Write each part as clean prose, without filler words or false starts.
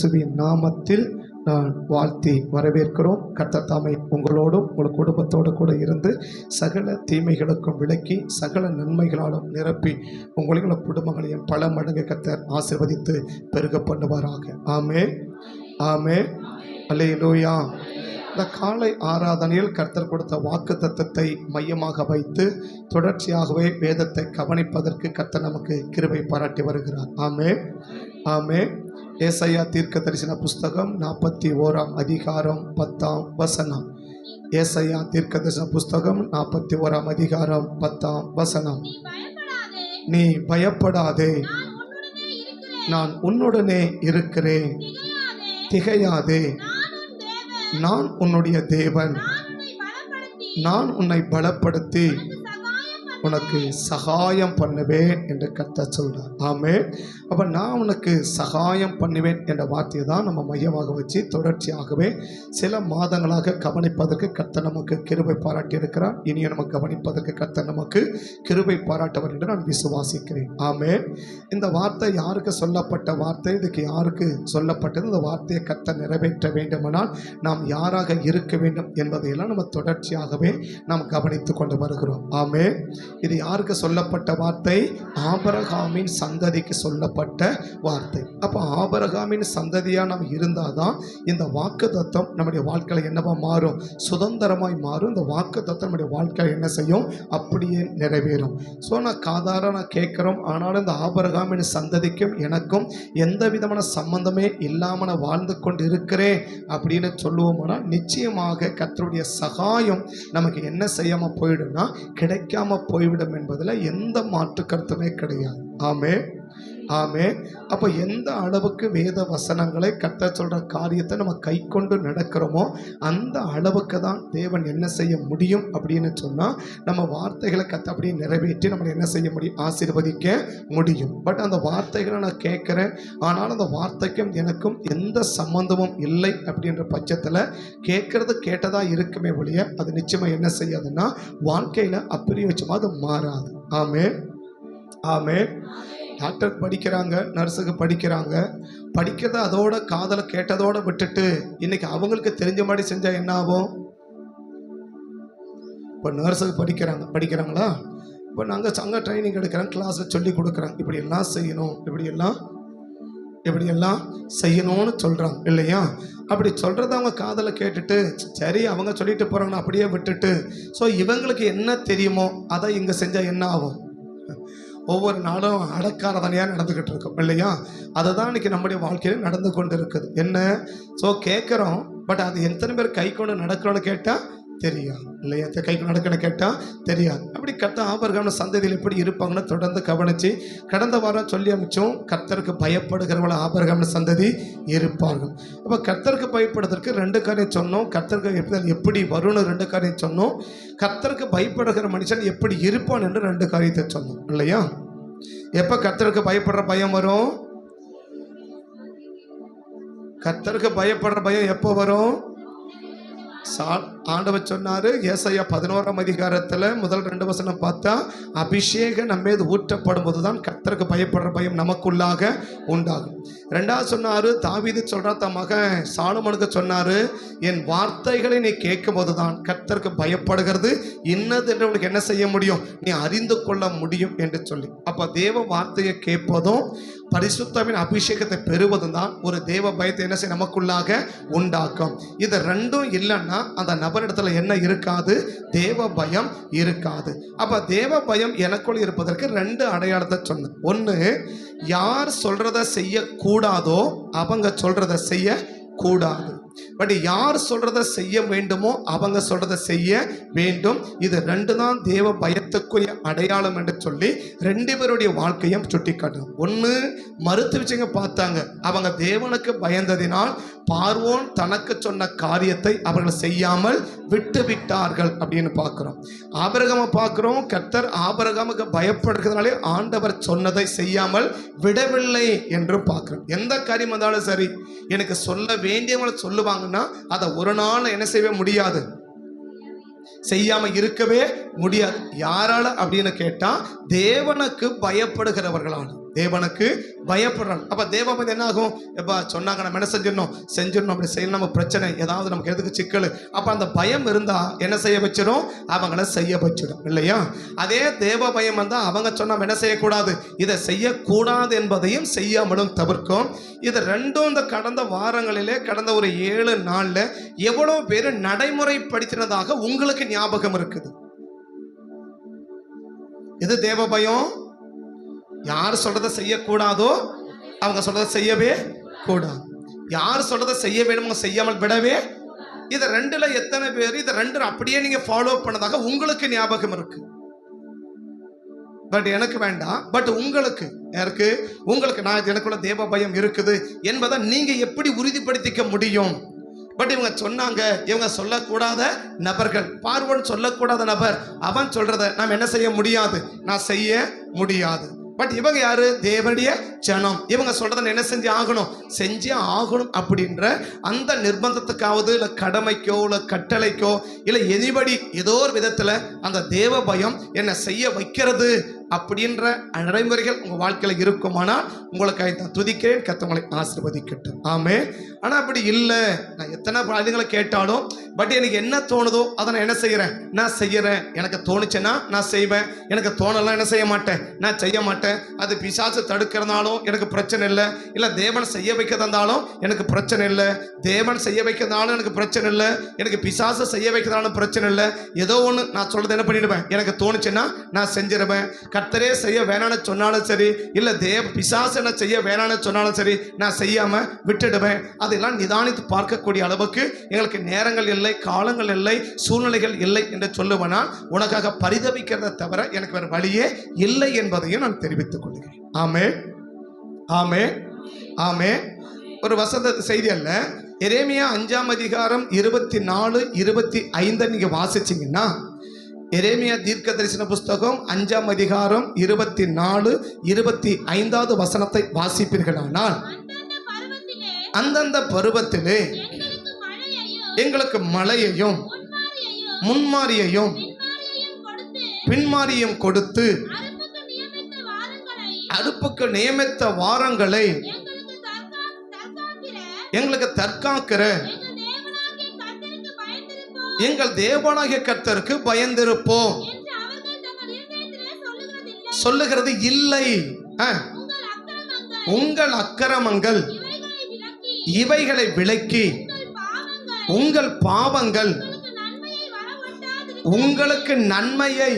இயேசுவின் நாமத்தில் நான் வாழ்த்தி வரவேற்கிறோம். கர்த்தர் தாமே உங்களோடும் உங்கள் குடும்பத்தோடு கூட இருந்து சகல தீமைகளுக்கும் விலக்கி சகல நன்மைகளாலும் நிரப்பி உங்களின் குடும்பங்களையும் பல மடங்கு கர்த்தர் ஆசீர்வதித்து பெருக பண்ணுவாராக. ஆமென், ஆமென், அல்லேலூயா. இந்த காலை ஆராதனையில் கர்த்தர் கொடுத்த வாக்கு தத்தத்தை மையமாக வைத்து தொடர்ச்சியாகவே வேதத்தை கவனிப்பதற்கு கர்த்தர் நமக்கு கிருபை பாராட்டி வருகிறார். ஆமென், ஆமென். ஏசாயா தீர்க்க தரிசன புஸ்தகம் 41ஆம் அதிகாரம் 10ஆம் வசனம். ஏசாயா தீர்க்க தரிசன புஸ்தகம் 41ஆம் அதிகாரம் 10ஆம் வசனம். நீ பயப்படாதே, நான் உன்னுடனே இருக்கிறேன், திகையாதே, நான் உன்னுடைய தேவன், நான் உன்னை பலப்படுத்தி உனக்கு சகாயம் பண்ணுவேன் என்று கர்த்தர் சொல்றார். ஆமென். அப்போ நான் உனக்கு சகாயம் பண்ணுவேன் என்ற வார்த்தையை தான் நம்ம மையமாக வச்சு தொடர்ச்சியாகவே சில மாதங்களாக கவனிப்பதற்கு கர்த்தர் நமக்கு கிருபை பாராட்டி இருக்கிறார். இனிய நமக்கு கவனிப்பதற்கு கர்த்தர் நமக்கு கிருபை பாராட்டவர் என்று நான் விசுவாசிக்கிறேன். ஆமென். இந்த வார்த்தை யாருக்கு சொல்லப்பட்ட வார்த்தை? இதுக்கு யாருக்கு சொல்லப்பட்டது? இந்த வார்த்தையை கர்த்தர் நிறைவேற்ற வேண்டுமானால் நாம் யாராக இருக்க வேண்டும் என்பதையெல்லாம் நம்ம தொடர்ச்சியாகவே நாம் கவனித்து கொண்டு வருகிறோம். ஆமென். இது யாருக்கு சொல்லப்பட்ட வார்த்தை? ஆபிரகாமின் சந்ததிக்கு சொல்லப்பட்ட வார்த்தை. அப்போ ஆபிரகாமின் சந்ததியாக நாம் இருந்தால் தான் இந்த வாக்கு தத்தம் நம்முடைய வாழ்க்கையில் என்னவா மாறும்? சுதந்திரமாய் மாறும். இந்த வாக்கு தத்தம் நம்முடைய வாழ்க்கையில் என்ன செய்யும்? அப்படியே நிறைவேறும். ஸோ நான் காதார கேட்குறோம், ஆனாலும் இந்த ஆபிரகாமின் சந்ததிக்கும் எனக்கும் எந்த விதமான சம்பந்தமே இல்லாமல் நான் வாழ்ந்து கொண்டு இருக்கிறேன் அப்படின்னு சொல்லுவோம்னா நிச்சயமாக கர்த்தருடைய சகாயம் நமக்கு என்ன செய்யாமல் போயிடும்னா கிடைக்காம போய்விடும் என்பதில் எந்த மாற்று கருத்துமே கிடையாது. ஆமென், ஆமென். அப்போ எந்த அளவுக்கு வேத வசனங்களை கர்த்தர் சொல்கிற காரியத்தை நம்ம கை கொண்டு நடக்கிறோமோ அந்த அளவுக்கு தான் தேவன் என்ன செய்ய முடியும் அப்படின்னு சொன்னால் நம்ம வார்த்தைகளை கர்த்தர் அப்படியே நிறைவேற்றி நம்மளை என்ன செய்ய முடியும்? ஆசீர்வதிக்க முடியும். பட் அந்த வார்த்தைகளை நான் கேட்குறேன், ஆனால் அந்த வார்த்தைக்கும் எனக்கும் எந்த சம்பந்தமும் இல்லை அப்படின்ற பட்சத்தில் கேட்கறது கேட்டதாக இருக்குமே ஒழிய அது நிச்சயமாக என்ன செய்யாதுன்னா வாழ்க்கையில் அப்பிரியட்சமாக அது மாறாது. ஆமென், ஆமென். டாக்டருக்கு படிக்கிறாங்க, நர்ஸுக்கு படிக்கிறாங்க, படிக்கிறத அதோட காதலை கேட்டதோடு விட்டுட்டு இன்னைக்கு அவங்களுக்கு தெரிஞ்ச மாதிரி செஞ்சால் என்ன ஆகும்? இப்போ நர்ஸுக்கு படிக்கிறாங்களா? இப்போ நாங்கள் அங்கே ட்ரைனிங் எடுக்கிறோம், கிளாஸில் சொல்லி கொடுக்குறாங்க, இப்படியெல்லாம் செய்யணும், இப்படியெல்லாம் செய்யணும்னு சொல்கிறாங்க இல்லையா? அப்படி சொல்கிறத அவங்க காதலை கேட்டுட்டு சரி அவங்க சொல்லிட்டு போகிறாங்கன்னா அப்படியே விட்டுட்டு ஸோ இவங்களுக்கு என்ன தெரியுமோ அதை இங்கே செஞ்சால் என்ன ஆகும்? ஒவ்வொரு நாளும் அடக்காரதனையாக நடந்துக்கிட்டு இருக்கோம் இல்லையா? அதுதான் இன்றைக்கி நம்முடைய வாழ்க்கையில் நடந்து கொண்டு இருக்குது. என்ன? ஸோ கேட்குறோம், பட் அது எத்தனை பேர் கை கொண்டு நடக்கிறோன்னு கேட்டால் தெரியாது இல்லையா? கை நடக்கணும் கேட்டால் தெரியாது. அப்படி கர்த்தர் ஆபிரகாம் சந்ததியில் எப்படி இருப்பாங்கன்னு தொடர்ந்து கவனித்து கடந்த வாரம் சொல்லி அமைச்சோம். கர்த்தருக்கு பயப்படுகிறவங்கள ஆபிரகாம் சந்ததி இருப்பார்கள். அப்போ கர்த்தருக்கு பயப்படுவதற்கு 2 காரியம் சொன்னோம். கர்த்தருக்கு எப்படி வரும்னு 2 காரியம் சொன்னோம். கர்த்தருக்கு பயப்படுகிற மனுஷன் எப்படி இருப்பான் என்று 2 காரியத்தை சொன்னோம் இல்லையா? எப்போ கர்த்தருக்கு பயப்படுற பயம் வரும்? கர்த்தருக்கு பயப்படுற பயம் எப்போ வரும்? ஆண்டவர் சொன்னாரு ஏசாயா 11ஆம் அதிகாரத்தில் முதல் 2 வசனம் பார்த்தா அபிஷேகம் நம்ம மீது ஊற்றப்படும் போதுதான் கர்த்தருக்கு பயப்படுற பயம் நமக்குள்ளாக உண்டாகும். 2வது சொன்னாரு, தாவீது சொல்றா தன் மகன் சாலமோனுக்கு சொன்னாரு, என் வார்த்தைகளை நீ கேட்கும் போதுதான் கர்த்தருக்கு பயப்படுகிறது இன்னது என்று உனக்கு என்ன செய்ய முடியும்? நீ அறிந்து கொள்ள முடியும் என்று சொல்லி. அப்ப தேவ வார்த்தையை கேட்பதும் பரிசுத்தமின் அபிஷேகத்தை பெறுவதும் தான் ஒரு தேவ பயத்தை என்ன செய்ய நமக்குள்ளாக உண்டாக்கும். இது 2ம் இல்லைன்னா அந்த நபரிடத்துல என்ன இருக்காது? தேவ பயம் இருக்காது. அப்ப தேவ பயம் எனக்குள் இருப்பதற்கு 2 அடையாளத்தை சொன்னேன். 1, யார் சொல்றத செய்ய கூடாதோ அவங்க சொல்றத செய்ய கூடாது. பட் யார் சொல்றத செய்ய வேண்டுமோ அவங்க சொல்றத செய்ய வேண்டும். இது 2 தான் தேவ பயத்துக்குரிய அடையாளம் என்று சொல்லி 2 பேருடைய வாழ்க்கையும் சுட்டி காட்டும். 1 மருத்துவச்சிங்க பார்த்தாங்க, அவங்க தேவனுக்கு பயந்ததினால் பார்வோன் தனக்கு சொன்ன காரியத்தை அவர்கள் செய்யாமல் விட்டு விட்டார்கள் அப்படின்னு பார்க்கிறோம். ஆபிரகாமை பார்க்கிறோம், கர்த்தர் ஆபிரகாமுக்கு பயப்படுகிறதுனாலே ஆண்டவர் சொன்னதை செய்யாமல் விடவில்லை என்று பார்க்கிறோம். எந்த காரியம் வந்தாலும் சரி எனக்கு சொல்ல வேண்டியவங்களை சொல்லுவாங்கன்னா அதை ஒரு நாள் என்ன செய்ய முடியாது? செய்யாம இருக்கவே முடியாது. யாரால அப்படின்னு கேட்டா தேவனுக்கு பயப்படுகிறவர்களான. தேவனுக்கு பயப்படுறாங்க. அப்ப தேவ பயம் என்ன ஆகும்? எப்ப சொன்னாங்க நம்ம என்ன செஞ்சிடணும் அப்படி செய்யணும், நம்ம பிரச்சனை ஏதாவது நமக்கு எதுக்கு சிக்கல். அப்ப அந்த பயம் இருந்தா என்ன செய்ய வச்சிடும்? அவங்கள செய்ய வச்சிடும் இல்லையா? அதே தேவ பயம் வந்தா அவங்க சொன்னா என்ன செய்யக்கூடாது, இதை செய்யக்கூடாது என்பதையும் செய்யாமலும் தவிர்க்கும். இது ரெண்டும் இந்த கடந்த வாரங்களிலே கடந்த ஒரு 7 நாள்ல எவ்வளவு பேர் நடைமுறைப்படுத்தினதாக உங்களுக்கு ஞாபகம் இருக்குது? இது தேவ பயம். யார் சொல்றதை செய்யக்கூடாதோ அவங்க சொல்றதை செய்யவே கூடாது, யார் சொல்றதை செய்ய வேணுமோ செய்யாமல் விடவே. இது ரெண்டுல எத்தனை பேர் இதை ரெண்டு அப்படியே நீங்க ஃபாலோ பண்ணதாக உங்களுக்கு ஞாபகம் இருக்கு? பட் எனக்கு வேண்டாம், பட் உங்களுக்கு யாருக்கு? உங்களுக்கு நான் எனக்குள்ள தேவ பயம் இருக்குது என்பதை நீங்க எப்படி உறுதிப்படுத்திக்க முடியும்? பட் இவங்க சொன்னாங்க, இவங்க சொல்லக்கூடாத நபர்கள், பார்வன் சொல்லக்கூடாத நபர், அவன் சொல்றதை நாம் என்ன செய்ய முடியாது, நான் செய்ய முடியாது. பட் இவங்க யாரு? தேவனுடைய ஜனம். இவங்க சொல்றதை என்ன செஞ்சு ஆகணும், செஞ்சே ஆகணும் அப்படின்ற அந்த நிர்பந்தத்துக்காவது இல்லை கடமைக்கோ இல்லை கட்டளைக்கோ இல்லை எனிபடி ஏதோ ஒரு விதத்துல அந்த தேவ பயம் என்ன செய்ய வைக்கிறது அப்படின்ற நடைமுறைகள் உங்க வாழ்க்கையில இருக்குமானால் உங்களுக்கு நான் துதிக்கிறேன். கர்த்தர் ஆசீர்வதிக்கட்டும். ஆமே. ஆனா அப்படி இல்லை, நான் எத்தனை பாடங்களை கேட்டாலும் பட் எனக்கு என்ன தோணுதோ அதை நான் என்ன செய்யறேன், நான் செய்யறேன். எனக்கு தோணுச்சுன்னா நான் செய்வேன், எனக்கு தோணலாம் என்ன செய்ய மாட்டேன், நான் செய்ய மாட்டேன். அது பிசாசு தடுக்கிறதாலும் எனக்கு பிரச்சனை இல்லை, இல்லை தேவன் செய்ய வைக்கிறதாலும் எனக்கு பிரச்சனை இல்லை, தேவன் செய்ய வைக்கிறதாலும் எனக்கு பிரச்சனை இல்லை, எனக்கு பிசாசு செய்ய வைக்கிறதாலும் பிரச்சனை இல்லை. ஏதோ ஒன்று நான் சொல்றது என்ன பண்ணிடுவேன், எனக்கு தோணுச்சுன்னா நான் செஞ்சிருவேன். கர்த்தரே செய்ய வேணான்னு சொன்னாலும் சரி, இல்லை பிசாசு என்ன செய்ய வேணான்னு சொன்னாலும் சரி, நான் செய்யாம விட்டுடுவேன். அதெல்லாம் நிதானித்து பார்க்கக்கூடிய அளவுக்கு எங்களுக்கு நேரங்கள் இல்லை, காலங்கள் இல்லை, சூழ்நிலைகள் இல்லை என்று சொல்லுவனால் உனக்காக பரிதவிக்கிறத தவிர எனக்கு வேற வழியே இல்லை என்பதையும் நான் தெரிவித்துக் கொள்கிறேன். ஆமே ஆமே ஆமே. ஒரு வசந்த செய்தி அல்ல, எரேமியா 5ஆம் அதிகாரம் 24, 25 நீங்க வாசிச்சீங்கன்னா, எரேமியா தீர்க்க தரிசன புஸ்தகம் 5ஆம் அதிகாரம் 24, 25 வசனத்தை வாசிப்பீர்களானால், அந்தந்த பருவத்திலே எங்களுக்கு மழையையும் முன்மாரியையும் பின்மாரியும் கொடுத்து அறுப்புக்கு நியமித்த வாரங்களை எங்களுக்கு தற்காக்கிற எங்கள் தேவனாகிய கர்த்தருக்கு பயந்திருப்போம் சொல்லுகிறது இல்லை. உங்கள் அக்கிரமங்கள் இவைகளை விலக்கி உங்கள் பாவங்கள் உங்களுக்கு நன்மையை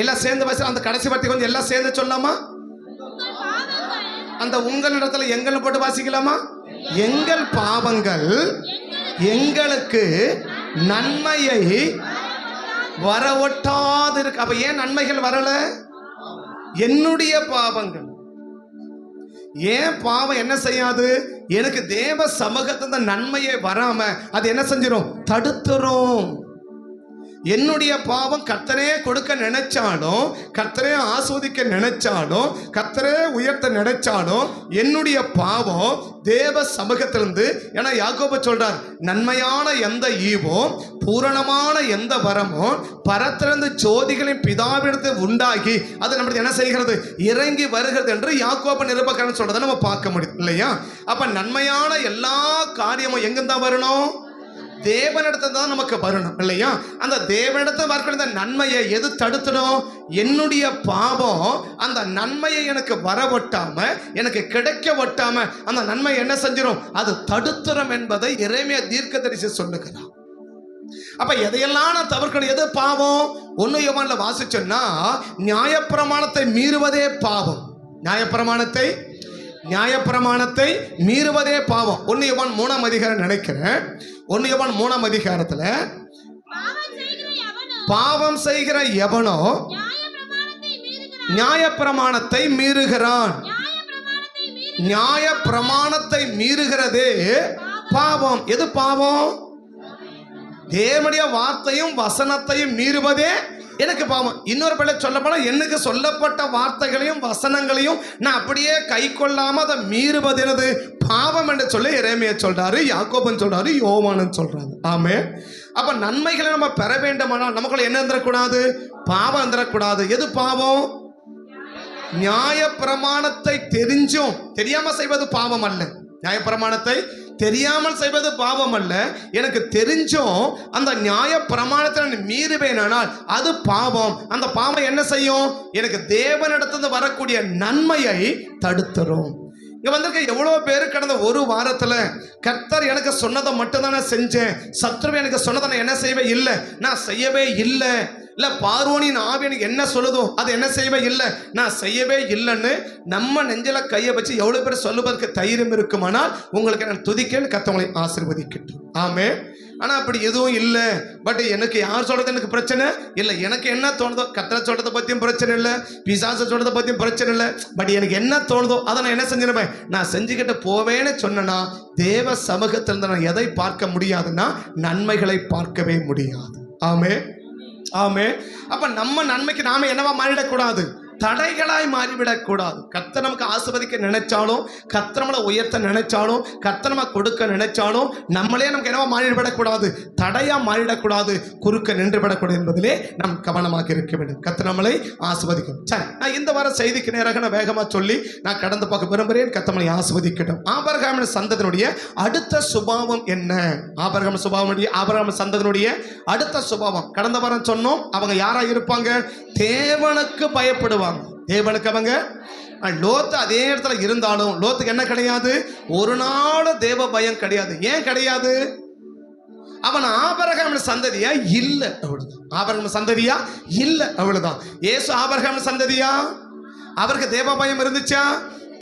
எல்லாம் சேர்ந்து வச்சு அந்த கடைசி வார்த்தை கொஞ்சம் எல்லாம் சேர்ந்து சொல்லாமா? அந்த உங்கள் இடத்துல எங்கள் போட்டு வாசிக்கலாமா? எங்கள் பாவங்கள் எங்களுக்கு நன்மையை வரவொட்டாது இருக்கு. அப்ப ஏன் நன்மைகள் வரல? என்னுடைய பாவங்கள். ஏன் பாவம் என்ன செய்யாது? எனக்கு தேவ சமூகத்துல நன்மையை வராம அது என்ன செஞ்சிடும்? தடுத்துரும். என்னுடைய பாவம் கர்த்தரே கொடுக்க நினைச்சாலும், கர்த்தரே ஆஸ்வதிக்க நினைச்சாலும், கர்த்தரே உயர்த்த நினைச்சாலும் என்னுடைய பாவம் தேவ சமூகத்திலிருந்து, ஏன்னா யாக்கோபு சொல்றார், நன்மையான எந்த ஈவும் பூரணமான எந்த வரமும் பரத்திலிருந்து ஜோதிகளின் பிதாவிடத்தை உண்டாகி அது நம்மளுக்கு என்ன செய்கிறது? இறங்கி வருகிறது என்று யாக்கோபு நிருபக்காரன் சொல்றதை நம்ம பார்க்க முடியும் இல்லையா? அப்ப நன்மையான எல்லா காரியமும் எங்கிருந்தா வரணும்? தேவனிடத்துல தான் நமக்கு வரணும் இல்லையா? அந்த தேவனிடத்துல வரக்கூடிய நன்மையை எது தடுத்துடும்? என்னுடைய பாவம் அந்த நன்மையை எனக்கு வரவொட்டாம, எனக்கு கிடைக்க ஒட்டாம அந்த நன்மை என்ன செஞ்சிடும்? அது தடுத்துரும் என்பதை எரேமியா தீர்க்கதரிசி சொல்லுகிறார். அப்ப எதையெல்லாம் நான் தவிர்க்கணும்? எது பாவம்? 1 யோவான்ல வாசிச்சோன்னா, நியாயப்பிரமாணத்தை மீறுவதே பாவம். நியாயப்பிரமாணத்தை மீறுவதே பாவம். 1 யோவான் 3ஆம் அதிகாரம் நினைக்கிறேன். 1 யோவான் 3ஆம் அதிகாரத்துல பாவம் செய்கிற எவனோ நியாயப்பிரமாணத்தை மீறுகிறான். நியாயப்பிரமாணத்தை மீறுகிறதே பாவம். எது பாவம்? தேவனுடைய வார்த்தையும் வசனத்தையும் மீறுவதே எனக்கு பாவம். இன்னொரு பிள்ளை சொல்லப்போனா, எனக்கு சொல்லப்பட்ட வார்த்தைகளையும் வசனங்களையும் நான் அப்படியே கை கொள்ளாம அதை மீறுவது எனது பாவம் என்று சொல்லி எரேமியா சொல்றாரு, யாக்கோபன் சொல்றாரு, யோவான் சொல்றாரு. ஆமே. அப்ப நன்மைகளை நம்ம பெற வேண்டுமானால் நமக்குள்ள என்ன இருந்துடக்கூடாது? பாவம் இருந்துடக்கூடாது. எது பாவம்? நியாயப்பிரமாணத்தை தெரிஞ்சும் தெரியாம செய்வது பாவம் அல்ல. நியாயப்பிரமாணத்தை தெரியாமல் செய்வது பாவம் அல்ல. எனக்கு தெரிஞ்சும் அந்த நியாயப்பிரமாணத்தை நான் மீறுவேனால் அது பாவம். அந்த பாவம் என்ன செய்யும்? எனக்கு தேவனிடத்திலிருந்து வரக்கூடிய நன்மையை தடுத்துரும். இங்க வந்திருக்க எவ்வளவு பேரு கடந்த ஒரு வாரத்துல கர்த்தர் எனக்கு சொன்னதை மட்டும் தான் நான் செஞ்சேன், சத்ருவே எனக்கு சொன்னதை நான் என்ன செய்யவே இல்லை, நான் செய்யவே இல்லை, இல்ல பார்வோனின் ஆவி எனக்கு என்ன சொல்லுதோ அது என்ன செய்யவே இல்லை, நான் செய்யவே இல்லைன்னு நம்ம நெஞ்சில கையை வச்சு எவ்வளவு பேர் சொல்லுவதற்கு தைரியம் இருக்குமானால் உங்களுக்கு நான் துதிக்கேன்னு கர்த்தரை ஆசீர்வதிக்கட்டும். ஆமே. ஆனா அப்படி எதுவும் இல்லை. பட் எனக்கு யார் சொல்றது எனக்கு பிரச்சனை இல்லை, எனக்கு என்ன தோணுதோ, கர்த்தரை சொல்றதை பத்தியும் பிரச்சனை இல்லை, பிசாசை சொல்றதை பத்தியும் பிரச்சனை இல்லை. பட் எனக்கு என்ன தோணுதோ அதை நான் என்ன செஞ்சிருப்பேன், நான் செஞ்சுக்கிட்டு போவேன்னு சொன்னா தேவ சமூகத்தில் நான் எதை பார்க்க முடியாதுன்னா நன்மைகளை பார்க்கவே முடியாது. ஆமே ஆமே. அப்ப நம்ம நன்மைக்கு நாம என்னவா மாறிடக்கூடாது, தடைகளாய் மாறிவிடக்கூடாது. கர்த்தர் நமக்கு ஆசீர்வதிக்க நினைச்சாலும், கர்த்தர் நம்மளை உயர்த்த நினைச்சாலும், கர்த்தர் நம்ம கொடுக்க நினைச்சாலும் நம்மளே நமக்கு என்னவா மாறிவிடக்கூடாது, தடையா மாறிடக்கூடாது, குறுக்க நின்று விடக்கூடாது என்பதிலே நாம் கவனமாக இருக்க வேண்டும். கர்த்தர் நம்மளை ஆசீர்வதிக்கும். சரி, நான் இந்த வார செய்திக்கு நேராக நான் வேகமா சொல்லி நான் கடந்து பார்க்க விரும்புகிறேன். கர்த்தர் நம்மளை ஆசீர்வதிக்கட்டும். ஆபிரகாமின் சந்ததியினுடைய அடுத்த சுபாவம் என்ன? ஆபிரகாம் சந்ததியினுடைய அடுத்த சுபாவம் கடந்த வாரம் சொன்னோம். அவங்க யாரா இருப்பாங்க? தேவனுக்கு பயப்படுவாங்க. தேவனுக்கு அவங்க லோத்து அதே இடத்துல இருந்தாலும் லோத்துக்கு என்ன கிடையாது, ஒரு நாள் தேவ பயம் கிடையாது. ஏன் கிடையாது? அவன் ஆபிரகாம் சந்ததியா இல்ல, அவ்வளவுதான். ஆபிரகாம் சந்ததியா இல்ல, அவ்வளவுதான். இயேசு ஆபிரகாம் சந்ததியா? அவருக்கு தேவ பயம் இருந்துச்சா?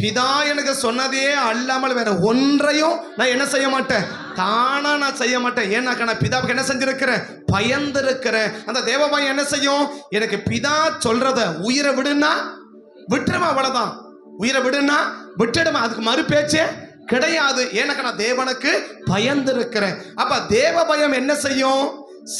பிதா எனக்கு சொன்னதே அல்லாமல் வேற ஒன்றையும் நான் என்ன செய்ய மாட்டேன், தானா நான் செய்ய மாட்டேன். ஏன்னாக்கா நான் பிதாவுக்கு என்ன செஞ்சிருக்கிறேன், பயந்து இருக்கிறேன். அந்த தேவ பயம் என்ன செய்யும், எனக்கு பிதா சொல்றத உயிரை விடுனா விட்டுருமா, அவ்வளவுதான். உயிரை விடுனா விட்டுடுமா, அதுக்கு மறு பேச்சே கிடையாது. ஏன்னாக்கா நான் தேவனுக்கு பயந்து இருக்கிறேன். அப்ப தேவ பயம் என்ன செய்யும்,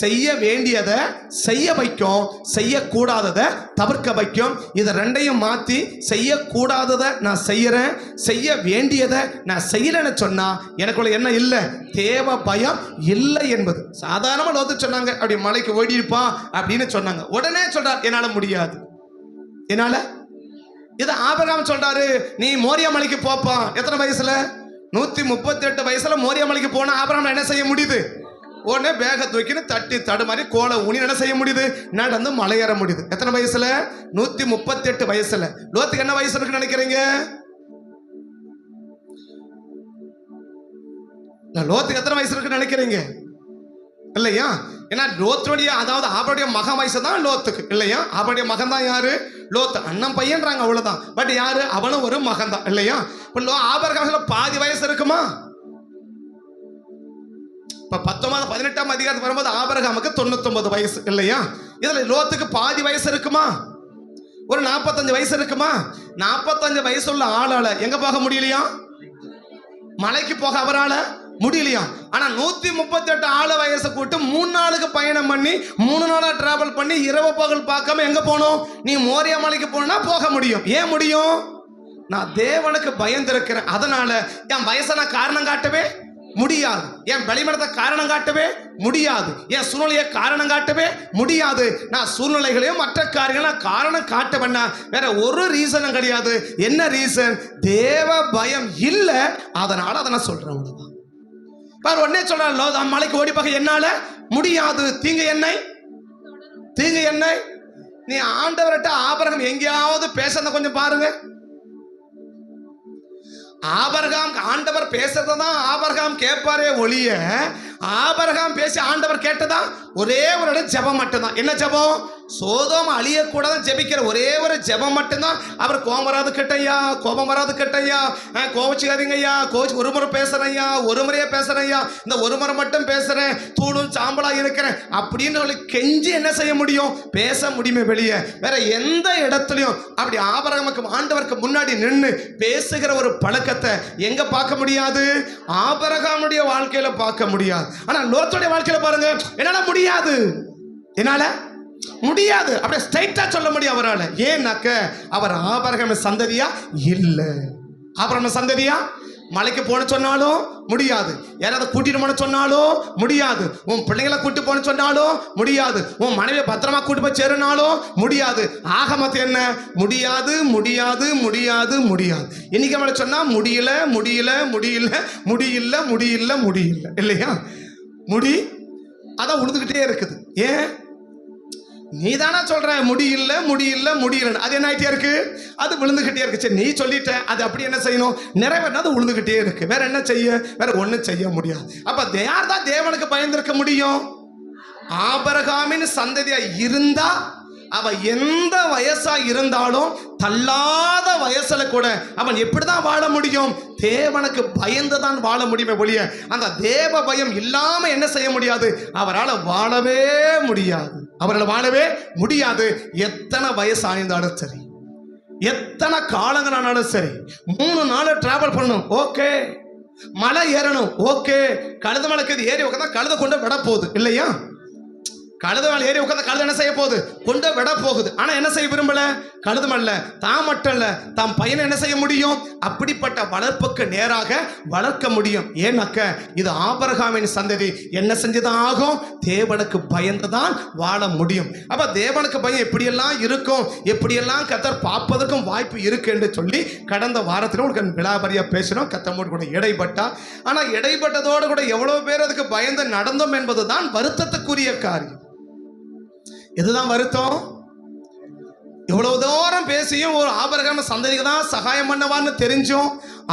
செய்ய வேண்டியதை செய்ய வைக்கும், செய்யக்கூடாததை தவிர்க்க வைக்கும். இதை ரெண்டையும் மாற்றி செய்யக்கூடாததை நான் செய்யறேன், செய்ய வேண்டியதை நான் செய்யறேன்னு சொன்னா எனக்குள்ள என்ன இல்லை, தேவ பயம் இல்லை என்பது. சாதாரணமாக லோத்து சொன்னாங்க, அப்படி மலைக்கு ஓடிருப்பா அப்படின்னு சொன்னாங்க. உடனே சொல்றார், என்னால முடியாது. என்னால இதை ஆபிரகாம் சொல்றாரு, நீ மோரியா மலைக்கு போப்பா. எத்தனை வயசுல? 138 வயசுல மோரியா மலைக்கு போனா ஆபிரகாம் என்ன செய்ய முடியுது? உடனே பேக தூக்கின்னு தட்டி தடுமாறி கோலை ஊனி என்ன செய்ய முடியுது, நடந்து மலையேற முடியுது. எத்தனை வயசுல? 138 வயசுல. லோத்துக்கு என்ன வயசு இருக்குன்னு நினைக்கிறீங்க? லோத்துக்கு எத்தனை வயசு இருக்குன்னு நினைக்கிறீங்க? இல்லையா? ஏன்னா லோத்துடைய, அதாவது ஆபருடைய மகன் வயசு தான் லோத்துக்கு, இல்லையா? ஆபருடைய மகன் தான் யாரு? லோத்து. அண்ணன் பையன்றாங்க, அவ்வளவுதான். பட் யாரு? அவனும் ஒரு மகன் தான், இல்லையா? ஆபிரகாம் பாதி வயசு இருக்குமா? இப்ப 18ஆம் அதிகாரத்துக்கு வரும்போது ஆபிரகாமுக்கு 99 வயசு, இல்லையா? இதுல லோத்துக்கு பாதி வயசு இருக்குமா? ஒரு 45 வயசு இருக்குமா? 45 வயசு உள்ள ஆளால எங்க போக முடியலையா? மலைக்கு போக அவரால முடியலையா? ஆனா 138 ஆளு வயசு கூட்டு 3 நாளுக்கு பயணம் பண்ணி 3 நாளா டிராவல் பண்ணி இரவு பகல் பார்க்காம எங்க போனோம்? நீ மோரியா மலைக்கு போனா போக முடியும். ஏன் முடியும்? நான் தேவனுக்கு பயந்திருக்கிறேன். அதனால என் வயசை நான் காரணம் காட்டவே முடியாது, என் வெளிமனத்தை காரணம் காட்டவே முடியாது, என் சூழ்நிலையை காரணம் காட்டவே முடியாது. நான் சூழ்நிலைகளையும் மற்ற காரியங்களையும் காரணம் காட்ட வேணா, வேற ஒரு ரீசனும் கிடையாது. என்ன ரீசன்? தேவ பயம் இல்லை, அதனால அதை நான் சொல்றேன், அவ்வளவுதான். உடனே சொல்றான், மலைக்கு ஓடி பார்க்க என்னால முடியாது. தீங்கு என்னை நீ ஆண்டவர்கிட்ட ஆபிரகாம் எங்கேயாவது பேசுறத கொஞ்சம் பாருங்க. ஆபிரகாம் ஆண்டவர் பேசுறதான் ஆபிரகாம் கேட்பாரே ஒழிய, ஆபிரகாம் பேசி ஆண்டவர் கேட்டதா ஒரே ஒரு இடம் ஜெபம் மட்டும்தான். என்ன ஜெபம்? சோதோம் அழியக்கூடாது ஜெபிக்கிற ஒரே ஒரு ஜெபம் மட்டும்தான். அவர் கோபம் வராது கேட்டையா, கோபம் வராது கேட்டையா, கோவிச்சுக்காதீங்க ஐயா, கோவிச்சு ஒரு முறை பேசுறேன் ஐயா, ஒரு முறையே பேசுறேன் ஐயா, இந்த ஒரு முறை மட்டும் பேசுறேன், தூளும் சாம்பலா இருக்கிறேன் அப்படின்னு கெஞ்சி என்ன செய்ய முடியும்? பேச முடியுமே வெளியே. வேற எந்த இடத்துலையும் அப்படி ஆபிரகாமுக்கு ஆண்டவருக்கு முன்னாடி நின்று பேசுகிற ஒரு பழக்கத்தை எங்க பார்க்க முடியாது? ஆபிரகாமுடைய வாழ்க்கையில பார்க்க முடியாது. ஆனா லோத்துடைய வாழ்க்கையில பாருங்க, என்னால முடியாது, என்னால முடியாது, அப்படியே ஸ்ட்ரைட்டா சொல்ல முடியும் அவரால். ஏன்னாக்க அவர் ஆபிரகாம் சந்ததியா இல்ல. ஆபிரகாம் சந்ததியா மலைக்கு போன சொன்னாலும் முடியாது. யாராவது கூட்டிட்டு போன சொன்னாலும் முடியாது. உன் பிள்ளைங்களை கூட்டு போன சொன்னாலும் முடியாது. உன் மனைவியை பத்திரமா கூட்டு போய் சேருனாலும் முடியாது. ஆக மொத்தம் என்ன? முடியாது முடியாது முடியாது முடியாது. இன்னைக்கு அவளை சொன்னா முடியல முடியல முடியல முடியல முடியல முடியல இல்லையா? அதான் உழுதுகிட்டே இருக்குது. ஏன்? நீ தானே சொல்ற முடியல முடியல முடியல. அது என்ன ஆகிட்டே இருக்கு? அது விழுந்துகிட்டே இருக்கு. சரி, நீ சொல்லிட்ட, அது அப்படி என்ன செய்யணும்? நிறைவேறினா அது விழுந்துகிட்டே இருக்கு. வேற என்ன செய்ய? வேற ஒன்றும் செய்ய முடியாது. அப்ப யார் தான் தேவனுக்கு பயந்திருக்க முடியும்? ஆபிரகாமின் சந்ததியா இருந்தா அவ எந்த வயசா இருந்தாலும் தள்ளாத வயசுல கூட அவன் எப்படிதான் வாழ முடியும்? தேவனுக்கு பயந்துதான் வாழ முடியுமே ஒழிய அந்த தேவ பயம் இல்லாம என்ன செய்ய முடியாது? அவரால் வாழவே முடியாது. அவரால் வாழவே முடியாது. எத்தனை வயசு ஆயிருந்தாலும் சரி, எத்தனை காலங்கள் ஆனாலும் சரி, 3 நாள் டிராவல் பண்ணணும், ஓகே. மலை ஏறணும், ஓகே. கழுத மலைக்கு ஏறி உட்காந்தா கழுத கொண்டு விட போகுது இல்லையா? கழுத மேல ஏறி உட்காந்து கழுத என்ன செய்ய போகுது? கொண்டு விட போகுது. ஆனா என்ன செய்ய விரும்பல? கழுது மல்ல, தான் மட்டும் இல்ல, தம் பையனை என்ன செய்ய முடியும்? அப்படிப்பட்ட வளர்ப்புக்கு நேராக வளர்க்க முடியும். ஏன்னாக்க இது ஆபிரகாமின் சந்ததி. என்ன செஞ்சுதான் ஆகும்? தேவனுக்கு பயந்துதான் வாழ முடியும். அப்ப தேவனுக்கு பயம் எப்படியெல்லாம் இருக்கும், எப்படியெல்லாம் கர்த்தர் பார்ப்பதற்கும் வாய்ப்பு இருக்கு என்று சொல்லி கடந்த வாரத்தில் உங்களுக்கு விலாபரியா பேசணும். கர்த்தரோடு கூட இடைப்பட்டா. ஆனா இடைப்பட்டதோடு கூட எவ்வளவு பேர் அதுக்கு பயந்து நடந்தோம் என்பதுதான் வருத்தத்துக்குரிய காரியம். இதுதான் வருத்தம். எவ்வளவு தூரம் பேசியும் ஒரு ஆபிரகாம் சந்ததிக்கு தான் சகாயம் பண்ணவான்னு தெரிஞ்சும்,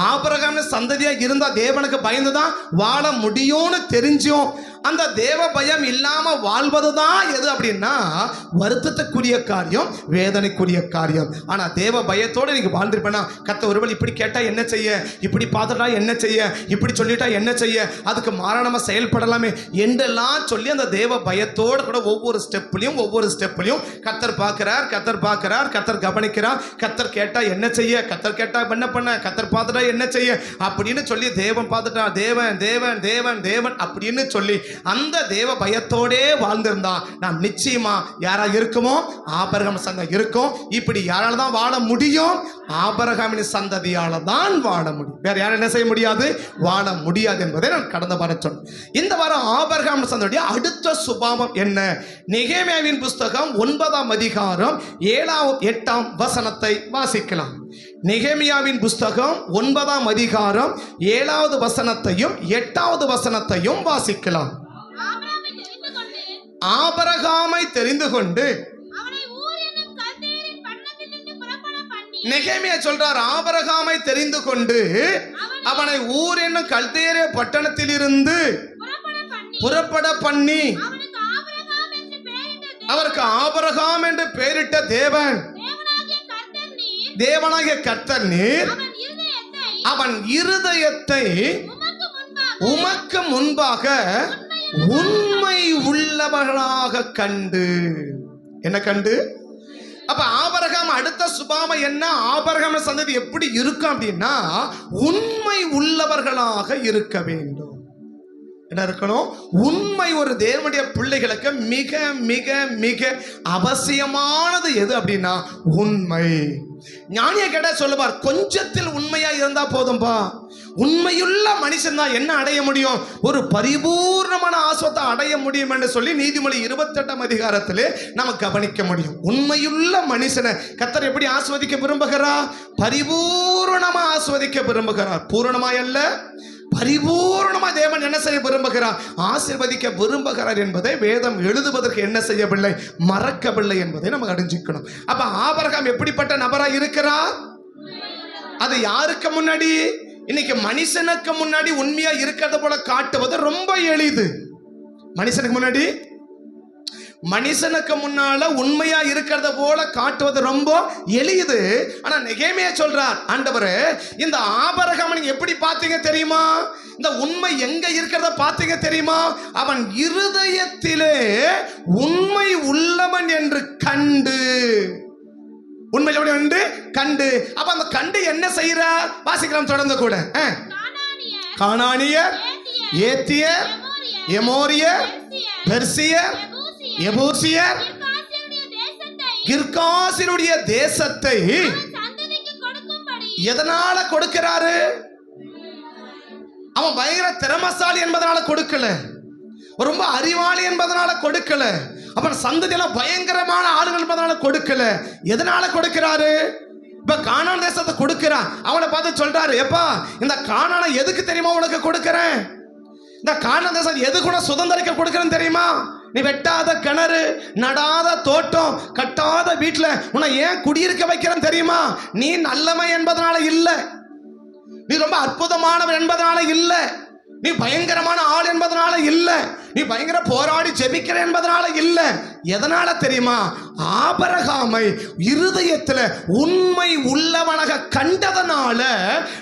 ஆபிரகாம் சந்ததியா இருந்தா தேவனுக்கு பயந்துதான் வாழ முடியும்னு தெரிஞ்சும் அந்த தேவ பயம் இல்லாம வாழ்வதுதான் எது அப்படின்னா வருத்தத்துக்குரிய காரியம், வேதனைக்குரிய காரியம். ஆனா தேவ பயத்தோடு நீங்க வாழ்ந்துருப்பேன்னா கர்த்தர் ஒருவேளை இப்படி கேட்டா என்ன செய்ய, இப்படி பார்த்துட்டா என்ன செய்ய, இப்படி சொல்லிட்டா என்ன செய்ய, அதுக்கு மாறானமா செயல்படலாமே என்றெல்லாம் சொல்லி அந்த தேவ பயத்தோடு கூட ஒவ்வொரு ஸ்டெப்லையும் கர்த்தர் பார்க்கிறார், கர்த்தர் பார்க்கிறார், கர்த்தர் கவனிக்கிறார். கர்த்தர் கேட்டா என்ன செய்ய, கர்த்தர் கேட்டா என்ன பண்ண, கர்த்தர் பார்த்துட்டா என்ன செய்ய அப்படின்னு சொல்லி தேவன் பார்த்துட்டா தேவன் தேவன் தேவன் தேவன் அப்படின்னு சொல்லி அந்த தேவ பயத்தோடே வாழ்ந்திருந்தா நாம் நிச்சயமா யாரா இருக்குமோ? ஆபிரகாம் சந்ததி இருக்கும். இப்படி யாரால தான் வாழ முடியும்? ஆபிரகாமின் சந்ததியால தான் வாழ முடியும். வேற யாரும் என்ன செய்ய முடியாது? வாழ முடியாது என்பதை நான் கடந்த வாரம் சொன்னேன். இந்த வாரம் ஆபிரகாமின் சந்ததியுடைய அடுத்த சுபாவம் என்ன? நெகேமியாவின் புஸ்தகம் 9ஆம் அதிகாரம் 7-8 வசனத்தை வாசிக்கலாம். நெகேமியாவின் புஸ்தகம் 9ஆம் அதிகாரம் 7வது வசனத்தையும் 8வது வசனத்தையும் வாசிக்கலாம். ஆபிரகாமை தெரிந்து கொண்டு நெகேமியா சொல்றார், ஆபிரகாமை தெரிந்து கொண்டு அவனை ஊர் என்னும் கல்தேரிய பட்டணத்தில் இருந்து புறப்பட பண்ணி அவருக்கு ஆபிரகாம் என்று பெயரிட்ட தேவனாகிய கர்த்தர் நீர் அவன் இருதயத்தை உமக்கு முன்பாக உண்மை உள்ளவர்களாக கண்டு. என்ன கண்டு? அப்ப ஆபிரகாம் அடுத்த சுபாவம் என்ன? ஆபிரகாம் சந்ததி எப்படி இருக்கும் அப்படின்னா உண்மை உள்ளவர்களாக இருக்க வேண்டும். என்ன இருக்கணும்? உண்மை. ஒரு தேவனுடைய பிள்ளைகளுக்கு மிக மிக மிக அவசியமானது எது அப்படின்னா உண்மை. ஞானிய கேட்டா சொல்லுவார், கொஞ்சத்தில் உண்மையா இருந்தா போதும்பா. உண்மையுள்ள மனுஷன் தான் என்ன அடைய முடியும்? ஒரு பரிபூர்ணமான ஆஸ்வத்தை அடைய முடியும் என்று சொல்லி நீதிமொழி 28ஆம் அதிகாரத்திலே நம்ம கவனிக்க முடியும். உண்மையுள்ள மனுஷனை கர்த்தர் எப்படி ஆஸ்வதிக்க விரும்புகிறார்? பரிபூர்ணமா ஆஸ்வதிக்க விரும்புகிறார். பூரணமாய் அல்ல, பரிபூர்ணமா தேவன் என்ன செய்ய விரும்புகிறார்? ஆசீர்வதிக்க விரும்புகிறார் என்பதை வேதம் எழுதுவதற்கு என்ன செய்யவில்லை? மறக்கவில்லை என்பதை நம்ம அறிஞ்சிக்கணும். அப்ப ஆபிரகாம் எப்படிப்பட்ட நபராக இருக்கிறார்? அது யாருக்கு முன்னாடி? இன்னைக்கு மனுஷனுக்கு முன்னாடி உண்மையா இருக்கிறது போல காட்டுவது ரொம்ப எளிது. மனுஷனுக்கு முன்னால உண்மையா இருக்கிறத போல காட்டுவது ரொம்ப எளிது. ஆனா நெகேமியா சொல்றார், ஆண்டவரே இந்த ஆபிரகாமை நீங்க எப்படி பார்த்தீங்க தெரியுமா? இந்த உண்மை எங்க இருக்கிறத பார்த்தீங்க தெரியுமா? அவன் இருதயத்திலே உண்மை உள்ளவன் என்று கண்டு. உண்மை என்று கண்டு. அப்ப அந்த கண்டு என்ன செய்யறார்? வாசிக்கலாம் தொடர்ந்து கூட. கானானியர், ஏத்தியர், எமோரியர், பெர்சியர், எபூசியர், கிர்காசினுடைய தேசத்தை எதனால கொடுக்கிறாரு? அவன் பயங்கர திறமசாலி என்பதனால கொடுக்கல, ரொம்ப அறிவாளி என்பதனால கொடுக்கல, அவன் சந்ததியெல்லாம் பயங்கரமான ஆளுகள் என்பதனால கொடுக்கல. எதனால கொடுக்கிறாரு? இப்ப கானான் தேசத்தை கொடுக்கிறான். அவனை பார்த்து சொல்றாரு, எப்பா இந்த கானானை எதுக்கு தெரியுமா உனக்கு கொடுக்கிறேன்? இந்த கானான் தேசம் எது கூட சுதந்திரிக்க கொடுக்கிறேன்னு தெரியுமா? நீ வெட்டாத கிணறு, நடாத தோட்டம், கட்டாத வீட்டுல உன்னை ஏன் குடியிருக்க வைக்கிறேன்னு தெரியுமா? நீ நல்லவன் என்பதனால இல்ல, நீ ரொம்ப அற்புதமானவன் என்பதனால இல்ல, நீ பயங்கரமான ஆள் என்பதனால இல்ல, நீ பயங்கர போராடி ஜெபிக்கிற என்பதனால இல்ல. எதனால தெரியுமா? ஆபிரகாமை இருதயத்தில் உண்மை உள்ளவனாக கண்டதனால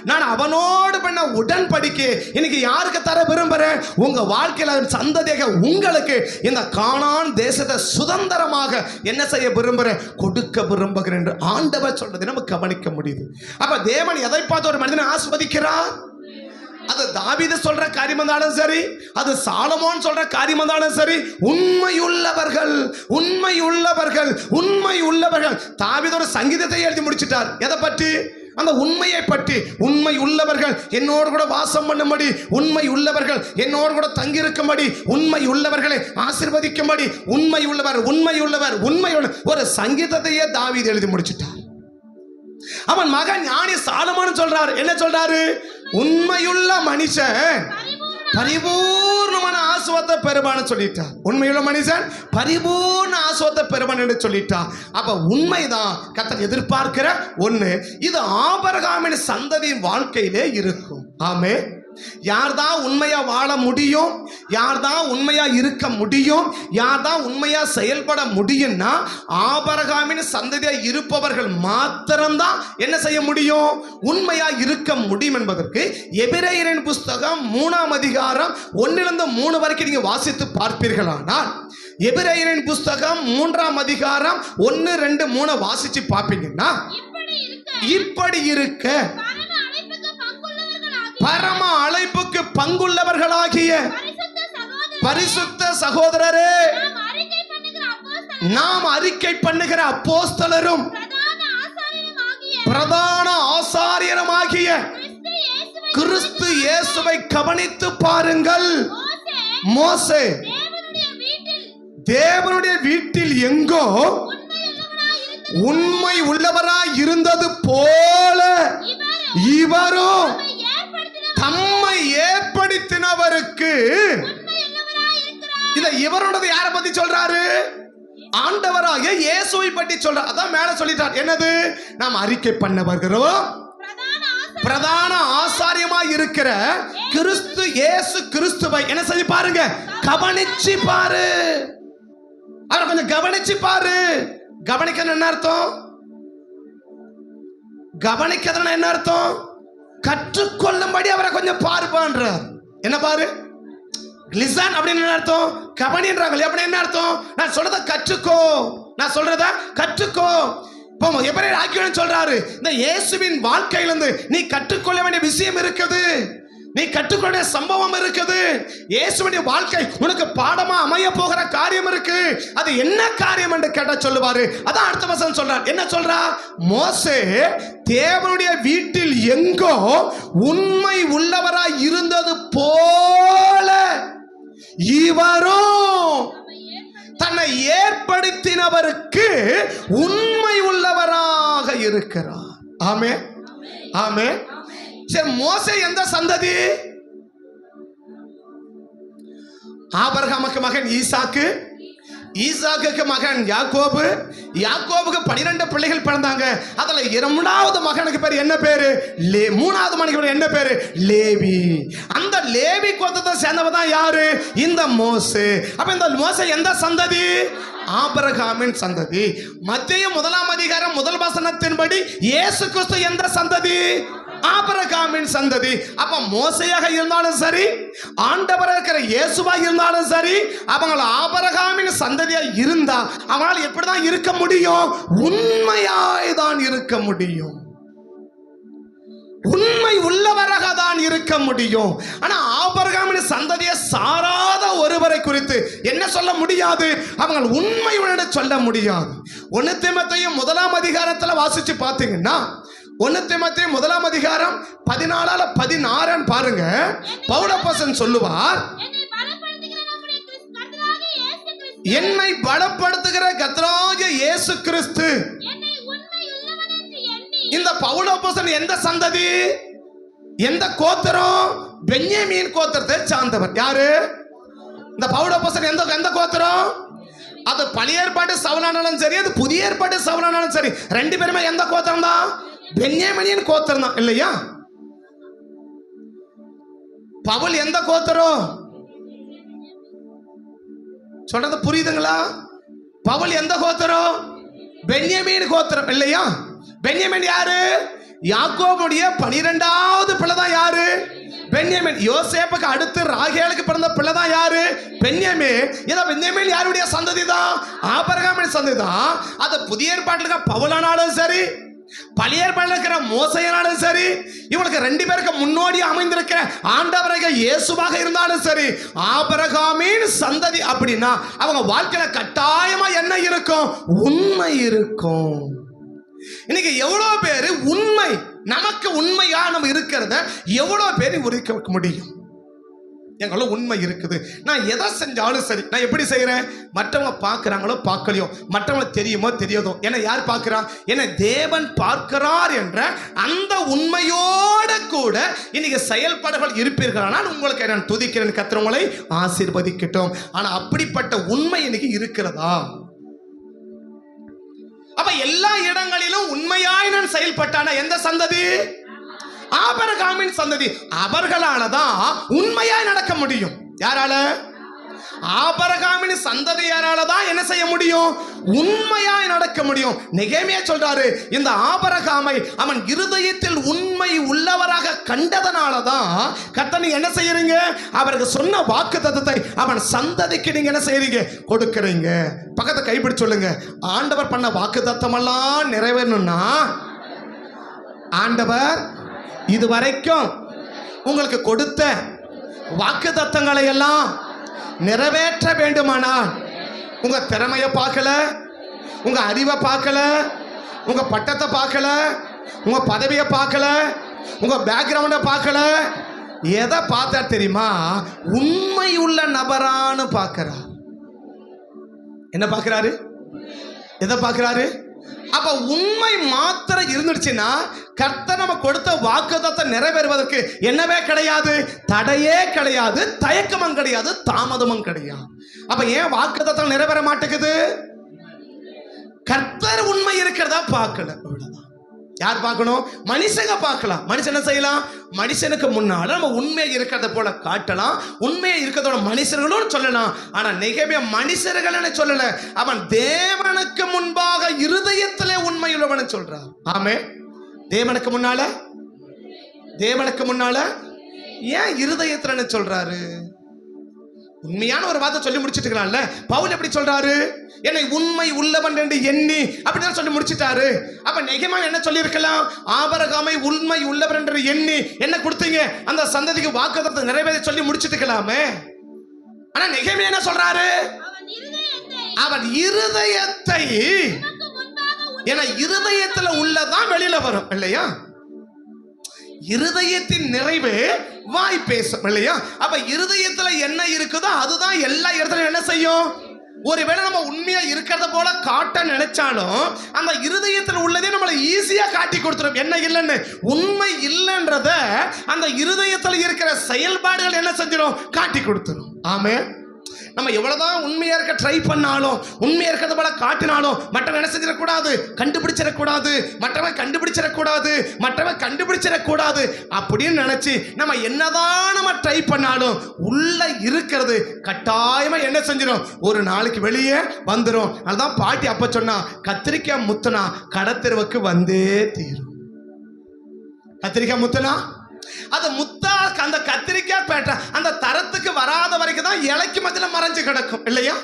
நான் அவனோடு பண்ண உடன்படிக்கை இன்னைக்கு யாருக்கு தர விரும்புறேன்? உங்க வாழ்க்கையில சந்ததியாக உங்களுக்கு இந்த கானான் தேசத்தை சுதந்திரமாக என்ன செய்ய விரும்புறேன்? கொடுக்க விரும்புகிறேன் என்று ஆண்டவர் சொல்றதை நம்ம கவனிக்க முடியுது. அப்ப தேவன் எதை பார்த்து ஒரு மனிதனை ஆஸ்வதிக்கிறார்? அது தாவீது சொல்ற காரியம் இருந்தாலும் சரி, அது சாலமோன் சொல்ற காரியம் இருந்தாலும் சரி, உண்மையுள்ளவர்கள் உண்மையுள்ளவர்கள் உண்மையுள்ளவர்கள். தாவீது ஒரு சங்கீதத்தை எழுதி முடிச்சிட்டார். எதை பற்றி? அந்த உண்மையை பற்றி. உண்மை உள்ளவர்கள் என்னோடு கூட வாசம் பண்ணும்படி, உண்மை உள்ளவர்கள் என்னோடு கூட தங்கியிருக்கும்படி, உண்மை உள்ளவர்களை ஆசீர்வதிக்கும்படி, உண்மை உள்ளவர் உண்மை உள்ளவர் உண்மை உள்ள ஒரு சங்கீதத்தையே தாவீது எழுதி முடிச்சிட்டார். அவன் மகன் ஞானி சாலமோன் சொல்றாரு. என்ன சொல்றாரு? உண்மையுள்ள மனுஷன் பரிபூர்ணமான ஆசுவத்தை பெறுவான்னு சொல்லிட்டார். உண்மையுள்ள மனுஷன் பரிபூர்ண ஆசுவத்தை பெறுவான் என்று சொல்லிட்டார். அப்ப உண்மைதான் கர்த்தர் எதிர்பார்க்கிற ஒண்ணு. இது ஆபிரகாமின் சந்ததியின் வாழ்க்கையிலே இருக்கும். ஆமே. யார்தான் உண்மையா வாழ முடியும், யார்தான் உண்மையா இருக்க முடியும், யார்தான் உண்மையா செயல்பட முடியும்னா ஆபிரகாமின் சந்ததியா இருப்பவர்கள் மாத்திரம்தான் என்ன செய்ய முடியும்? உண்மையா இருக்க முடியும் என்பதற்கு எபிரேயரின் புஸ்தகம் 3ஆம் அதிகாரம் 1-3 வரைக்கும் நீங்க வாசித்து பார்ப்பீர்களானால், எபிரேயரின் புஸ்தகம் 3ஆம் அதிகாரம் 1, 2, 3 வாசிச்சு பார்ப்பீங்கன்னா, இப்படி இருக்க பரம அழைப்புக்கு பங்குள்ளவர்களாகிய பரிசுத்த சகோதரரே, நாம் அறிக்கை பண்ணுகிற அப்போஸ்தலரும் பிரதான ஆசாரியருமாகிய கிறிஸ்து இயேசுவை கவனித்து பாருங்கள். மோசே தேவனுடைய வீட்டில் எங்கோ உண்மை உள்ளவராய் இருந்தது போல இவரும் தம்மை ஏற்படுத்தினவருக்கு. இத இவரோடது யாரை பத்தி சொல்றாரு? ஆண்டவராக இயேசுவை பற்றி சொல்றார். அதான் மேல சொல்லிட்டார். என்னது? நாம் அறிக்கை பண்ண வருகிறோம் பிரதான ஆசாரியமாய் இருக்கிற கிறிஸ்து இயேசு கிறிஸ்துவை என்ன செய்ய பாருங்க, கவனிச்சு பாரு. அவரை கொஞ்சம் கவனிச்சு பாரு. கவனிக்க என்ன அர்த்தம்? கவனிக்கிறதுனா என்ன அர்த்தம்? கற்றுக்கொள்ளும்படி அவரை கொஞ்சம் பாருப்பான்றார். என்ன பாரு? லிசன் அப்படின்னு என்ன அர்த்தம்? கவனின்றாங்க. அப்படி என்ன அர்த்தம்? நான் சொல்றத கற்றுக்கோ, நான் சொல்றத கற்றுக்கோ. இப்போ எபிரேயர் ஆக்கியோன் சொல்றாரு, இந்த இயேசுவின் வாழ்க்கையிலிருந்து நீ கற்றுக்கொள்ள வேண்டிய விஷயம் இருக்குது, நீ கற்றுக்கொள்ள சம்பவம் இருக்குது. இயேசுவின் வாழ்க்கை உனக்கு பாடமா அமைய போகிற காரியம் இருக்கு. அது என்ன காரியம் என்று கேட்டா சொல்லுவாரு. அதான் அடுத்த வசனம் சொல்றார். என்ன சொல்றா? மோசே தேவனுடைய வீட்டில் எங்கோ உண்மை உள்ளவராய் இருந்தது போல இவரும் தன்னை ஏற்படுத்தினவருக்கு உண்மை உள்ளவராக இருக்கிறார். ஆமே ஆமே. சரி, மோசே எந்த சந்ததி? ஆபிரகாமுக்கு மகன் ஈசாக்கு, ஈசாக்குக்கு மகன் யாக்கோபு, யாக்கோபுக்கு 12 பிள்ளைகள் பிறந்தாங்க. அதுல 2வது மகனுக்கு பேர் என்ன பேரு? 3வது மகனுக்கு பேர் என்ன பேரு? லேவி. அந்த லேவி கோத்திரத்தை சேர்ந்தவன் தான் யாரு? இந்த மோசே. அப்ப இந்த மோசே எந்த சந்ததி? ஆபிரகாமின் சந்ததி. மத்தேயு 1ஆம் அதிகாரம் 1 வசனத்தின்படி இயேசு கிறிஸ்து எந்த சந்ததி? ஆபிரகாமின் சந்ததி. அப்ப மோசையாக இருந்தாலும் சரி, ஆண்டவராக இருக்கிற இயேசுவாக இருந்தாலும் சரி, அவங்க ஆபிரகாமின் சந்ததியா இருந்தா அவங்களால எப்படிதான் இருக்க முடியும்? உண்மையாய் தான் இருக்க முடியும், உண்மை உள்ளவராக தான் இருக்க முடியும். ஆனா ஆபிரகாமின் சந்ததியை சாராத ஒருவரை குறித்து என்ன சொல்ல முடியாது? அவங்க உண்மையுடன் சொல்ல முடியாது. 1 தீமோத்தேயு 1ஆம் அதிகாரத்துல வாசிச்சு பார்த்தீங்கன்னா, 1 தீமோத்தேயு 1ஆம் அதிகாரம் 14-16 பாருங்க. பவுலப்போஸ்தலன் சொல்லுவார், என்னை பலப்படுத்துகிற கர்த்தராகிய இயேசு கிறிஸ்து. இந்த பவுலப்போஸ்தலன் எந்த சந்ததி, எந்த கோத்திரம்? பென்யமீன் கோத்திரத்தை சார்ந்தவர். யாரு இந்த பவுலப்போஸ்தலன்? எந்த கோத்திரம்? அது பழைய ஏற்பாட்டு சவுலானாலும் சரி, அது புதிய ஏற்பாட்டு சவுலானாலும் சரி, ரெண்டு பேருமே எந்த கோத்திரம் தான்? பென்யமீன் கோத்திரம் தான், இல்லையா? பவுல் எந்த கோத்திரம்? சொல்றது புரியுதுங்களா? பவுல் எந்த கோத்திரம்? பென்யமீன் கோத்திரம், இல்லையா? பென்யமீன் யாரு? யாக்கோபுடைய 12வது பிள்ளை தான் யாரு? பென்யமீன். யோசேப்புக்கு அடுத்து ராகேலுக்கு பிறந்த பிள்ளை தான் யாரு? பென்யமீன். இத பென்யமீன் யாருடைய சந்ததி தான்? ஆபிரகாமின் சந்ததி தான். அது புதிய ஏற்பாட்டில் இருக்க பவுலானாலும் சரி, பழைய ஏற்பாட்டில் இருக்கிற மோசேயானாலும் சரி, இவனுக்கு ரெண்டு பேருக்கு முன்னோடி அமைந்திருக்கிற ஆண்டவராகிய இயேசுவாக இருந்தாலும் சரி, ஆபிரகாமின் சந்ததி அப்படின்னா அவங்க வாழ்க்கையில கட்டாயமா என்ன இருக்கும்? உண்மை இருக்கும். இன்னைக்கு எவ்வளவு பேரு உண்மை, நமக்கு உண்மையா நம்ம இருக்கிறத எவ்வளவு பேர் உரைக்க முடியும்? எங்களோட உண்மை இருக்குது. நான் எதை செஞ்சாலும் சரி, நான் எப்படி செய்யறேன்? மற்றவங்க பார்க்கிறாங்களோ பார்க்கலையோ, மற்றவங்க தெரியுமோ தெரியாதோ, என்ன யார் பார்க்கிறா? என்ன தேவன் பார்க்கிறார் என்ற அந்த உண்மையோடு கூட இன்னைக்கு செயல்பாடுகள் இருப்பீர்கள். ஆனால் உங்களுக்கு நான் துதிக்கிறேன், கர்த்தர் உங்களை ஆசீர்வதிக்கட்டும். ஆனா அப்படிப்பட்ட உண்மை இன்னைக்கு இருக்கிறதா? அப்ப எல்லா இடங்களிலும் உண்மையாய் நான் செயல்பட்டான எந்த சந்ததி? ஆபிரகாமின் சந்ததி. அவர்களாலதான் உண்மையாய் நடக்க முடியும். யாரால? ஆபிரகாமின் சந்ததியாராலதான் என்ன செய்ய முடியும்? உண்மையாய் நடக்க முடியும். நெகேமியா சொல்றாரு, இந்த ஆபிரகாமை அவன் இருதயத்தில் உண்மை உள்ளவராக கண்டதனாலதான் கர்த்தர் நீங்க என்ன செய்யறீங்க? அவருக்கு சொன்ன வாக்குத்தத்தத்தை அவன் சந்ததிக்கு நீங்க என்ன செய்யறீங்க? கொடுக்கறீங்க. பக்கத்தை கைப்பிடி சொல்லுங்க, ஆண்டவர் பண்ண வாக்குத்தத்தம் எல்லாம் நிறைவேறணும்னா, ஆண்டவர் இதுவரைக்கும் உங்களுக்கு கொடுத்த வாக்குத்தத்தங்களை எல்லாம் நிறைவேற்ற வேண்டுமானால் உங்க திறமையை பார்க்கல, உங்க அறிவை பார்க்கல, உங்க பட்டத்தை பார்க்கல, உங்க பதவியை பார்க்கல, உங்க பேக்ரவுண்டை பார்க்கல, எதை பார்த்தா தெரியுமா? உண்மை உள்ள நபரான்னு பார்க்கிறார். என்ன பார்க்கிறாரு? எதை பார்க்கிறாரு? அப்ப உண்மை மாத்திரம் இருந்துடுச்சுன்னா கர்த்தர் நம்ம கொடுத்த வாக்குத்தத்தை நிறைவேறுவதற்கு என்னவே கிடையாது, தடையே கிடையாது, தயக்கமும் கிடையாது, தாமதமும் கிடையாது. அப்ப ஏன் வாக்குத்தத்தம் நிறைவேற மாட்டேங்குது? கர்த்தர் உண்மை இருக்கிறதா பார்க்கல. அவ்வளவுதான். யார் பார்க்கணும்? மனுஷங்க பார்க்கலாம். மனுஷன் என்ன செய்யலாம்? மனுஷனுக்கு முன்னால நம்ம உண்மையை இருக்கிறத போல காட்டலாம், உண்மையை இருக்கிறதோட மனுஷர்களும் சொல்லலாம். ஆனா நெகேமியா மனுஷர்கள் சொல்லல, அவன் தேவனுக்கு முன்பாக இருதயத்திலே உண்மையுள்ளவன் சொல்றான். ஆமே, தேவனுக்கு முன்னால, தேவனுக்கு முன்னால ஏன் இருதயத்துல சொல்றாரு? உண்மையான ஒரு வார்த்தை சொல்லி முடிச்சிட்டுக்கலாம்ல. பவுல் எப்படி சொல்றாரு? என்னை உண்மை உள்ளவன் என்று எண்ணி அப்படின்னு சொல்லி முடிச்சிட்டாரு. அப்ப நெகேமியா என்ன சொல்லி இருக்கலாம்? ஆபிரகாமை உண்மை உள்ளவன் என்று எண்ணி என்ன கொடுத்தீங்க? அந்த சந்ததிக்கு வாக்குத்தத்தத்தை நிறைவேற சொல்லி முடிச்சிட்டுக்கலாமே. ஆனா நெகேமியா என்ன சொல்றாரு? அவன் இருதயத்தை, ஏன்னா இருதயத்துல உள்ளதான் வெளியில வரும், இல்லையா? இருதயத்தின் நிறைவு வாய் பேசும், இல்லையா? அப்ப இருதயத்துல என்ன இருக்குதோ அதுதான் எல்லா இடத்துலயும் என்ன செய்யும்? ஒருவேளை நம்ம உண்மையா இருக்கிறத போல காட்ட நினைச்சாலும் அந்த இருதயத்தில் உள்ளதே நம்மளை ஈஸியா காட்டி கொடுத்துரும். என்ன இல்லைன்னு, உண்மை இல்லைன்றத அந்த இருதயத்தில் இருக்கிற செயல்பாடுகள் என்ன செஞ்சிடும்? காட்டி கொடுத்துரும். ஆமே, நம்ம எவ்வளவுதான் உண்மையா இருக்க ட்ரை பண்ணாலும், உண்மையா இருக்கிறது போல காட்டினாலும் மற்றவன் என்ன செஞ்சிடக்கூடாது? கண்டுபிடிச்சிடக்கூடாது, மற்றவன் கண்டுபிடிச்சிடக்கூடாது, மற்றவன் கண்டுபிடிச்சிடக்கூடாது அப்படின்னு நினைச்சு நம்ம என்னதான் நம்ம ட்ரை பண்ணாலும் உள்ள இருக்கிறது கட்டாயமா என்ன செஞ்சிடும்? ஒரு நாளைக்கு வெளியே வந்துடும். அதுதான் பாட்டி அப்ப சொன்னா, கத்திரிக்காய் முத்தனா கடத்தெருவுக்கு வந்தே தீரும். கத்திரிக்காய் முத்தனா அது முத்தா, அந்த கத்திரிக்காய் பேட்ட அந்த தரத்துக்கு வராத வரைக்கும் தான் இலைக்கு மத்தியில மறைஞ்சு கிடக்கும், இல்லையா?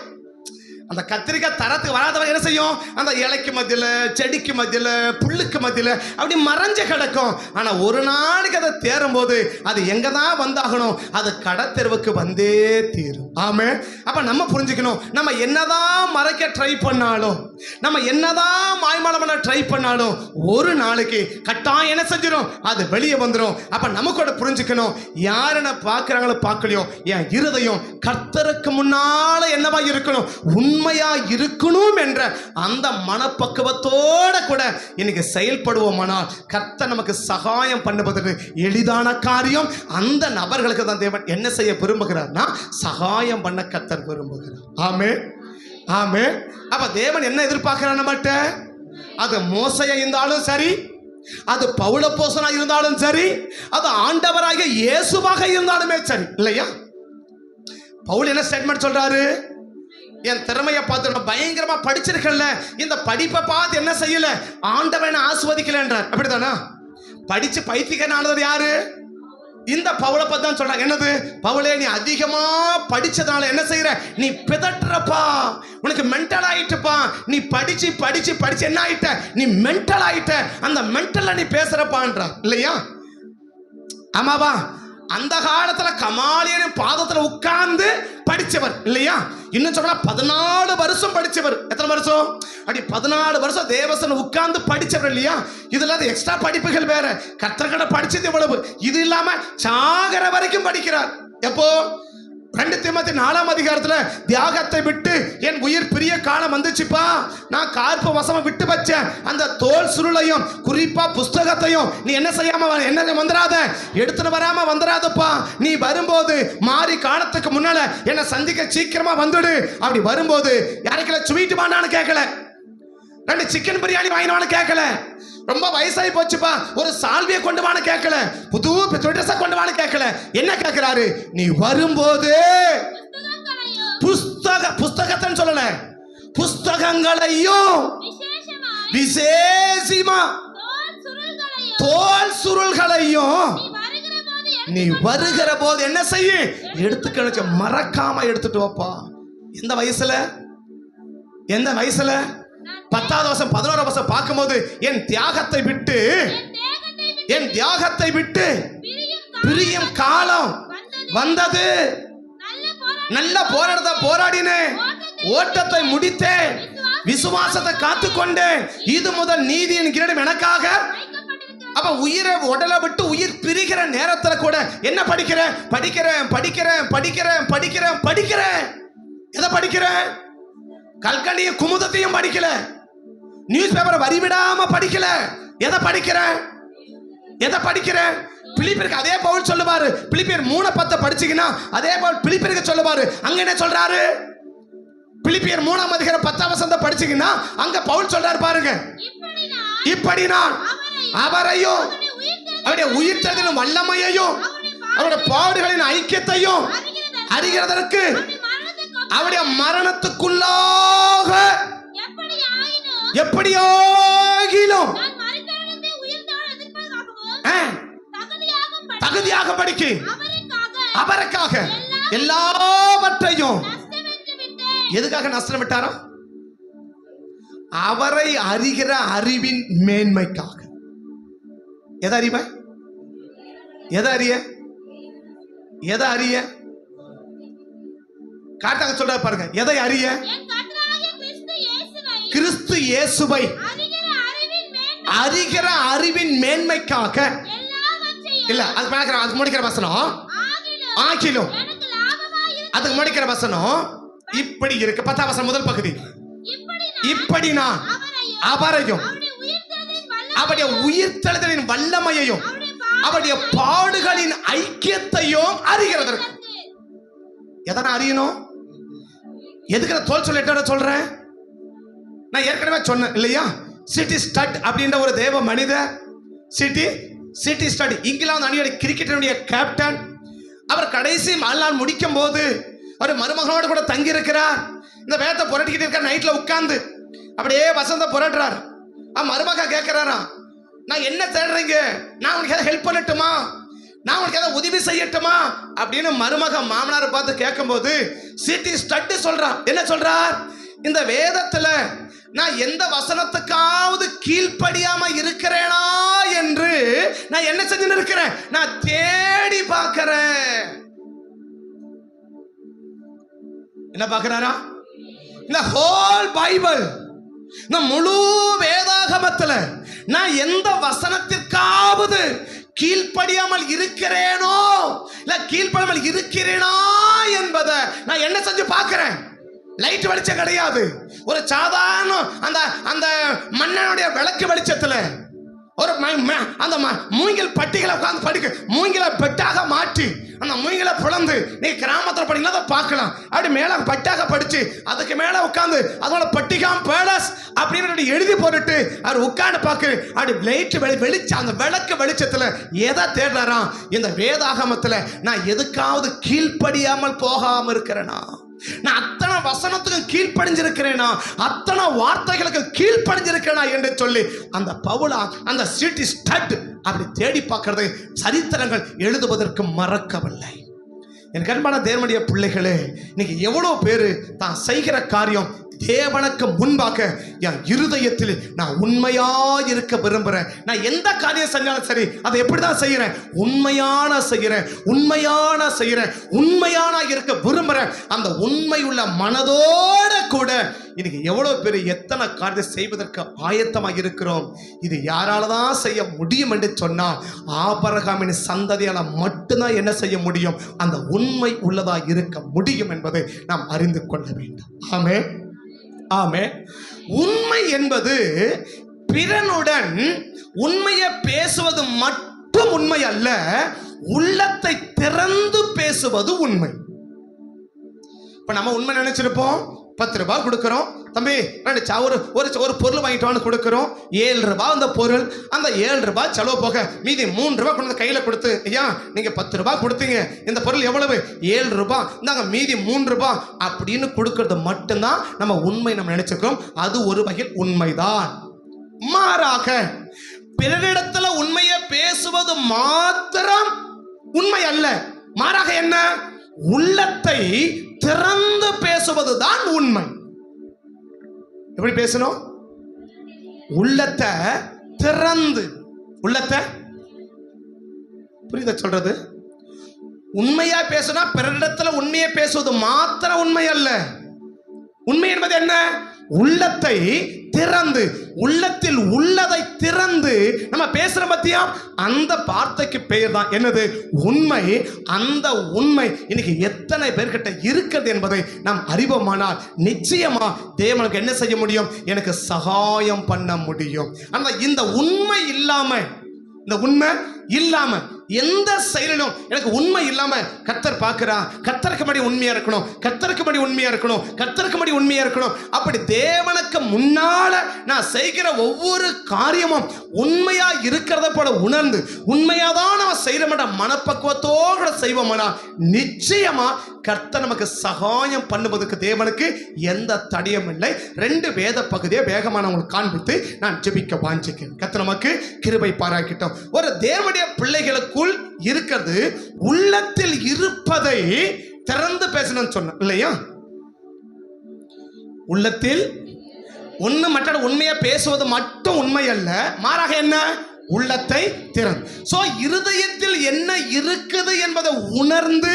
அந்த கத்திரிக்காய் தரத்துக்கு வராத வரை என்ன செய்யும்? அந்த இலைக்கு மத்தியில, செடிக்கு மத்தியில, புல்லுக்கு மத்தியில அப்படி மறைஞ்சு கிடக்கும். ஆனா ஒரு நாளைக்கு அதை தேரும் போது அது எங்க தான் வந்தாகணும்? அது கடத்தெருவுக்கு வந்தே தீரும். ஆமென். அப்ப நம்ம புரிஞ்சுக்கணும், நம்ம என்னதான் மறைக்க ட்ரை பண்ணாலும், நம்ம என்னதான் மாய்மாலம் பண்ண ட்ரை பண்ணாலும், ஒரு நாளைக்கு கட்டாயம் என்ன செஞ்சிடும், அது வெளியே வந்துடும். அப்ப நமக்கு புரிஞ்சுக்கணும், யார் என்ன பார்க்கறாங்களோ பார்க்கலையோ, என் இருதயம் கர்த்தருக்கு முன்னால என்னவா இருக்கணும், உண்மையா இருக்கணும் என்ற அந்த மனப்பக்குவத்தோட கூட இன்னைக்கு செயல்படுவோமானால் கர்த்தர் நமக்கு சகாயம் பண்ணுவதற்கு எளிதான காரியம். அந்த நபர்களுக்கு தான் தேவன் என்ன செய்ய விரும்புகிறார்னா, சகாயம் பண்ண கர்த்தர் விரும்புகிறார். ஆமென், ஆமென். அப்ப தேவன் என்ன எதிர்பார்க்கிறார் நம்மகிட்ட? அது மோசையா இருந்தாலும் சரி, அது பவுலப்போஸ்தலனா இருந்தாலும் சரி, அது ஆண்டவராகிய இயேசுவாக இருந்தாலுமே சரி, இல்லையா? பவுல் என்ன ஸ்டேட்மெண்ட் சொல்றாரு? என் திறமையை பார்த்து நான் பயங்கரமா படிச்சிருக்கேன்ல, இந்த படிப்பை பார்த்து என்ன செய்யல, ஆண்டவனை ஆஸ்வதிக்கல என்றார். அப்படித்தானா? படிச்சு பைத்தியக்காரனானவர் யாரு? இந்த பவுலை பத்தி தான் சொல்றாங்க. என்னது? பவுலே, நீ அதிகமா படிச்சதால என்ன செய்யற, நீ பிதற்றப்பா, உனக்கு மென்டல் ஆயிட்டுப்பா, நீ படிச்சு படிச்சு படிச்சு என்ன ஆயிட்ட, நீ மென்டல் ஆயிட்ட, அந்த மென்டல்ல நீ பேசுறப்பான்றா, இல்லையா? ஆமாவா? அந்த காலத்துல கமாலியன் பாதத்துல உட்கார்ந்து படிச்சவர், இல்லையா? இன்னும் சொல்ல 14 வருஷம் படிச்சவர். எத்தனை வருஷம்? அப்படி 14 வருஷம் தேவசன உட்கார்ந்து படிச்சவர், இல்லையா? இதுல எக்ஸ்ட்ரா படிப்புகள் வேற. கர்த்தர்கிட்ட படிச்சது எவ்வளவு, இது இல்லாம சாகர வரைக்கும் படிக்கிறார். எப்போ? 2 தீமோத்தேயு 4ஆம் அதிகாரத்துல, தியாகத்தை விட்டு என் உயிர் பிரிய காலம் வந்துச்சுப்பா, நான் கார்ப்பு வசமா விட்டு வச்சேன் அந்த தோல் சுருளையும் குறிப்பா புஸ்தகத்தையும் நீ என்ன செய்யாம என்ன வந்துடாத, எடுத்துட்டு வராம வந்துடாதப்பா, நீ வரும்போது மாறி காலத்துக்கு முன்னால என்ன சந்திக்க சீக்கிரமா வந்துடு. அப்படி வரும்போது யாருக்கெல்லாம் ஸ்வீட் வாண்டான்னு கேட்கல, 2 சிக்கன் பிரியாணி வாங்கினான்னு கேட்கல, ரொம்ப வயசாகி போச்சுப்பா ஒரு சால்வியை கொண்டு வான்னு கேட்கல, புது ட்ரெஸ்ஸை கொண்டு வான்னு கேட்கல. என்ன கேட்கிறாரு? நீ வரும்போது புஸ்தகத்தை சொல்லல, புஸ்தகங்களையும் விசேஷமா தோல் சுருள்களையும் நீ வருகிற போது என்ன செய்ய, எடுத்துக்க, மறக்காம எடுத்துட்டு வாப்பா. எந்த வயசுல? எந்த வயசுல? 10வது வருஷம் 11வது வருஷம் பார்க்கும்போது என் தியாகத்தை விட்டு பிரியும் காலம் வந்தது, நல்ல போராட்டத்தை போராடினேன், ஓட்டத்தை முடித்தேன், விசுவாசத்தை காத்துக்கொண்டேன், இது முதல் நீதியின் கிரீடம் எனக்காக. அப்ப உயிரை உடலை விட்டு உயிர் பிரிகிற நேரத்துல கூட என்ன படிக்கிறேன்? படிக்கிறேன். எதை படிக்கிறேன்? கல்கனிய குமுதத்தையும் படிக்கல, நியூஸ் பேப்பரை வரிவிடாம படிக்கல. எதை படிக்கிறேன்? பிலிப்பியருக்கு அதே பவுல் சொல்லுவாரு, பிலிப்பியர் 3:10 படிச்சீங்கன்னா அதே பவுல் பிலிப்பியருக்கு சொல்லுவாரு. அங்க என்ன சொல்றாரு? பிலிப்பியர் 3ஆம் அதிகாரம் 10ஆம் வசனம் படிச்சீங்கன்னா அங்க பவுல் சொல்றாரு பாருங்க, இப்படி நான் அவரையும் அவருடைய உயிர்த்தெழுதலின் வல்லமையையும் அவருடைய பாடுகளின் ஐக்கியத்தையும் அறிகிறதற்கு அவருடைய மரணத்துக்குள்ளாக எப்படியாகிலும் தகுதியாக படிக்க அவருக்காக எல்லாவற்றையும். எதுக்காக நஷ்டம் விட்டாரோ? அவரை அறிகிற அறிவின் மேன்மைக்காக. எதை அறிய காட்டாக சொல்ற பாருங்க. எதை அறிய? கிறிஸ்து இயேசுவை அறிகிற அறிவின் மேன்மைக்காக. இல்ல, அது முடிக்கிற வசனம் ஆகிலும், அதுக்கு முடிக்கிற வசனம் இப்படி இருக்கு. 10ஆம் வசனம் முதல் பகுதி, இப்படி நான் அவரையும் அவருடைய உயிர்த்தெழுதலின் வல்லமையையும் அவருடைய பாடுகளின் ஐக்கியத்தையும் அறிகிறதற்கு. எதனா அறியணும்? எதுக்கு நான் தோல் சொல்லிட்டு சொல்றேன்? நான் ஏற்கனவே சொன்னேன் இல்லையா, சிட்டி ஸ்டட் அப்படின்ற ஒரு தேவ மனிதர், சிட்டி ஸ்டட், இங்கிலாந்து அணியோட கிரிக்கெட்டினுடைய கேப்டன். அவர் கடைசி நாள் முடிக்கும் போது அவர் மருமகளோடு கூட தங்கி இருக்கிறார். இந்த வேதத்தை புரட்டிக்கிட்டு இருக்கார். நைட்ல உட்கார்ந்து அப்படியே வசந்த புரட்டுறார். மருமக கேட்கிறாரா, நான் என்ன தேடுறீங்க, நான் உனக்கு ஏதாவது ஹெல்ப் பண்ணட்டுமா, நான் உனக்கு ஏதாவது உதவி செய்யட்டுமா அப்படின்னு மருமக மாமனாரை பார்த்து கேட்கும்போது சிட்டி ஸ்டட் சொல்றான். என்ன சொல்றார்? இந்த வேதத்துல நான் எந்த வசனத்துக்காவது கீழ்ப்படியாம இருக்கிறேனா என்று நான் என்ன செஞ்சு இருக்கிறேன், நான் தேடி பார்க்கிறேன். என்ன பார்க்கிறாரா? இந்த ஹோல் பைபிள், இந்த முழு வேதாகமத்துல நான் எந்த வசனத்திற்காவது கீழ்ப்படியாமல் இருக்கிறேனோ இல்ல கீழ்ப்படியாமல் இருக்கிறேனா என்பதை நான் என்ன செஞ்சு பார்க்கிறேன். லைட் வெளிச்சம் கிடையாது. ஒரு சாதாரண அந்த அந்த மன்னனுடைய விளக்கு வெளிச்சத்துல ஒரு அந்த மூங்கில் பட்டிகளை உட்கார்ந்து படிக்க, மூங்கில பெட்டாக மாற்றி அந்த மூங்கில பிளந்து நீ கிராமத்தில் படிக்கலாம் அதை பார்க்கலாம். அப்படி மேல பட்டாக படிச்சு அதுக்கு மேல உட்காந்து அதோட பட்டிகாம் பேலஸ் அப்படின்னு எழுதி போட்டுட்டு அவர் உட்காந்து பார்க்க அப்படி லைட் வெளிச்சம் அந்த விளக்கு வெளிச்சத்துல எதை தேடுறாராம்? இந்த வேதாகமத்துல நான் எதுக்காவது கீழ்ப்படியாமல் போகாம இருக்கிறேனா, நான் அத்தனை வசனத்துக்கு கீழ்ப்படிஞ்சிருக்கிறேனா, அத்தனை வார்த்தைகளுக்கு கீழ்ப்படிஞ்சிருக்கிறேனா என்று சொல்லி அந்த பவுலா அந்த சிட்டி ஸ்டட் அப்படி தேடி பார்க்கிறது சரித்திரங்கள் எழுதுவதற்கு மறக்கவில்லை. என் கண்பான தேவனுடைய பிள்ளைகளே, இன்னைக்கு எவ்வளோ பேர் தான் செய்கிற காரியம் தேவனுக்கு முன்பாக என் இருதயத்தில் நான் உண்மையா இருக்க விரும்புகிறேன். நான் எந்த காரியம் செஞ்சாலும் சரி அதை எப்படி தான் செய்கிறேன்? உண்மையான செய்கிறேன், உண்மையான இருக்க விரும்புகிறேன். அந்த உண்மை உள்ள மனதோட கூட இன்னைக்கு எவ்வளோ பேர் எத்தனை காரியத்தை செய்வதற்கு ஆயத்தமாக இருக்கிறோம். இது யாரால தான் செய்ய முடியும் என்று சொன்னால் ஆபிரகாமின் சந்ததியால் மட்டும்தான் என்ன செய்ய முடியும்? அந்த உண்மை உள்ளதாக இருக்க முடியும் என்பதை நாம் அறிந்து கொள்ள வேண்டும். ஆமென், ஆமென். உண்மை என்பது பிறனுடன் உண்மையை பேசுவது மட்டும் உண்மை அல்ல, உள்ளத்தை திறந்து பேசுவது உண்மை. இப்ப நம்ம உண்மை நினைச்சிருப்போம், 10 ரூபாய் கொடுக்கிறோம், தம்பி ஒரு பொருள் வாங்கிட்டு வந்து கொடுக்கிறோம், 7 ரூபாய் அந்த பொருள், அந்த 7 ரூபாய் செலவு போக மீதி 3 ரூபாய் கொண்டு கையில கொடுத்து, ஐயா நீங்க 10 ரூபாய் கொடுத்தீங்க, இந்த பொருள் எவ்வளவு? 7 ரூபாய், இந்தாங்க மீதி 3 ரூபாய் அப்படின்னு கொடுக்கறது மட்டும்தான் நம்ம உண்மை நம்ம நினைச்சுக்கிறோம். அது ஒரு வகையில் உண்மைதான். மாறாக பிறரிடத்துல உண்மையை பேசுவது மாத்திரம் உண்மை அல்ல. மாறாக என்ன? உள்ளத்தை திறந்து பேசுவதுதான் உண்மை. எப்படி பேசணும்? உள்ளத்தை திறந்து. உள்ளத்தை புரியுதா சொல்றது? உண்மையா பேசுனா பிறரிடத்துல உண்மையை பேசுவது மாத்திரம் உண்மை அல்ல. உண்மை என்பது என்ன? உள்ளத்தை திறந்து, உள்ளத்தில் உள்ளதை திறந்து நம்ம பேசுற பத்தியா அந்த வார்த்தைக்கு பெயர் தான் என்னது? உண்மை. அந்த உண்மை இன்னைக்கு எத்தனை பேர்கிட்ட இருக்கிறது என்பதை நாம் அறிவோமானால் நிச்சயமா தேவனுக்கு என்ன செய்ய முடியும்? எனக்கு சகாயம் பண்ண முடியும். ஆனா இந்த உண்மை இல்லாம எந்த செயலிலும் எனக்கு உண்மை இல்லாம கர்த்தர் பார்க்கிறா, கர்த்தருக்கு படி உண்மையா இருக்கணும், அப்படி தேவனுக்கு முன்னால நான் செய்கிற ஒவ்வொரு காரியமும் உண்மையா இருக்கிறத போல உணர்ந்து உண்மையாதான் நம்ம செய்யற மனப்பக்குவத்தோடு செய்வோம்னா நிச்சயமா கர்த்தர் நமக்கு சகாயம் பண்ணுவதற்கு தேவனுக்கு எந்த தடையும் இல்லை. 2 வேத பகுதியை வேகமான உங்களுக்கு காண்பித்து நான் ஜெபிக்க வாஞ்சிக்கிறேன். கர்த்தர் நமக்கு கிருபை பாராட்டட்டும். ஒரு தேவனுடைய பிள்ளைகளுக்குள் இருக்கிறது உள்ளத்தில் இருப்பதை திறந்து பேசணும்னு சொன்ன இல்லையா? உள்ளத்தில் ஒண்ணு மற்ற உண்மையை பேசுவது மட்டும் உண்மை அல்ல, மாறாக என்ன? உள்ளத்தை திறந்து. சோ இருதயத்தில் என்ன இருக்குது என்பதை உணர்ந்து,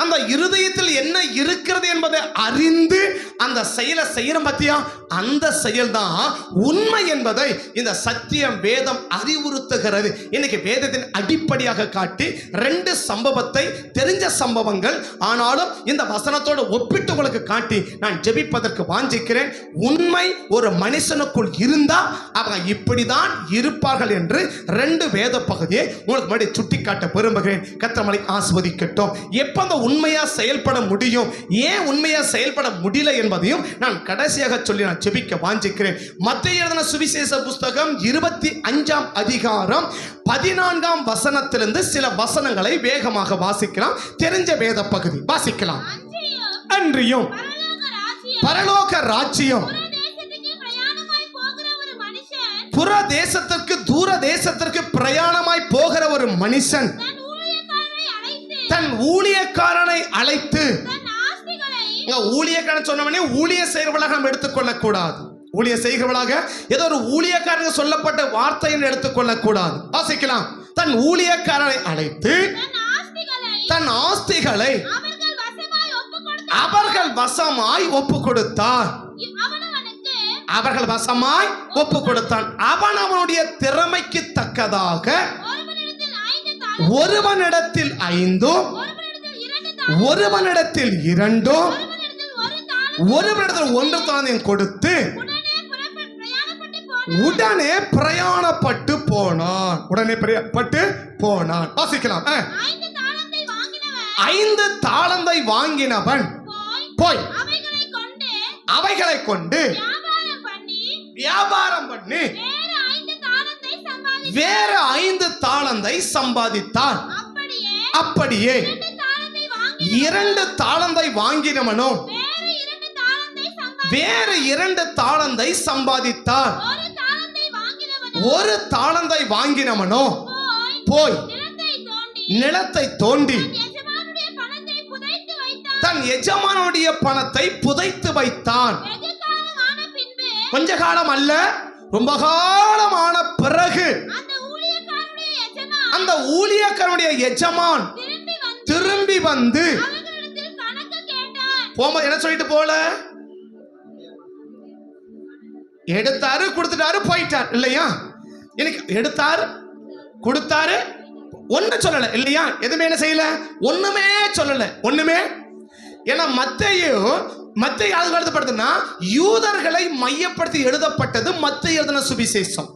அந்த இருதயத்தில் என்ன இருக்கிறது என்பதை அறிந்து அந்த செயலை செய்யற பத்தியா அந்த செயல் தான் உண்மை என்பதை இந்த சத்தியம் வேதம் அறிவுறுத்துகிறது. இன்னைக்கு வேதத்தின் அடிப்படையாக காட்டி 2 சம்பவத்தை, தெரிஞ்ச சம்பவங்கள், ஆனாலும் இந்த வசனத்தோடு ஒப்பிட்டு உங்களுக்கு காட்டி நான் ஜெபிப்பதற்கு வாஞ்சிக்கிறேன். உண்மை ஒரு மனுஷனுக்குள் இருந்தா அவங்க இப்படிதான் இருப்பார்கள் என்று 2 வேத பகுதியை உங்களுக்கு முன்னாடி சுட்டி காட்ட விரும்புகிறேன். கர்த்தர் நம்மை ஆசீர்வதிக்கட்டும். எப்ப அந்த உண்மையா செயல்பட முடியும், ஏன் உண்மையா செயல்பட முடியல என்பதையும் நான் கடைசியாக சொல்லி நான் ஜெபிக்க வாஞ்சிக்கிறேன். மத்தேயு எழுதின சுவிசேஷ புஸ்தகம் 25ஆம் அதிகாரம் 14ஆம் வசனத்திலிருந்து சில வசனங்களை வேகமாக வாசிக்கலாம். தெரிஞ்ச வேத பகுதி வாசிக்கலாம். அன்றியும் பரலோக ராஜ்யம் புற தேசத்திற்கு தூர தேசத்திற்கு பிரயாணமாய் போகிற ஒரு மனுஷன் தன் ஊழியக்காரனை அழைத்து, ஊழியக்காரன் சொன்னவனே ஊழிய செய்கிறவளாக நாம் எடுத்துக்கொள்ள கூடாது. ஊழிய செய்கிறவளாக ஏதோ ஒரு ஊழியக்காரங்க சொல்லப்பட்ட வார்த்தை என்று எடுத்துக்கொள்ள கூடாது. வாசிக்கலாம். தன் ஊழியக்காரனை அழைத்து தன் ஆஸ்திகளை அவர்கள் வசமாய் ஒப்பு கொடுத்தான். அவர்கள் வசமாய் ஒப்பு கொடுத்தான். அவன் அவனுடைய திறமைக்கு தக்கதாக ஒருவனிடத்தில் 5, ஒருவனிடத்தில் 2, ஒருவனிடத்தில் 1 தானியம் கொடுத்து உடனே பிரயாணப்பட்டு போனான். உடனே பிரயாணப்பட்டு போனான். வாசிக்கலாம். 5 தாளந்தை வாங்கினவன் போய் அவைகளை கொண்டு வியாபாரம் பண்ணி வேற 5 தாளந்தை சம்பாதித்தான். அப்படியே 2 தாளந்தை வாங்கினவனும் வேறு 2 தாளந்தை சம்பாதித்தான். 1 தாளந்தை வாங்கினவனோ போய் நிலத்தை தோண்டி தன் எஜமானுடைய பணத்தை புதைத்து வைத்தான். கொஞ்ச காலம் அல்ல, ரொம்ப காலமான பிறகு அந்த ஊழியக்காரனுடைய எஜமான் திரும்பி வந்து போகும்போது என்ன சொல்லிட்டு போல, எடுத்தாரு, கொடுத்துட்டாரு, போயிட்டார் இல்லையா? எனக்கு எடுத்தாரு, கொடுத்தாரு, ஒண்ணு சொல்லல இல்லையா? எதுவுமே என்ன செய்யல, ஒண்ணுமே சொல்லல, ஒண்ணுமே. ஏன்னா மத்தேயு யாருக்கு எழுதப்படுதுன்னா யூதர்களை மையப்படுத்தி எழுதப்பட்டது. மத்தேயு எழுதின சுவிசேஷம்.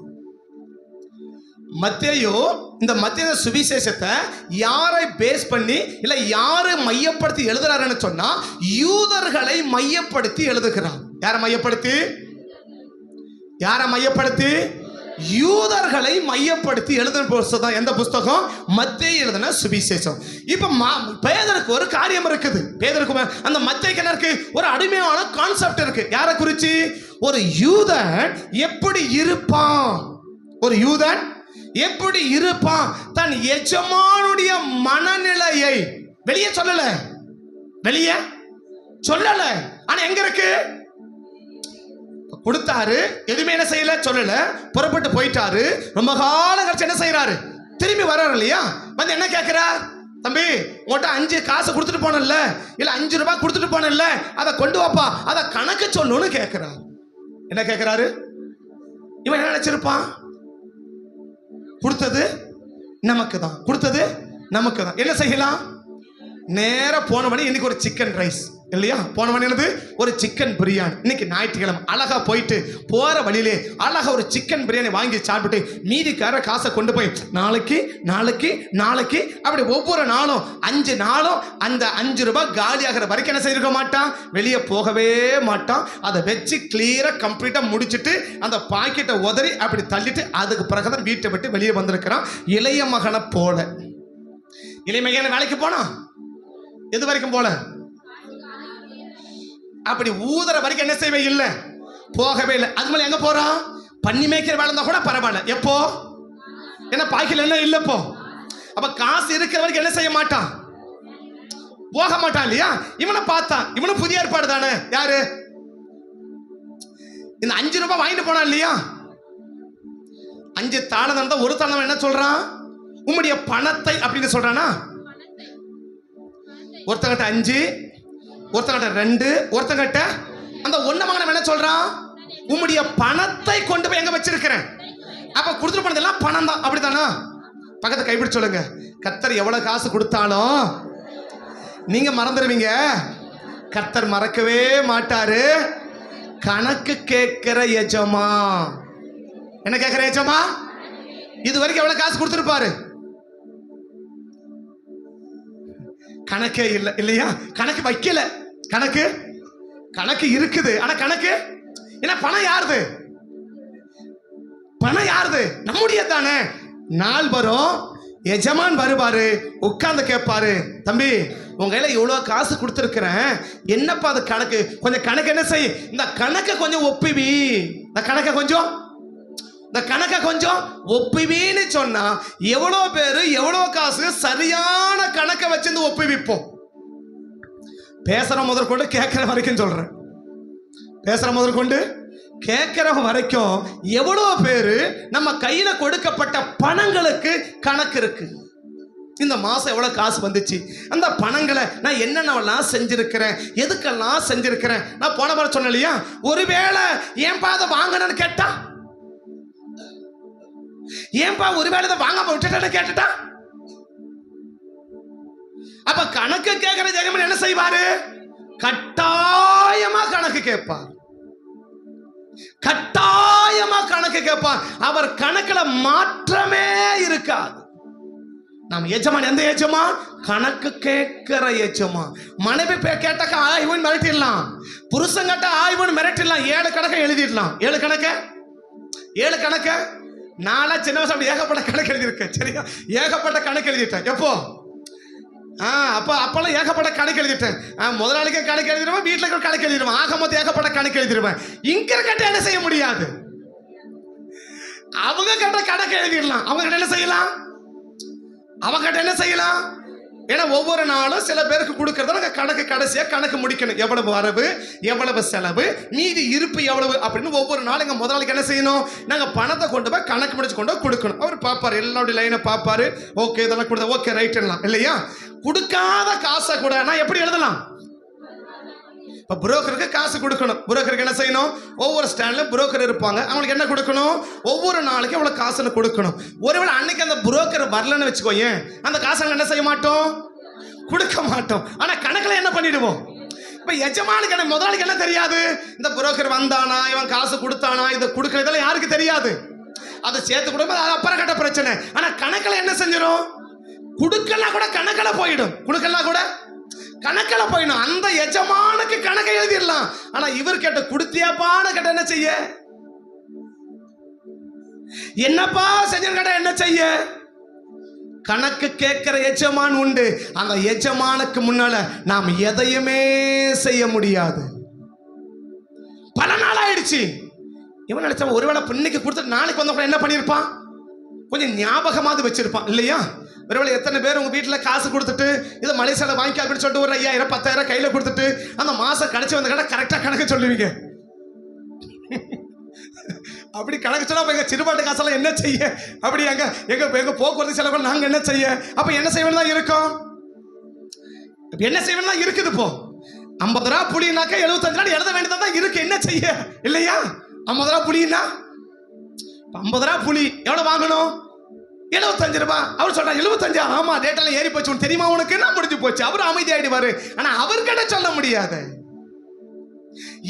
மத்தேயு இந்த மத்தேயு சுவிசேஷத்தை யாரை பேஸ் பண்ணி இல்ல யாரை மையப்படுத்தி எழுதுறாருன்னு சொன்னா யூதர்களை மையப்படுத்தி எழுதுகிறார். யாரை மையப்படுத்தி? யாரை மையப்படுத்தி? யூதர்களை மையப்படுத்தி எழுதின புத்தகம் எந்த புத்தகம்? மத்தேயு எழுதின சுவிசேஷம். இப்ப பேதருக்கு ஒரு காரியம் இருக்குது. பேதருக்கு அந்த மத்தேயுக்கு என்ன இருக்கு? ஒரு அடிமையான கான்செப்ட் இருக்கு. யாரை குறிச்சு? ஒரு யூதன் எப்படி இருப்பான், ஒரு யூதன் எப்படி இருப்பான், தன் எஜமானுடைய மனநிலையை வெளியே சொல்லல, வெளியே சொல்லல. ஆனா எங்க இருக்கு? கொடுத்தாரு, எதுவுமே என்ன செய்யல, சொல்லல, புறப்பட்டு போயிட்டாரு. ரொம்ப காலம் கழிச்சு என்ன செய்யறாரு? திரும்பி வர்றாரு இல்லையா? வந்து என்ன கேட்கிறார்? தம்பி உங்கள்கிட்ட 5 காசு கொடுத்துட்டு போனல, இல்ல 5 ரூபாய் கொடுத்துட்டு போனல, அதை கொண்டு வாப்பா, அதை கணக்கு சொல்லுன்னு கேட்கிறார். என்ன கேட்கிறாரு? இவன் என்ன நினைச்சிருப்பான்? கொடுத்தது நமக்கு தான், கொடுத்தது நமக்கு தான். என்ன செய்யலாம்? நேர போன மணி இன்னைக்கு ஒரு சிக்கன் ரைஸ் இல்லையா? போன மணி என்னது? ஒரு சிக்கன் பிரியாணி. இன்னைக்கு ஞாயிற்றுக்கிழமை அழகா போயிட்டு போற வழியிலே அழகா ஒரு சிக்கன் பிரியாணி வாங்கி சாப்பிட்டு மீதிக்கார காசை கொண்டு போய் நாளைக்கு நாளைக்கு நாளைக்கு அப்படி ஒவ்வொரு நாளும் 5 நாளும் அந்த 5 ரூபாய் காலியாகிற வரைக்கும் என்ன செய்திருக்க மாட்டான், வெளியே போகவே மாட்டான். அதை வச்சு கிளியரா கம்ப்ளீட்டா முடிச்சுட்டு அந்த பாக்கெட்டை உதறி அப்படி தள்ளிட்டு அதுக்கு பிறகுதான் வீட்டை விட்டு வெளியே வந்திருக்கிறான். இளைய மகனை போல. இளைய மகன் வேலைக்கு போனா எது வரைக்கும் போல? அப்படி ஊதற வரைக்கும் என்ன செய்வே இல்லை, போகவே இல்லை. அது மேல எங்க போறான்? பண்ணி மேய்க்கிற வேலை இருந்தா கூட பரவாயில்ல. எப்போ? ஏன்னா பாக்கில் என்ன இல்லப்போ. அப்ப காசு இருக்கிற வரைக்கும் என்ன செய்ய மாட்டான், போக மாட்டான் இல்லையா? இவனை பார்த்தான், இவனும் புதிய ஏற்பாடு தானே. யாரு? இந்த 5 ரூபாய் வாங்கிட்டு போனான் இல்லையா? 5 தாளம் இருந்தா ஒரு தாளம் என்ன சொல்றான்? உம்முடைய பணத்தை அப்படின்னு சொல்றானா? ஒருத்தங்கிட்ட 5, ஒருத்தங்கிட்ட 2, ஒருத்தங்கிட்ட அந்த 1 மகன் என்ன சொல்றான்? உம்முடைய பணத்தை கொண்டு போய் எங்க வச்சிருக்கிறேன். அப்ப கொடுத்துட்டு போனதெல்லாம் பணம் தான், அப்படித்தானா? பக்கத்தை கைப்பிடிச்சு சொல்லுங்க, கர்த்தர் எவ்வளவு காசு கொடுத்தாலும் நீங்க மறந்துடுவீங்க, கர்த்தர் மறக்கவே மாட்டாரு. கணக்கு கேட்கிற எஜமா. என்ன கேட்கிற எஜமா? இது வரைக்கும் எவ்வளவு காசு கொடுத்துருப்பாரு? கணக்கே இல்லை இல்லையா? கணக்கு வைக்கல. கணக்கு இருக்குது, ஆனா கணக்கு என்ன? பணம் யாருது? பணம் யாருது? நம்முடைய தானே. நாள் வரும், எஜமான் வருவாரு, உட்கார்ந்து கேட்பாரு, தம்பி உங்க கையில இவ்வளவு காசு கொடுத்துருக்கிறேன், என்னப்பா அது கணக்கு? கொஞ்சம் கணக்கு என்ன செய், இந்த கணக்கை கொஞ்சம் ஒப்பிவி, இந்த கணக்கை கொஞ்சம் ஒப்பிவின்னு சொன்னா எவ்வளோ பேரு எவ்வளோ காசு சரியான கணக்கை வச்சிருந்து ஒப்பிவிப்போம். பேசுற முதற்கொண்டு கேட்கிற வரைக்கும் சொல்றேன், பேசுற முதற்கொண்டு கேட்கிற வரைக்கும் எவ்வளோ பேரு நம்ம கையில கொடுக்கப்பட்ட பணங்களுக்கு கணக்கு இருக்கு. இந்த மாசம் எவ்வளவு காசு வந்துச்சு, அந்த பணங்களை நான் என்னென்னலாம் செஞ்சிருக்கிறேன், எதுக்கெல்லாம் செஞ்சிருக்கிறேன். நான் போன முறை சொன்னேன் இல்லையா, ஒருவேளை ஏன்பா அதை வாங்கணும்னு கேட்டா, ஏன்பா ஒருவேளை இதை வாங்காம விட்டுட்டேன்னு கேட்டுட்டா, அப்ப கணக்கு கேட்கிற ஜெகமன் என்ன செய்வாரு? கட்டாயமா கணக்கு கேட்பார். கட்டாயமா கணக்கு கேட்பார். அவர் கணக்குல மாற்றமே இருக்காது. நாம் எஜமான் எந்த எஜமான்? கணக்கு கேட்கிற எஜமான். மனைவி கேட்டாக்க ஆய்வுன்னு மிரட்டிடலாம், புருஷன் கேட்ட ஆய்வுன்னு மிரட்டிடலாம், 7 கணக்கை எழுதிடலாம். 7 கணக்கு நாளா சின்ன வயசு அப்படி ஏகப்பட்ட கணக்கு எழுதியிருக்கேன். சரியா, ஏகப்பட்ட கணக்கு எழுதிட்டேன். எப்போ? அப்பெல்லாம் ஏகப்பட்ட கணக்கு எழுதிட்டேன். முதலாளிக்கு கணக்கு எழுதிடுவேன், வீட்டில் கணக்கு எழுதிடுவேன், ஆக மொத்தம் ஏகப்பட்ட கணக்கு எழுதிடுவேன். இங்க கட்ட என்ன செய்ய முடியாது. அவங்க கட்ட கணக்கு எழுதிடலாம். அவங்க கிட்ட என்ன செய்யலாம்? அவங்க கிட்ட என்ன செய்யலாம்? ஏன்னா ஒவ்வொரு நாளும் சில பேருக்கு கொடுக்கறத நாங்கள் கணக்கு கடைசியா கணக்கு முடிக்கணும். எவ்வளவு வரவு, எவ்வளவு செலவு, மீதி இருப்பு எவ்வளவு அப்படின்னு ஒவ்வொரு நாளும் எங்க முதலாளிக்கு என்ன செய்யணும்? நாங்கள் பணத்தை கொண்டு போய் கணக்கு முடிச்சு கொண்டு கொடுக்கணும். அவர் பார்ப்பாரு, எல்லாருடைய லைனை பார்ப்பாரு. ஓகே, இதெல்லாம் கொடுத்தா ஓகே ரைட் இல்லையா? கொடுக்காத காசை கூட நான் எப்படி எழுதலாம்? இப்போ புரோக்கருக்கு காசு கொடுக்கணும். புரோக்கருக்கு என்ன செய்யணும்? ஒவ்வொரு ஸ்டாண்ட்ல புரோக்கர் இருப்பாங்க. அவங்களுக்கு என்ன கொடுக்கணும்? ஒவ்வொரு நாளைக்கு அவ்வளவு காசுன்னு கொடுக்கணும். ஒருவேளை அன்னைக்கு அந்த புரோக்கர் வரலன்னு வச்சுக்கோங்க, அந்த காசை என்ன செய்ய மாட்டோம்? கொடுக்க மாட்டோம். ஆனா கணக்குல என்ன பண்ணிடுவோம்? இப்ப எஜமானுக்கு என்ன, முதலாளிக்கு என்ன தெரியாது? இந்த புரோக்கர் வந்தானா, இவன் காசு கொடுத்தானா, இதை கொடுக்கறதெல்லாம் யாருக்கு தெரியாது. அதை சேர்த்து கொடுக்கும், அது அப்புறம் கட்ட பிரச்சனை. ஆனா கணக்குல என்ன செஞ்சிடும்? கொடுக்கலாம் கூட கணக்குல போயிடும். கொடுக்கலாம் கூட கணக்கில் போயிடும். அந்த எஜமானுக்கு கணக்கை எழுதிடலாம். ஆனா இவர் கேட்ட கொடுத்தியாப்பான்னு கேட்ட என்ன செய்ய? என்னப்பா செஞ்ச கேட்ட என்ன செய்ய? கணக்கு கேட்கிற எஜமான் உண்டு. அந்த எஜமானுக்கு முன்னால நாம் எதையுமே செய்ய முடியாது. பல நாள் ஆயிடுச்சு. இவன் நினைச்சவன் ஒருவேளை இன்னைக்கு கொடுத்துட்டு நாளைக்கு வந்த என்ன பண்ணிருப்பான்? கொஞ்சம் ஞாபகமாவது வச்சிருப்பான் இல்லையா? ஒருவேளை எத்தனை பேர் உங்க வீட்டில் காசு கொடுத்துட்டு இதை மலேசியாவில் வாங்கி அப்படின்னு சொல்லிட்டு ஒரு 5000 10,000 கையில் கொடுத்துட்டு அந்த மாசம் கடைசி வந்த கடை கரெக்டாக கணக்கு சொல்லுவீங்க. அப்படி கணக்கு சொன்னா எங்க சிறுபாட்டு காசெல்லாம் என்ன செய்ய? அப்படி எங்க எங்க போக்குவரத்து செலவுகள் நாங்கள் என்ன செய்ய? அப்ப என்ன செய்வேன் தான் இருக்கும்? என்ன செய்வேன் தான் இருக்குது. இப்போ 50 ரூபா புளினாக்கா 75 நாள் எழுத வேண்டியதான் இருக்கு. என்ன செய்ய? இல்லையா? 50 ரூபா புளினா 50 ரூபா புளி எவ்வளவு வாங்கணும்? 75 ரூபாய். அவர் சொல்றாரு 75. ஆமா, டேட்டெல்லாம் ஏறி போச்சு தெரியுமா உனக்கு? நான் முடிஞ்சு போச்சு. அவர் அமைதியாயிடுவாரு. ஆனா அவர்கிட்ட சொல்ல முடியாது.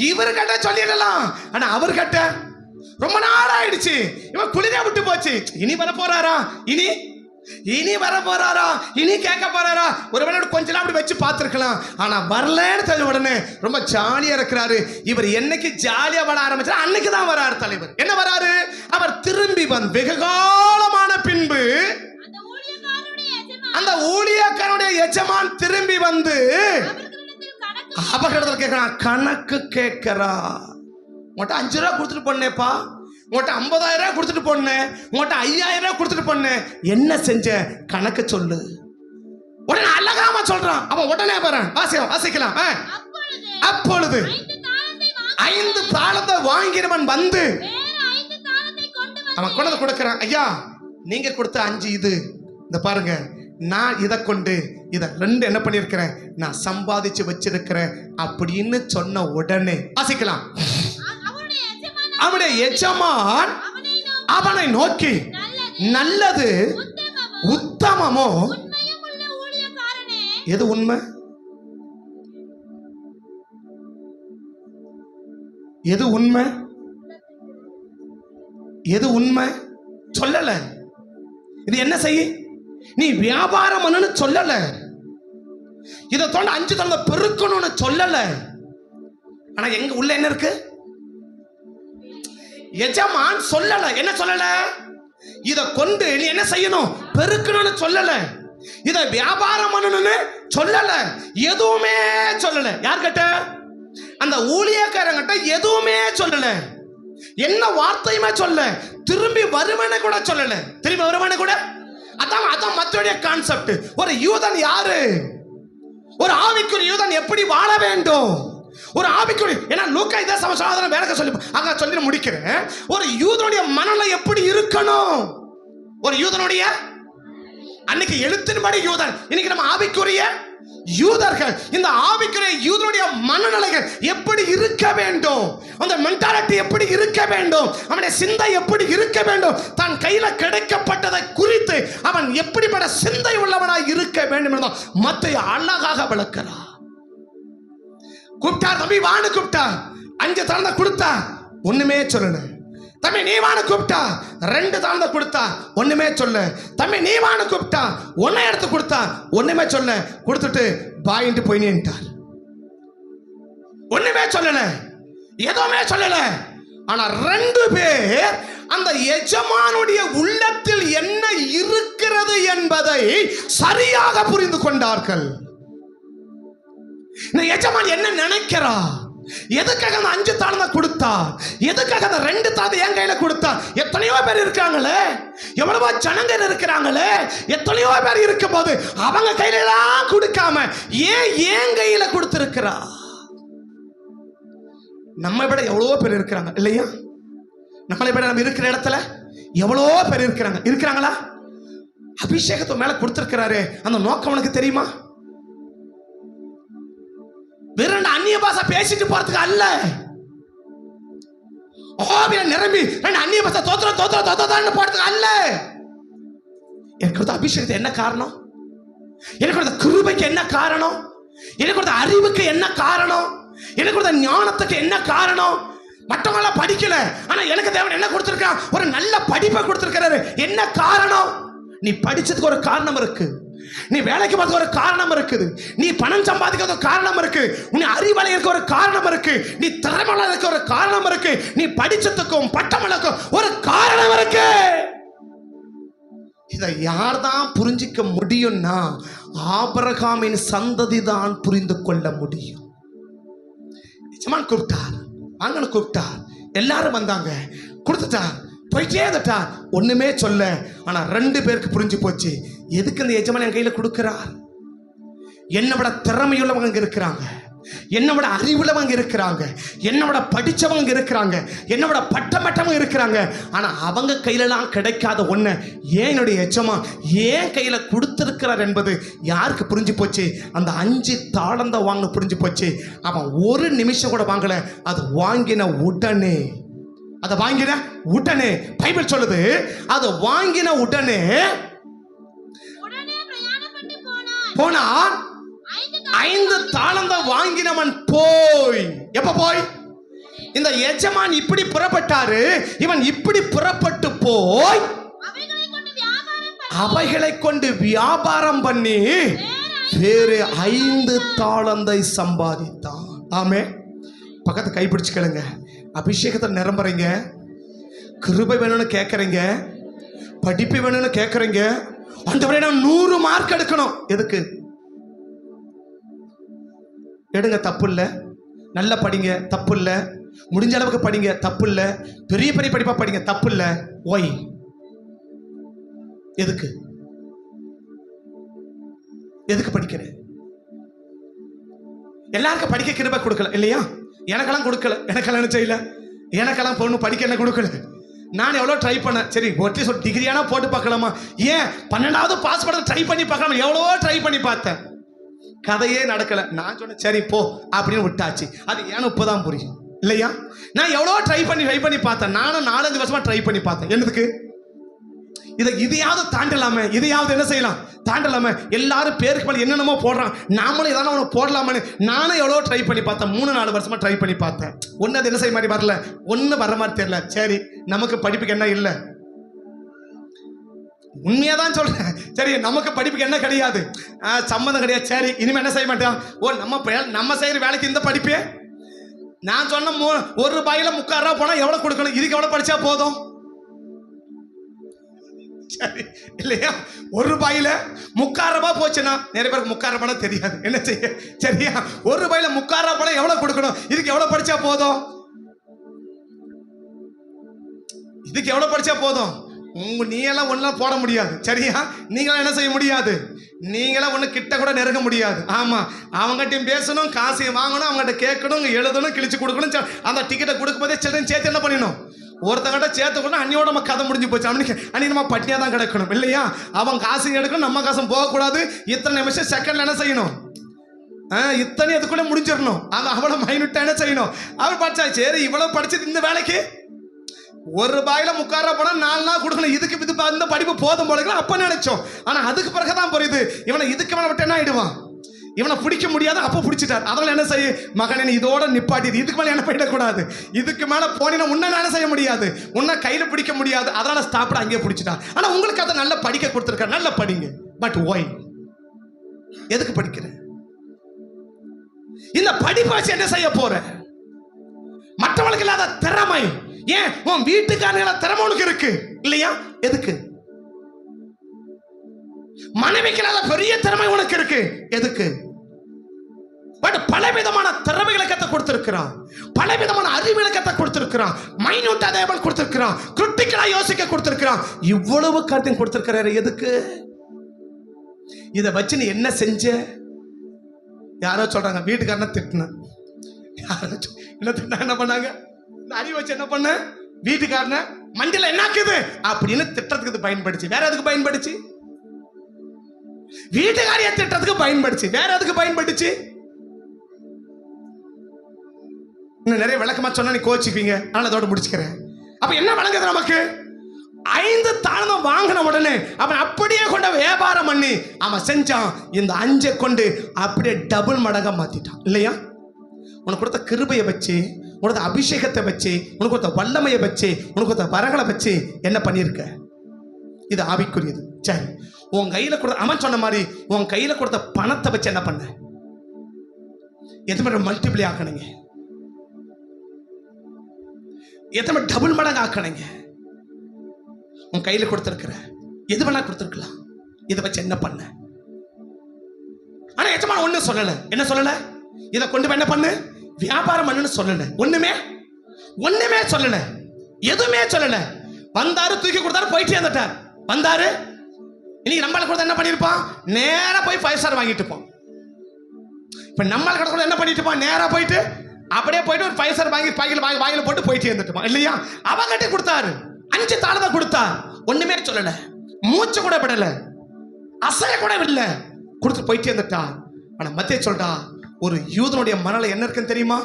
இவர்கிட்ட சொல்லிடலாம். ஆனா அவர்கிட்ட ரொம்ப நாள் ஆயிடுச்சு. இவன் குளிரா விட்டு போச்சு. இனி வர போறாரா? இனி வர போறாரா? இனி கேட்க போறாரா? ஒருவேளை கொஞ்ச நாள் அப்படி வச்சு பார்த்துருக்கலாம். ஆனா வரலன்னு தெரிஞ்ச உடனே ரொம்ப ஜாலியா இருக்கிறாரு. இவர் என்னைக்கு ஜாலியா வர ஆரம்பிச்சா அன்னைக்கு தான் வராரு தலைவர். என்ன வராரு? அவர் திரும்பி வந்து வெகு காலமான பின்பு அந்த ஊழியக்காரனுடைய எஜமான் திரும்பி வந்து அவர்களிடத்தில் கேட்கிறான். கணக்கு கேட்கிறா. உன்கிட்ட 5 ரூபா கொடுத்துட்டு போனேப்பா, உங்கள்கிட்ட 50,000 ரூபாய் கொடுத்துட்டு போனேன், உங்கள்கிட்ட 5,000 ரூபாய் கொடுத்துட்டு போனேன், என்ன செஞ்ச கணக்கு சொல்லு. உடனே அழகாம சொல்றான். அவன் உடனே வரேன் வாசிக்கலாம். அப்பொழுது 5 தாளத்தை வாங்கினவன் வந்து அவன் கொண்டு கொடுக்கிறான். ஐயா, நீங்க கொடுத்த 5 இது இந்த பாருங்க, நான் இதை கொண்டு இதை 2 என்ன பண்ணிருக்கிறேன், நான் சம்பாதிச்சு வச்சிருக்கிறேன் அப்படின்னு சொன்ன உடனே வாசிக்கலாம். அவனுடைய எஜமான் அவனை நோக்கி, நல்லது உத்தமமோ. எது உண்மை? எது உண்மை? எது உண்மை சொல்லல. இது என்ன செய்ய? நீ வியாபாரம் பண்ணு சொல்லல. இதை தொண்ட 5 தடவை பெருக்கணும்னு சொல்லல. ஆனா எங்க உள்ள என்ன இருக்கு? எஜமான் சொல்லல. என்ன சொல்லல? இத கொண்டு நீ என்ன செய்யணும்? பெருக்கணும்னு சொல்லல. இத வியாபாரம் பண்ணணும்னு சொல்லல. எதுவுமே சொல்லல. யார்கிட்ட? அந்த ஊழியக்காரங்கிட்ட எதுவுமே சொல்லல. என்ன வார்த்தையுமே சொல்ல. திரும்பி வருவன கூட சொல்லல. திரும்பி வருவன கூட. அதான் மத்தோடைய கான்செப்ட். ஒரு யூதன் யாரு? ஒரு ஆவிக்குரிய யூதன் எப்படி வாழ வேண்டும்? ஒரு ஆவிக்குரிய, ஏன்னா லூக்கா இதை சமாதானம் வேற சொல்லி முடிக்கிறேன். ஒரு யூதனுடைய மனநிலை எப்படி இருக்கணும்? ஒரு யூதனுடைய அன்னைக்கு எழுத்தின்படி யூதன், இன்னைக்கு நம்ம ஆவிக்குரிய யூதர்கள். இந்த ஆவிக்குரிய யூதருடைய மனநிலைகள் எப்படி இருக்க வேண்டும், அந்த மென்டாலிட்டி எப்படி இருக்க வேண்டும், அவனுடைய சிந்தை எப்படி இருக்க வேண்டும், தன் கையில கிடைக்கப்பட்டதை குறித்து அவன் எப்படிப்பட்ட சிந்தை உள்ளவனாய் இருக்க வேண்டும் என்பதை மத்தேயு அழகாக விளக்கிறார். கூப்பிட்டார், தம்பி வான்னு கூப்பிட்டார். 5 தாளந்தை கொடுத்தா, ஒண்ணுமே சொல்லல. தம்பி நீ வான்னு கூப்பிட்டா, 2 தாளந்தை கொடுத்தா, ஒண்ணுமே சொல்ல. தம்பி நீ வான்னு கூப்பிட்டா, 1 எடுத்து கொடுத்தா, ஒண்ணுமே சொல்ல. கொடுத்துட்டு பாயிண்ட் போய் நின்ட்டார். ஒண்ணுமே சொல்லல, எதுவுமே சொல்லல. ஆனா 2 பேர் அந்த எஜமானுடைய உள்ளத்தில் என்ன இருக்கிறது என்பதை சரியாக புரிந்து கொண்டார்கள். இந்த எஜமான் என்ன நினைக்கிறா, எதுக்காக அந்த 5 தாளந்தை கொடுத்தா, எதுக்காக அந்த 2 தாளந்தை என் கையில கொடுத்தா? எத்தனையோ பேர் இருக்காங்களே, எவ்வளவோ ஜனங்கள் இருக்கிறாங்களே, எத்தனையோ பேர் இருக்கும் போது அவங்க கையில எல்லாம் கொடுக்காம ஏன் என் கையில கொடுத்திருக்கிறா? நம்ம விட எவ்வளவோ பேர் இருக்கிறாங்க இல்லையா? நம்மளை விட நம்ம இருக்கிற இடத்துல எவ்வளவோ பேர் இருக்கிறாங்களா? அபிஷேகத்தை மேல கொடுத்திருக்கிறாரு, அந்த நோக்கம் உனக்கு தெரியுமா? வெறும் அந்நிய பாஷை பேசிட்டு போறதுக்கு அல்ல. ஆவியில நிரம்பி அந்நிய பாஷை தோத்திரம் போறதுக்கு அல்ல. எனக்கு கொடுத்த அபிஷேகத்தை என்ன காரணம்? எனக்கு கொடுத்த கிருபைக்கு என்ன காரணம்? எனக்கு கொடுத்த அறிவுக்கு என்ன காரணம்? எனக்கு கொடுத்த ஞானத்துக்கு என்ன காரணம்? மற்றவங்கள படிக்கல, ஆனா எனக்கு தேவன் என்ன கொடுத்திருக்கான்? ஒரு நல்ல படிப்பை கொடுத்திருக்கிறாரு. என்ன காரணம்? நீ படிச்சதுக்கு ஒரு காரணம் இருக்கு, நீ வேலைக்கு போறதுக்கு ஒரு காரணம் இருக்குது, நீ பணம் சம்பாதிக்கிறதுக்கு ஒரு காரணம் இருக்கு, நீ அறிவாளிக்கு ஒரு காரணம் இருக்கு, நீ திறமைக்கு ஒரு காரணம் இருக்கு, நீ படிச்சதுக்கும் பட்டமளக்கும் ஒரு காரணம் இருக்கு. இதை யார் தான் புரிஞ்சிக்க முடியும்னா ஆபிரகாமின் சந்ததி தான் புரிந்து கொள்ள முடியும். எஜமான் கூப்பிட்டார், வாங்கன்னு கூப்பிட்டார், எல்லாரும் வந்தாங்க, கொடுத்துட்டார், போயிட்டே இருந்துட்டார், ஒண்ணுமே சொல்ல. ஆனா 2 பேருக்கு புரிஞ்சு போச்சு, எதுக்கு இந்த எஜமான் என் கையில கொடுக்கிறார்? என்னை விட திறமையுள்ளவங்க இருக்கிறாங்க, என்னை விட அறிவுள்ளவங்க இருக்கிறாங்க, என்னை விட படிச்சவங்க இருக்கிறாங்க, என்னை விட பட்டமட்டவங்க இருக்கிறாங்க. ஆனா அவங்க கையிலலாம் கிடைக்காத ஒண்ணு ஏன் என்னுடைய எஜமான் ஏன் கையில கொடுத்திருக்கிறார் என்பது யாருக்கு புரிஞ்சு போச்சு? அந்த 5 தாளந்தை வாங்க புரிஞ்சு போச்சு. அவன் ஒரு நிமிஷம் கூட வாங்கல, அது வாங்கின உடனே, அதை வாங்கின உடனே பைபிள் சொல்லுது, அதை வாங்கின உடனே போனான். 5 தாளந்தை வாங்கினவன் போய், எப்ப போய்? இந்த எஜமான் இப்படி புறப்பட்டாரு, இவன் இப்படி புறப்பட்டு போய் அவைகளை கொண்டு வியாபாரம் பண்ணி வேறு 5 தாளந்தை சம்பாதித்தான். ஆமே. பக்கத்தை கைப்பிடிச்சு கேளுங்க, அபிஷேகத்தை நிரம்புறீங்க, கிருபை வேணும்னு கேட்கறீங்க, படிப்பு வேணும்னு கேட்கறீங்க, ஆண்டவரே நான் 100 மார்க் எடுக்கணும். எதுக்கு? எடுங்க, தப்பு இல்லை. நல்லா படிங்க, தப்பு இல்லை. முடிஞ்ச அளவுக்கு படிங்க, தப்பு இல்லை. பெரிய பெரிய படிப்பா படிங்க, தப்பு இல்லை. ஒய்? எதுக்கு? எதுக்கு படிக்கிறேன்? எல்லாருக்கும் படிக்க கிருபை கொடுக்கல இல்லையா? எனக்கெல்லாம் கொடுக்கல, எனக்கெல்லாம் என்ன செய்யல, எனக்கெல்லாம் பொண்ணு படிக்க என்ன கொடுக்கல. நான் எவ்வளோ ட்ரை பண்ணேன், சரி ஒட்டி சொல் டிகிரியானா போட்டு பார்க்கலாமா, ஏன் 12வது பாஸ் பண்ண ட்ரை பண்ணி பார்க்கலாம், எவ்வளவோ ட்ரை பண்ணி பார்த்தேன், கதையே நடக்கல. நான் சொன்னேன் சரி போ அப்படின்னு விட்டாச்சு. அது ஏன்னு இப்போதான் புரியும் இல்லையா? நான் எவ்வளோ ட்ரை பண்ணி பார்த்தேன், நானும் 4-5 வருஷமா ட்ரை பண்ணி பார்த்தேன். என்னதுக்கு? இதையாவது தாண்டலாமே, இதையாவது என்ன செய்யலாம், தாண்டலாமே. எல்லாரும் பேருக்கு மேலே என்னென்னமோ போடுறான், நாமளும் ஏதாவது ஒன்று போடலாமே. நானும் எவ்வளோ ட்ரை பண்ணி பார்த்தேன், 3-4 வருஷமா ட்ரை பண்ணி பார்த்தேன். ஒன்று அது என்ன செய்ய மாதிரி வரல, ஒன்று வர மாதிரி தெரியல. சரி நமக்கு படிப்புக்கு என்ன இல்லை, உண்மையாக தான் சொல்றேன். சரி நமக்கு படிப்புக்கு என்ன கிடையாது, சம்மந்தம் கிடையாது. சரி இனிமேல் என்ன செய்ய மாட்டேன், நம்ம செய்கிற வேலைக்கு இந்த படிப்பே. நான் சொன்ன 1 ரூபாயில 3/4 ரூபா போனால் எவ்வளோ கொடுக்கணும், இதுக்கு எவ்வளோ படித்தா போதும்? சரி இல்லையா? 1 ரூபாயில 3/4 ரூபா போச்சுன்னா நிறைய பேருக்கு 3/4 ரூபா தெரியாது, என்ன செய்ய? சரியா? 1 ரூபாயில 3/4 ரூபா எவ்வளவு கொடுக்கணும், இதுக்கு எவ்வளவு படிச்சா போதும்? இதுக்கு எவ்வளவு படிச்சா போதும்? நீ எல்லாம் ஒன்றும் போட முடியாது. சரியா? நீங்களாம் என்ன செய்ய முடியாது, நீங்களாம் ஒன்று கிட்ட கூட நெருங்க முடியாது. ஆமா, அவங்ககிட்டையும் பேசணும், காசையும் வாங்கணும், அவங்ககிட்ட கேட்கணும், எழுதணும், கிழிச்சு கொடுக்கணும். அந்த டிக்கெட்டை கொடுக்கும் போதே சில்ட்ரன் சேர்த்து என்ன பண்ணிடணும், ஒருத்தங்கிட்ட சேர்த்துக்கணும் அன்னியோட நம்ம கதை முடிஞ்சு போச்சு. அன்னைக்கு நம்ம பட்டினியாக தான் கிடக்கணும் இல்லையா? அவன் காசு எடுக்கணும், நம்ம காசும் போகக்கூடாது. இத்தனை நிமிஷம் செகண்ட்ல என்ன செய்யணும்? இத்தனை அதுக்குள்ள முடிஞ்சிடணும். அது அவ்வளோ மைனூட்டா என்ன செய்யணும்? அவர் படிச்சா சரி, இவ்வளவு படிச்சது இந்த வேலைக்கு ₹1 முக்காரா போனா 4 நாள் கொடுக்கணும். இதுக்கு இது இந்த படிப்பு போதும் போல அப்ப நினைச்சோம். ஆனா அதுக்கு பிறகுதான் புரியுது, இவனை இதுக்கு மேல விட்டு என்ன ஆயிடுவான், இவனை பிடிக்க முடியாது. அப்போ பிடிச்சிட்டார். அதனால என்ன செய்ய, மகனை இதோட நிப்பாட்டி, இதுக்கு மேல என்ன போயிடக்கூடாது. இதுக்கு மேல போனீங்கன்னா உன்னை என்ன செய்ய முடியாது, உன்னை கையில பிடிக்க முடியாது. அதனால ஸ்டாப்ல அங்கேயே பிடிச்சிட்டார். ஆனா உங்களுக்கு அதை நல்லா படிக்க கொடுத்துருக்காரு, நல்லா படிங்க. பட் ஒய், எதுக்கு படிக்கிற? இந்த படிப்பை வச்சு என்ன செய்ய போற? மற்றவங்களுக்கு இல்லாத திறமை ஏன் உன் வீட்டுக்காரங்கள திறமை உனக்கு இருக்கு இல்லையா? எதுக்கு? மனைவிக்கு இல்லாத பெரிய திறமை உனக்கு இருக்கு, எதுக்கு? பட் பலவிதமான திறமைகளை கத்த கொடுத்திருக்கிறான், பலவிதமான அறிவுகளை கத்த கொடுத்திருக்கிறான், மைனூட் அதேபல் கொடுத்திருக்கிறான், கிரிட்டிக்கலா யோசிக்க கொடுத்திருக்கிறான். இவ்வளவு கருத்தையும் கொடுத்திருக்கிறாரு. எதுக்கு? இதை வச்சு நீ என்ன செஞ்ச? யாரோ சொல்றாங்க வீட்டுக்காரன திட்டின, யாரோ என்ன திட்டினா என்ன பண்ணாங்க? அறிவு வச்சு என்ன பண்ண? வீட்டுக்காரன மண்டில என்னாக்குது அப்படின்னு திட்டத்துக்கு இது பயன்படுச்சு. வேற எதுக்கு பயன்படுச்சு? வீட்டுக்காரிய திட்டத்துக்கு பயன்படுச்சு. வேற எதுக்கு பயன்படுச்சு? இன்னும் நிறைய விளக்கமா சொன்னா நீ கோச்சிப்பீங்க, அதனால அதோட முடிச்சுக்கிறேன். அப்ப என்ன வழங்குது நமக்கு? 5 தாளம் வாங்கின உடனே அவன் அப்படியே கொண்ட வியாபாரம் பண்ணி அவன் செஞ்சான். இந்த 5 கொண்டு அப்படியே டபுள் மடங்கா மாத்திட்டான் இல்லையா? உனக்கு கொடுத்த கிருபையை வச்சு, உனக்கு அபிஷேகத்தை வச்சு, உனக்கு கொடுத்த வல்லமையை வச்சு, உனக்கு கொடுத்த வரங்களை வச்சு என்ன பண்ணியிருக்க? இது ஆவிக்குரியது. சரி, உன் கையில கொடுத்த, அவன் சொன்ன மாதிரி உன் கையில கொடுத்த பணத்தை வச்சு என்ன பண்ண? எத்தனை மல்டிப்ளை ஆக்கணுங்க, எத்தனை டபுள் மடங்கு ஆக்கணுங்க. உன் கையில கொடுத்திருக்கிற எது வேணா கொடுத்திருக்கலாம், இதை வச்சு என்ன பண்ண? ஆனா எஜமான் ஒண்ணு சொல்லல. என்ன சொல்லல? இதை கொண்டு போய் என்ன பண்ணு, வியாபாரம் பண்ணுன்னு சொல்லல. ஒண்ணுமே சொல்லல, எதுவுமே சொல்லல. வந்தாரு, தூக்கி கொடுத்தாரு, போயிட்டு வந்துட்டார். வந்தாரு, இன்னைக்கு நம்மள கொடுத்தா என்ன பண்ணிருப்பான்? நேரா போய் 5 ஸ்டார் வாங்கிட்டு இருப்போம். இப்ப நம்மள கொடுத்தா என்ன பண்ணிட்டு இருப்பான்? நேரா போயிட்டு அப்படியே போயிட்டு ஒரு 5 ஸ்டார் வாங்கி வாயில போட்டு போயிட்டு வந்துட்டுப்பான் இல்லையா? அவங்கிட்ட கொடுத்தாரு, 5 தாளத்தை கொடுத்தார், ஒண்ணுமே சொல்லல, மூச்சு கூட விடல, அசைய கூட விடல, கொடுத்து போயிட்டே வந்துட்டார். ஆனா மத்தேயு சொல்றா, ஒரு யூதனுடைய மனநிலை என்ன இருக்குன்னு தெரியுமா?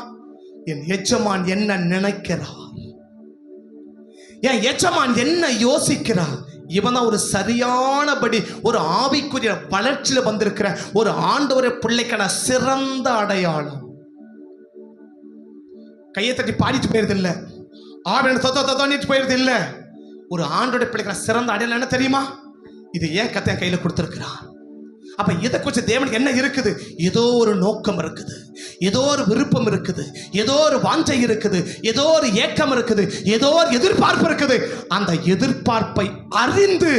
என் எஜமான் என்ன நினைக்கிறார், என் எஜமான் என்ன யோசிக்கிறார். இவன் தான் ஒரு சரியானபடி ஒரு ஆவிக்குரிய வளர்ச்சியில வந்திருக்கிற ஒரு ஆண்டவரை பிள்ளைக்கான சிறந்த அடையாளம். கையை தட்டி பாடிட்டு போயிருது இல்ல, ஆவியான தொத்தோன்னிட்டு போயிருது இல்ல. ஒரு ஆண்டோட பிள்ளைக்கான சிறந்த அடையாளம் என்ன தெரியுமா? இது ஏன் கத்தை கையில கொடுத்திருக்கிறான். அப்ப இதை குறித்து தேவனுக்கு என்ன இருக்குது? ஏதோ ஒரு நோக்கம் இருக்குது, ஏதோ ஒரு விருப்பம் இருக்குது, ஏதோ ஒரு வாஞ்சை இருக்குது, ஏதோ ஒரு ஏக்கம் இருக்குது, ஏதோ ஒரு எதிர்பார்ப்பு இருக்குது. அந்த எதிர்பார்ப்பை அறிந்து,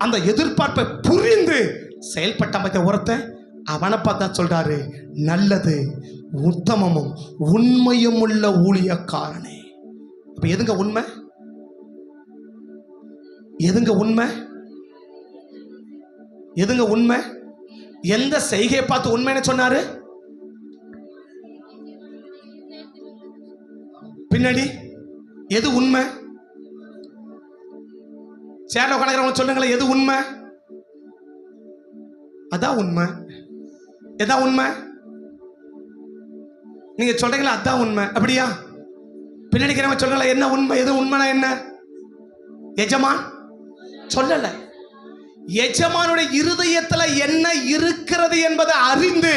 அந்த எதிர்பார்ப்பை புரிந்து செயல்பட்ட மத்திய ஒருத்த அவனை பார்த்தா சொல்றாரு, நல்லது உத்தமமும் உண்மையும் உள்ள ஊழியக்காரனே. அப்ப எதுங்க உண்மை? எதுங்க உண்மை? எதுங்க உண்மை? எந்த செய்கையை பார்த்து உண்மைன்னு சொன்னாரு? பின்னாடி எது உண்மை? சேர்ல உட்கார்ந்து சொல்லுங்களேன், எது உண்மை? அதான் உண்மை. எதான் உண்மை? நீங்க சொல்றீங்களா அதான் உண்மை, அப்படியா? பின்னாடி சொல்லுங்களேன், என்ன உண்மை? எது உண்மைனா என்ன? எஜமான் சொல்லல. எஜமானுடைய இருதயத்துல என்ன இருக்கிறது என்பதை அறிந்து,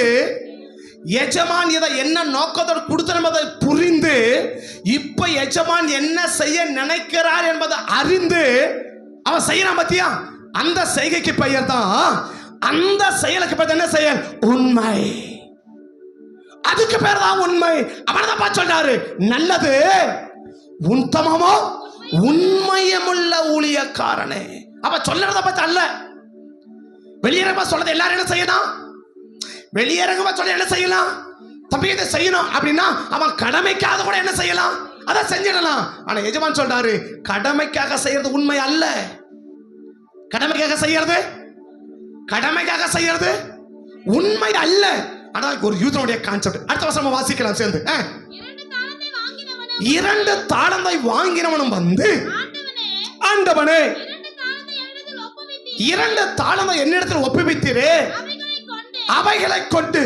எஜமான் இதை என்ன நோக்கத்தோடு கொடுத்த என்பதை புரிந்து, இப்ப எஜமான் என்ன செய்ய நினைக்கிறார் என்பதை அறிந்து அவன் செய்யறான் பத்தியா? அந்த செய்கைக்கு பெயர் தான், அந்த செயலுக்கு பெயர் என்ன செயல்? உண்மை. அதுக்கு பேர் தான் உண்மை. அவனதான் சொல்றாரு, நல்லது உத்தமமோ உண்மையமுள்ள ஊழியக்காரனே. அப்ப சொல்றத பத்தி அல்ல, வெளியரங்கமா சொல்றது எல்லாரும் என்ன செய்யலாம்? வெளியரங்கமா சொல்ல என்ன செய்யலாம்? தம்பி இதை செய்யணும் அப்படின்னா அவன் கடமைக்காக கூட என்ன செய்யலாம்? அதை செஞ்சிடலாம். ஆனா எஜமான் சொல்றாரு, கடமைக்காக செய்யறது உண்மை அல்ல. கடமைக்காக செய்யறது உண்மை அல்ல. ஆனால் ஒரு யூதனுடைய கான்செப்ட். அடுத்த வருஷம் வாசிக்கலாம் சேர்ந்து. 2 தாளந்தை வாங்கினவனும் வந்து, ஆண்டவனே 2 தாளந்தை என்னிடத்தில் ஒப்புவித்தீரே, அவைகளை கொண்டு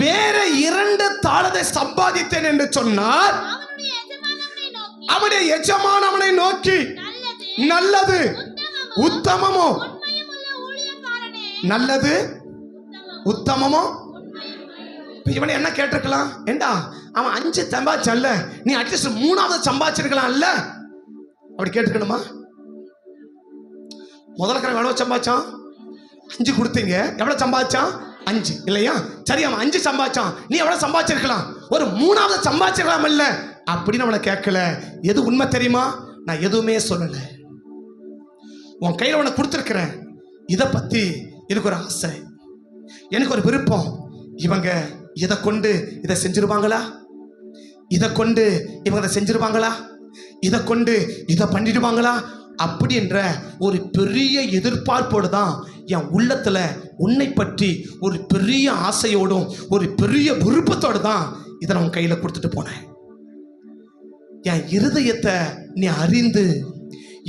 வேற 2 தாளந்தை சம்பாதித்தேன் என்று சொன்னார். அவனுடைய எஜமான் அவனை நோக்கி, நல்லது உத்தமமோ, நல்லது உத்தமமோ. இவனை என்ன கேட்டிருக்கலாம்? ஏண்டா அவன் 5 சம்பாதிச்சல்ல, நீ அட்லீஸ்ட் 3வது சம்பாதிச்சிருக்கலாம் இல்ல? அப்படி கேட்டுக்கணுமா? முதல்ல கிழமை எவ்வளவு சம்பாதிச்சான்? 5 கொடுத்தீங்க. எவ்வளவு சம்பாதிச்சான்? 5 இல்லையா? சரி, அவன் 5 சம்பாதிச்சான், நீ எவ்வளவு சம்பாதிச்சிருக்கலாம்? ஒரு 3வது சம்பாதிச்சிருக்கலாம் இல்ல? அப்படின்னு அவனை கேட்கல. எது உண்மை தெரியுமா? நான் எதுவுமே சொல்லல, உன் கையில உனக்கு கொடுத்துருக்கிறேன், இதை பத்தி எனக்கு ஒரு ஆசை, எனக்கு ஒரு விருப்பம். இவங்க இதை கொண்டு இதை செஞ்சிருவாங்களா? இதை கொண்டு இவங்க இதை செஞ்சிருவாங்களா? இதை கொண்டு இதை பண்ணிடுவாங்களா? அப்படின்ற ஒரு பெரிய எதிர்பார்ப்போடு தான் என் உள்ளத்துல உன்னை பற்றி ஒரு பெரிய ஆசையோடும் ஒரு பெரிய விருப்பத்தோடு தான் இதை நான் உன் கையில கொடுத்துட்டு போனேன். என் இருதயத்தை நீ அறிந்து,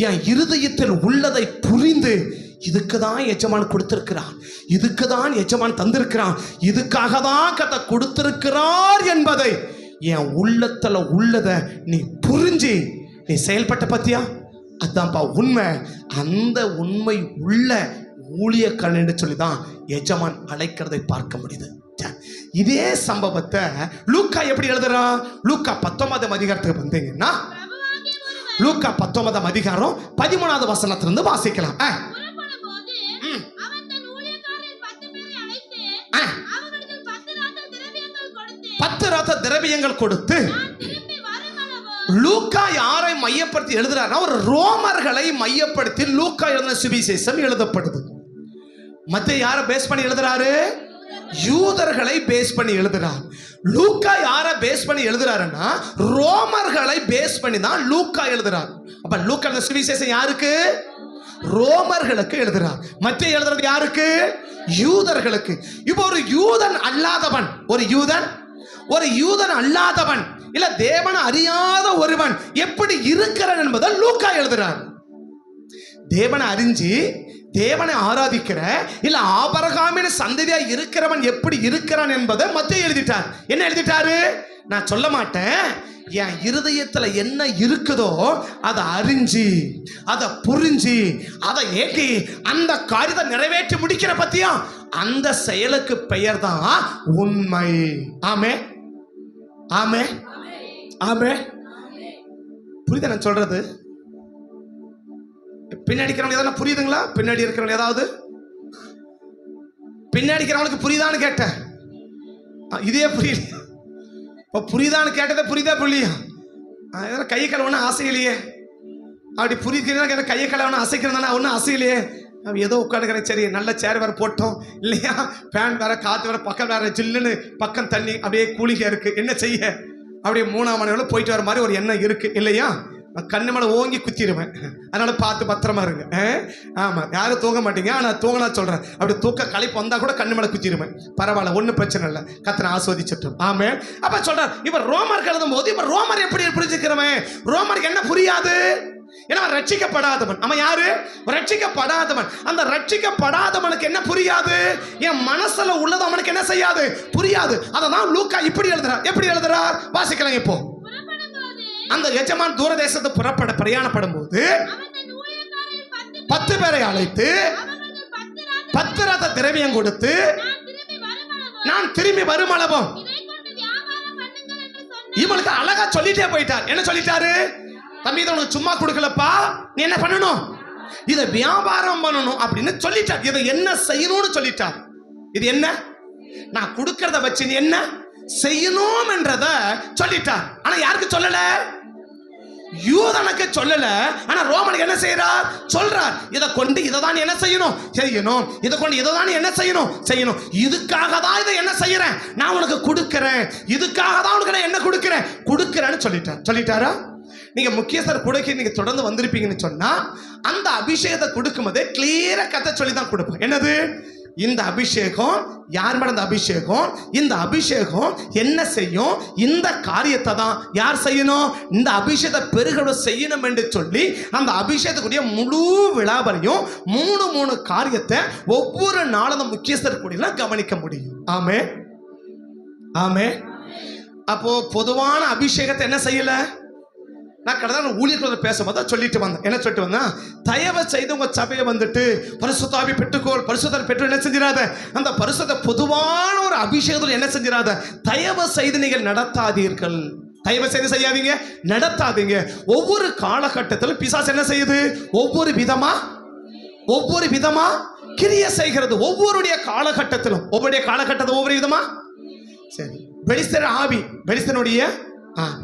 என் இருதயத்தில் உள்ளதை புரிந்து, இதுக்கு தான் எஜமான் கொடுத்திருக்கிறான், இதுக்கு தான் எஜமான் தந்திருக்கிறான், இதுக்காக தான் கதை கொடுத்திருக்கிறார் என்பதை என் உள்ளத்துல உள்ளதை நீ புரிஞ்சு நீ செயல்பட்ட பத்தியா? அதான்ப்பா உண்மை. அந்த உண்மை உள்ள ஊழியக்காரன் என்று சொல்லிதான் எஜமான் அழைக்கிறதை பார்க்க முடியுது. இதே சம்பவத்தை லூக்கா எப்படி எழுதுறான்? லூக்கா 19ஆம் அதிகாரத்துக்கு வந்தீங்கன்னா, லூக்கா 19ஆம் அதிகாரம் 13வது வசனத்திலிருந்து வாசிக்கலாம். 10 ரத திரவியங்கள் கொடுத்து. லூக்கா யாரை மையப்படுத்தி எழுதுறாருன்னா, ஒரு ரோமர்களை மையப்படுத்தி லூக்கா எழுதின சுவிசேஷம் எழுதப்படுது. மத்தேயு யாரை பேஸ் பண்ணி எழுதுறாரு? யூதர்களை பேஸ் பண்ணி எழுதுறார். லூக்கா யாரை பேஸ் பண்ணி எழுதுறாருன்னா, ரோமர்களை பேஸ் பண்ணி தான் லூக்கா எழுதுறார். அப்ப லூக்கா எழுதின சுவிசேஷம் யாருக்கு? ரோமர்களுக்கு எழுதுறார். மத்தேயு எழுதுறது யாருக்கு? யூதர்களுக்கு. இப்போ ஒரு யூதன் அல்லாதவன், ஒரு யூதன் அல்லாதவன் இல்ல தேவனை அறியாத ஒருவன் எப்படி இருக்கிறான் என்பதை லூக்கா எழுதுறார். தேவனை அறிஞ்சு தேவனை ஆராதிக்கிற இல்ல ஆபிரகாமின் சந்ததியா இருக்கிறவன் எப்படி இருக்கிறான் என்பதை மத்தேயு எழுதிட்டார். என்ன எழுதிட்டாரு? நான் சொல்ல மாட்டேன், என் இருதயத்துல என்ன இருக்குதோ அதை அறிஞ்சு, அதை புரிஞ்சு, அதை ஏற்றி அந்த காரியத்தை நிறைவேற்றி முடிக்கிற பத்தியா, அந்த செயலுக்கு பெயர் தான் உண்மை. ஆமே ஆமே ஆமே. புரியுதா நான் சொல்றது? பின்னாடி இருக்கிறவங்க ஏதாவது புரியுதுங்களா? பின்னாடி இருக்கிறவங்க ஏதாவது பின்னாடி இருக்கிறவங்களுக்கு புரியுதான்னு கேட்டேன். இதே புரியல. இப்போ புரியுதான்னு கேட்டதை புரியுதா புரியலையா? கையை கலவன ஆசை இல்லையே. அப்படி புரியுதுன்னா கையை கலவன அசைக்கிறதுனா ஒன்றும் ஆசை இல்லையே. அவன் ஏதோ உட்காந்துக்கிறேன், சரி நல்ல சேர் வேற போட்டோம் இல்லையா, ஃபேன் வேற, காற்று வேற, பக்கம் வேற ஜில்லுன்னு, பக்கம் தண்ணி, அப்படியே கூலிங்க இருக்கு, என்ன செய்ய, அப்படியே 3ஆம் மணியோட போயிட்டு வர மாதிரி ஒரு எண்ணம் இருக்கு இல்லையா? கண்ணு மேலே ஓங்கி குத்திடுவேன். அதனால பார்த்து பத்திரமா இருங்க. ஆமாம், யாரும் தூங்க மாட்டீங்க, ஆனால் தூங்கினா சொல்கிறேன். அப்படி தூக்க களைப்பு வந்தால் கூட கண்ணு மேலே குத்திடுவேன். பரவாயில்ல, ஒன்றும் பிரச்சனை இல்லை, கத்தனை ஆஸ்வதிச்சிட்டோம். ஆமே. அப்போ சொல்கிறார், இவர் ரோமர் எழுதும் போது இவர் ரோமர் எப்படி புரிஞ்சுக்கிறவன்? ரோமருக்கு என்ன புரியாது? ஏன்னா ரட்சிக்கப்படாதவன். அவன் யாரு? ரட்சிக்கப்படாதவன். அந்த ரட்சிக்கப்படாதவனுக்கு என்ன புரியாது? என் மனசுல உள்ளது அவனுக்கு என்ன செய்யாது? புரியாது. அதான் லூக்கா இப்படி எழுதுறார். எப்படி எழுதுறார்? வாசிக்கலாம். இப்போ அந்த எஜமான் தூரதேசத்து பிரயாணப்படும் போது 10 பேரை அழைத்து 10 ரத திரவியம் கொடுத்து, நான் திரும்பி வரும் அளவும் இவனுக்கு அழகா சொல்லிட்டே போயிட்டார். என்ன சொல்லிட்டாரு? தம்பி, இதை உனக்கு சும்மா கொடுக்கலப்பா, நீ என்ன பண்ணணும்? இதை வியாபாரம் பண்ணணும் அப்படின்னு சொல்லிட்டார். இதை என்ன செய்யணும்னு சொல்லிட்டார். இது என்ன? நான் கொடுக்கறத வச்சு நீ என்ன செய்யணும் என்றத சொல்லிட்டார். ஆனா யாருக்கு சொல்லல? யூதனுக்கு சொல்லல. ஆனா ரோமனுக்கு என்ன செய்யறார்? சொல்றார். இதை கொண்டு இதை தான் என்ன செய்யணும்? செய்யணும். இதை கொண்டு இதை தான் என்ன செய்யணும்? செய்யணும். இதுக்காக தான் இதை என்ன செய்யறேன்? நான் உனக்கு கொடுக்கிறேன். இதுக்காக தான் உனக்கு நான் என்ன கொடுக்கிறேன்னு சொல்லிட்டாரா? நீங்க முக்கியஸ்தர் கூட நீங்க தொடர்ந்து வந்திருப்பீங்கன்னு சொன்னா, அந்த அபிஷேகத்தை கொடுக்கும் போதே கிளியரா கதை சொல்லி தான் கொடுப்பேன். என்னது? இந்த அபிஷேகம் யார் மேல? இந்த அபிஷேகம், இந்த அபிஷேகம் என்ன செய்யும்? இந்த காரியத்தை தான் யார் செய்யணும்? இந்த அபிஷேகத்தை பெருக செய்யணும் என்று சொல்லி அந்த அபிஷேகத்துக்குரிய முழு விழாவரையும் 3 காரியத்தை ஒவ்வொரு நாளும் அந்த முக்கியஸ்தர் கூட கவனிக்க முடியும். ஆமே ஆமே. அப்போ பொதுவான அபிஷேகத்தை என்ன செய்யல? நான் கடந்த ஊழியர்களோட பேசும்போது சொல்லிட்டு வந்தேன். என்ன சொல்லிட்டு வந்தேன்? தயவு செய்து உங்க சபையை வந்துட்டு பரிசுத்த ஆவி பெற்றுக்கோள், பரிசுத்த பெற்று என்ன செஞ்சிடாத, அந்த பரிசுத்த பொதுவான ஒரு அபிஷேகத்தில் என்ன செஞ்சிடாத, தயவு செய்து நீங்கள் நடத்தாதீர்கள். தயவு செய்து செய்யாதீங்க, நடத்தாதீங்க. ஒவ்வொரு காலகட்டத்திலும் பிசாசு என்ன செய்யுது? ஒவ்வொரு விதமா கிரியை செய்கிறது. ஒவ்வொருடைய காலகட்டத்திலும் ஒவ்வொரு விதமா. சரி, பெலிஸ்தர் ஆவி, பெலிஸ்தனுடைய ஆவி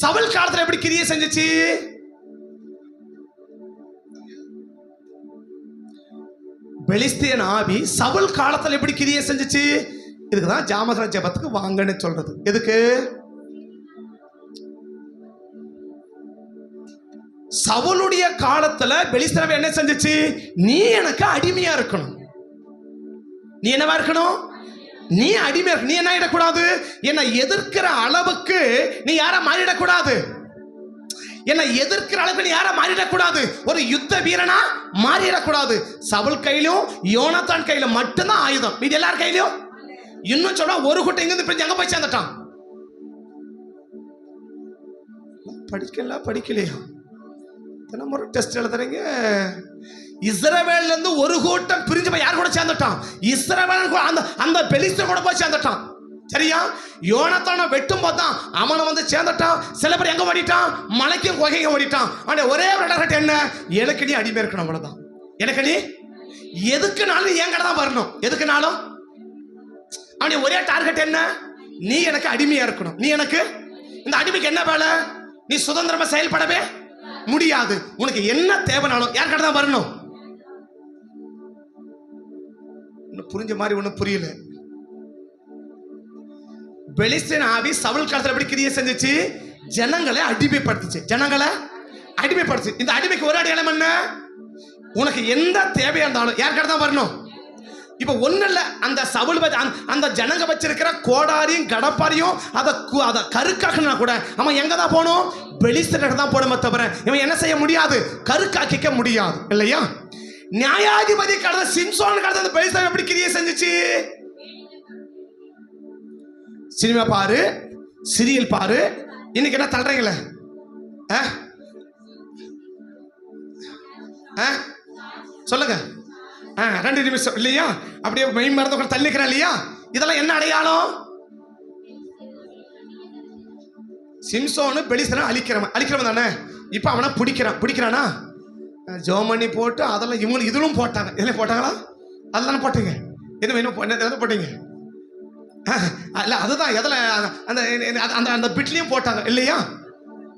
சவுல் காலத்துல எப்படி கிரியை செஞ்சுச்சு? பெலிஸ்தியன் ஆவி சவுல் காலத்துல எப்படி கிரியை செஞ்சுச்சு? இதுக்குதான் ஜாமசன ஜெபத்துக்கு வாங்கன்னு சொல்றது. எதுக்கு? சவுலுடைய காலத்துல பெலிஸ்தர் என்ன செஞ்சுச்சு? நீ எனக்கு அடிமையா இருக்கணும். நீ என்னவா இருக்கணும்? நீ அடிமை. நீ என்ன ஆயிடக்கூடாது? என்னை எதிர்க்கிற அளவுக்கு நீ யார மாறிடக்கூடாது. என்னை எதிர்க்கிற அளவுக்கு நீ யார மாறிடக்கூடாது. ஒரு யுத்த வீரனா மாறிடக்கூடாது. சவுல் கையிலும் யோனத்தான் கையில மட்டும்தான் ஆயுதம், மீதி எல்லார் கையிலும். இன்னும் சொல்ல ஒரு கூட்டம் இங்கிருந்து பிரிஞ்சு அங்க போய் சேர்ந்துட்டான். படிக்கலையா? தினமுறை டெஸ்ட் எழுதுறீங்க. இஸ்ரவேல்ல இருந்து ஒரு கூட்டம் பிரிஞ்சு போய் யார் கூட சேர்ந்துட்டான்? இஸ்ரவேல் அந்த பெலிஸ்தர் கூட போய் சேர்ந்துட்டான். சரியா? யோனத்தான வெட்டும் போதான் அவனை வந்து சேர்ந்துட்டான். சில பேர் எங்க ஓடிட்டான்? மலைக்கும் குகைக்கும் ஓடிட்டான். ஆனா ஒரே ஒரு டார்கெட் என்ன? எனக்கு நீ அடிமை இருக்கணும், அவ்வளவுதான். எனக்கு நீ எதுக்குனாலும் என் கடை தான் வரணும். எதுக்குனாலும் அவனுடைய ஒரே டார்கெட் என்ன? நீ எனக்கு அடிமையா இருக்கணும். நீ எனக்கு இந்த அடிமைக்கு என்ன வேலை? நீ சுதந்திரமா செயல்படவே முடியாது. உனக்கு என்ன தேவைனாலும் யார் கடை தான் வரணும். புரிஞ்ச மாதிரி ஒன்றும் புரியல. பெலிஸ்தியன் ஆவி சவுல் காலத்துல எப்படி கிரியை செஞ்சுச்சு? ஜனங்களை அடிமைப்படுத்துச்சு. இந்த அடிமைக்கு ஒரு அடையாளம் என்ன? உனக்கு எந்த தேவையா இருந்தாலும் யார் கடை தான் வரணும். இப்ப ஒண்ணு இல்ல, அந்த சவுல் அந்த ஜனங்க வச்சிருக்கிற கோடாரியும் கடப்பாரியும் அதை கருக்காக்கினா கூட அவன் எங்க தான் போகணும்? பெலிஸ்தர் தான் போகணுமே தவிர இவன் என்ன செய்ய முடியாது? கருக்காக்கிக்க முடியாது, இல்லையா? நியாயாதிபதி கடந்த சிம்சோன் கடந்த அந்த பெலிஸ்தர் எப்படி கிரியை செஞ்சுச்சு? சினிமா பாரு, சீரியல் பாரு, இன்னைக்கு என்ன தள்ளுறீங்களே? சொல்லுங்க. 2 நிமிஷம் இல்லையா? அப்படியே மெய் மறந்து தள்ளிக்கிறேன் இல்லையா? இதெல்லாம் என்ன அடையாளம்? சிம்சோனு பெலிஸ்தரை அழிக்கிறவன் தானே. இப்ப அவனை பிடிக்கிறானா? ஜோமணி போட்டு அதெல்லாம் இவங்க இதுலும் போட்டாங்க. இதெல்லாம் போட்டாங்களா? அதெல்லாம் போட்டீங்க. என்ன போட்டீங்க? இல்ல அதுதான் எதில் அந்த அந்த பிட்லையும் போட்டாங்க இல்லையா?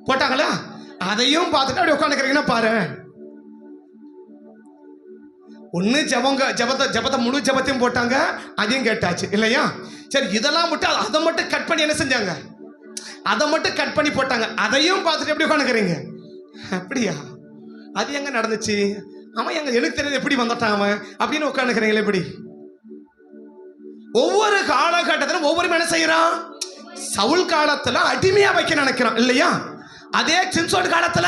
போட்டாங்களா? அதையும் பார்த்துட்டு அப்படி உட்காந்துக்கிறீங்கன்னா பாரு. ஒன்னு ஜபத்தை முழு ஜபத்தையும் போட்டாங்க, அதையும் கேட்டாச்சு இல்லையா? சரி, இதெல்லாம் மட்டும் அதை மட்டும் கட் பண்ணி என்ன செஞ்சாங்க? அதை மட்டும் கட் பண்ணி போட்டாங்க. அதையும் பார்த்துட்டு எப்படி உட்காந்துக்கிறீங்க? அப்படியா? அது எங்க நடந்துச்சு? அவன் எனக்கு தெரியாது எப்படி வந்துட்டான் அவன் அப்படின்னு உட்காந்துக்கிறீங்களே எப்படி? ஒவ்வொரு காலகட்டத்திலும் ஒவ்வொரு என்ன செய்யறான்? சவுல் காலத்துல அடிமையா வைக்க நினைக்கிறான் இல்லையா? அதே சிம்சோன் காலத்துல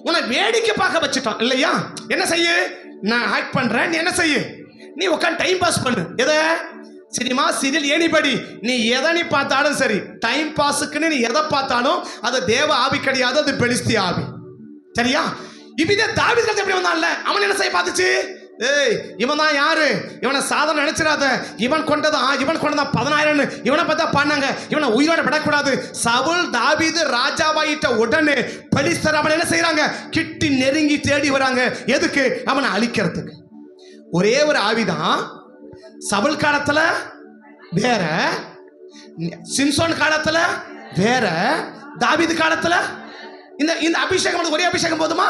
உன்னை வேடிக்கை பார்க்க வச்சுட்டான் இல்லையா? என்ன செய்ய? நான் ஆக்ட் பண்றேன், நீ என்ன செய்ய? நீ உட்காந்து டைம் பாஸ் பண்ணு. எதை? சினிமா, சீரியல், ஏனிபடி நீ எதை நீ பார்த்தாலும் சரி, டைம் பாஸுக்குன்னு நீ எதை பார்த்தாலும் அது தேவ ஆவி கிடையாது, அது பெலிஸ்திய ஆவி. சரியா? இப்ப தாவீது எப்படி வந்தான்ல, அவன் என்ன செய்ய பார்த்துச்சு? ஏய், இவன் தான் யாரு? இவனை சாதாரண நினைச்சிடாத. இவன் கொண்டதான் 10,000 இவனை பார்த்தா பண்ணாங்க. இவனை உயிரோட விடக்கூடாது. சவுல் தாவீது ராஜாவாயிட்ட உடனே பெலிஸ்தர் அவன் என்ன செய்யறாங்க? கிட்டி நெருங்கி தேடி வராங்க. எதுக்கு? அவனை அழிக்கிறதுக்கு. ஒரே ஒரு ஆவிதான். சவுல் காலத்துல வேற, சிம்சோன் காலத்துல வேற, தாவீது காலத்துல இந்த அபிஷேகம் ஒரே அபிஷேகம் போதுமா?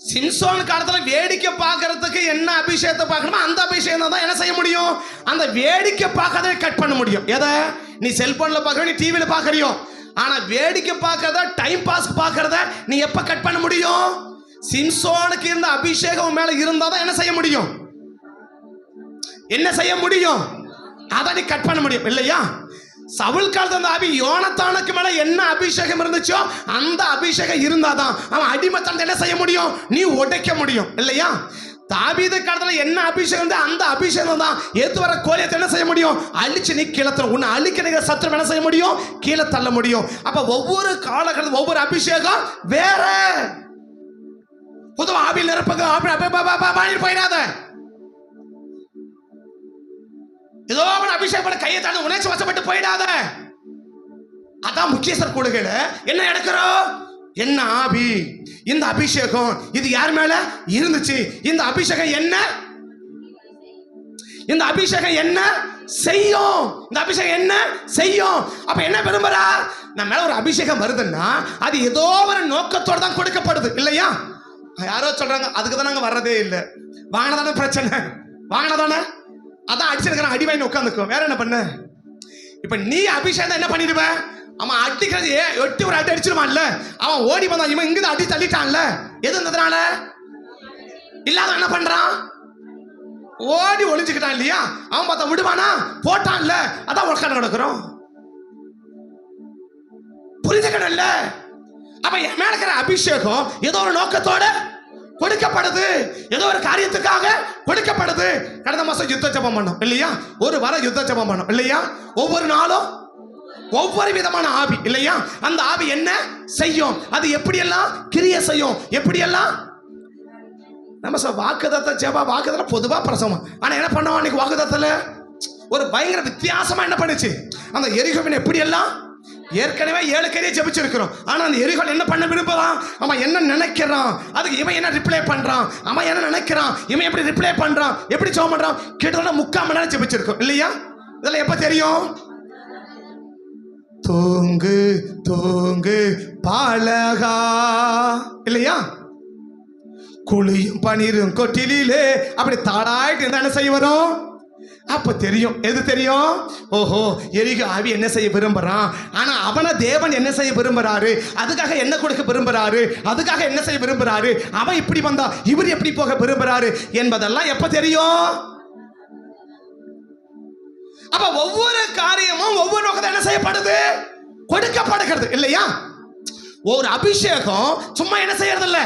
சிம்சோன் காலத்துல வேடிக்கை பார்க்கறதுக்கு என்ன அபிஷேகத்தை பார்க்கணுமோ அந்த அபிஷேகம் தான் என்ன செய்ய முடியும்? அந்த வேடிக்கை பார்க்கறத கட் பண்ண முடியும். எதை? நீ செல்போன்ல பார்க்கற, நீ டிவில பார்க்கறியோ. ஆனா வேடிக்கை பார்க்கறத, டைம் பாஸ் பார்க்கறத நீ எப்ப கட் பண்ண முடியும்? சிம்சோனுக்கு இருந்த அபிஷேகம் மேல இருந்தாதான் என்ன செய்ய முடியும்? என்ன செய்ய முடியும்? அதை நீ கட் பண்ண முடியும் இல்லையா? சவுல் காலத்துல அந்த ஆவி யோனத்தானுக்கு மேல என்ன அபிஷேகம் இருந்துச்சோ அந்த அபிஷேகம் இருந்தாதான் அவன் அடிமைத்தனத்தை என்ன செய்ய முடியும்? நீ உடைக்க முடியும் இல்லையா? தாவீது காலத்துல என்ன அபிஷேகம் அந்த அபிஷேகம் தான் ஏத்து வர கோலியத்தை என்ன செய்ய முடியும்? அழிச்சு நீ கீழே தள்ள. உன்னை அழிக்க நிகழ சத்துரு என்ன செய்ய முடியும்? கீழே தள்ள முடியும். அப்ப ஒவ்வொரு காலகட்டத்தில் ஒவ்வொரு அபிஷேகம் வேற. பொதுவா ஆவியில் நிரப்பங்க போயிடாத. ஏதோ அபிஷேகம் பண்ண கையை தாண்டி உணர்ச்சி வசப்பட்டு போயிடாத. அதான் முக்கியஸ்தர் கூடுகையில என்ன எடுக்கிறோம்? என்ன ஆவி, இந்த அபிஷேகம் இது யார் மேல இருந்துச்சு? இந்த அபிஷேகம் என்ன, இந்த அபிஷேகம் என்ன செய்யும்? இந்த அபிஷேகம் என்ன செய்யும்? அப்ப என்ன விரும்புறா? நம்ம மேல ஒரு அபிஷேகம் வருதுன்னா அது ஏதோ ஒரு நோக்கத்தோட தான் கொடுக்கப்படுது இல்லையா? யாரோ சொல்றாங்க அதுக்கு தான் நாங்க வர்றதே இல்லை. வாங்கினதானே பிரச்சனை, வாங்கினதானே அதான் அடிச்சிருக்கிறான், அடி வாங்கி உட்காந்துக்கும். வேற என்ன பண்ண? இப்ப நீ அபிஷேகம் என்ன பண்ணிடுவேன்? அவன் அடிக்கிறது எட்டி ஒரு அடி அடிச்சிருவான்ல, அவன் ஓடி வந்தான், இவன் இங்கிருந்து அடி தள்ளிட்டான்ல. எது இருந்ததுனால? இல்லாத என்ன பண்றான்? ஓடி ஒளிஞ்சுக்கிட்டான் இல்லையா? அவன் பார்த்தா விடுவானா? போட்டான்ல, அதான் உட்காந்து கிடக்குறோம். புரிஞ்சுக்கணும்ல? அப்ப என் மேல இருக்கிற அபிஷேகம் ஏதோ ஒரு நோக்கத்தோட கொடுக்கப்படுது, ஏதோ ஒரு காரியத்துக்காக கொடுக்கப்படுது. கடந்த மாசம் யுத்த ஜெபம் பண்ணோம் இல்லையா? ஒரு வாரம் யுத்த ஜெபம் பண்ணோம் இல்லையா? ஒவ்வொரு நாளும் ஒவ்வொரு விதமான ஆவி இல்லையா? அந்த ஆவி என்ன செய்யும்? அது எப்படியெல்லாம் கிரியை செய்யும்? எப்படியெல்லாம் நம்ம வாக்குதத்த ஜெப வாக்குதல பொதுவா பிரசவம். ஆனா என்ன பண்ணுவோம் அன்னைக்கு வாக்குதத்துல ஒரு பயங்கர வித்தியாசமா என்ன பண்ணுச்சு? அந்த எரிகோவின் எப்படியெல்லாம் ஏற்கனவே 7 கரையை ஜெபிச்சிருக்கிறோம். ஆனா அந்த எரிகோல் என்ன பண்ண விரும்புறான்? அவன் என்ன நினைக்கிறான், அதுக்கு இவன் என்ன ரிப்ளை பண்றான், அவன் என்ன நினைக்கிறான், இவன் எப்படி ரிப்ளை பண்றான், எப்படி ஜெபம் பண்றான். கிட்டத்தட்ட 3/4 மணி நேரம் ஜெபிச்சிருக்கோம் இல்லையா? இதெல்லாம் எப்ப தெரியும்? தூங்கு தூங்கு பாலகா இல்லையா? குளியும் பனிரும் கொட்டிலே அப்படி தாடாயிட்டு என்ன செய்ய வரும்? அப்ப தெரியும். எது தெரியும்? ஓஹோ, எரிகோ ஆவி என்ன செய்ய விரும்புறான், ஆனா அவனை தேவன் என்ன செய்ய விரும்புறாரு, அதுக்காக என்ன கொடுக்க விரும்புறாரு, அதுக்காக என்ன செய்ய விரும்புறாரு, அவன் இப்படி வந்தா இவர் எப்படி போக விரும்புறாரு என்பதெல்லாம் எப்ப தெரியும்? அப்ப ஒவ்வொரு காரியமும் ஒவ்வொரு நோக்கத்தை என்ன செய்யப்படுது? கொடுக்கப்படுகிறது இல்லையா? ஒரு அபிஷேகம் சும்மா என்ன செய்யறது இல்ல,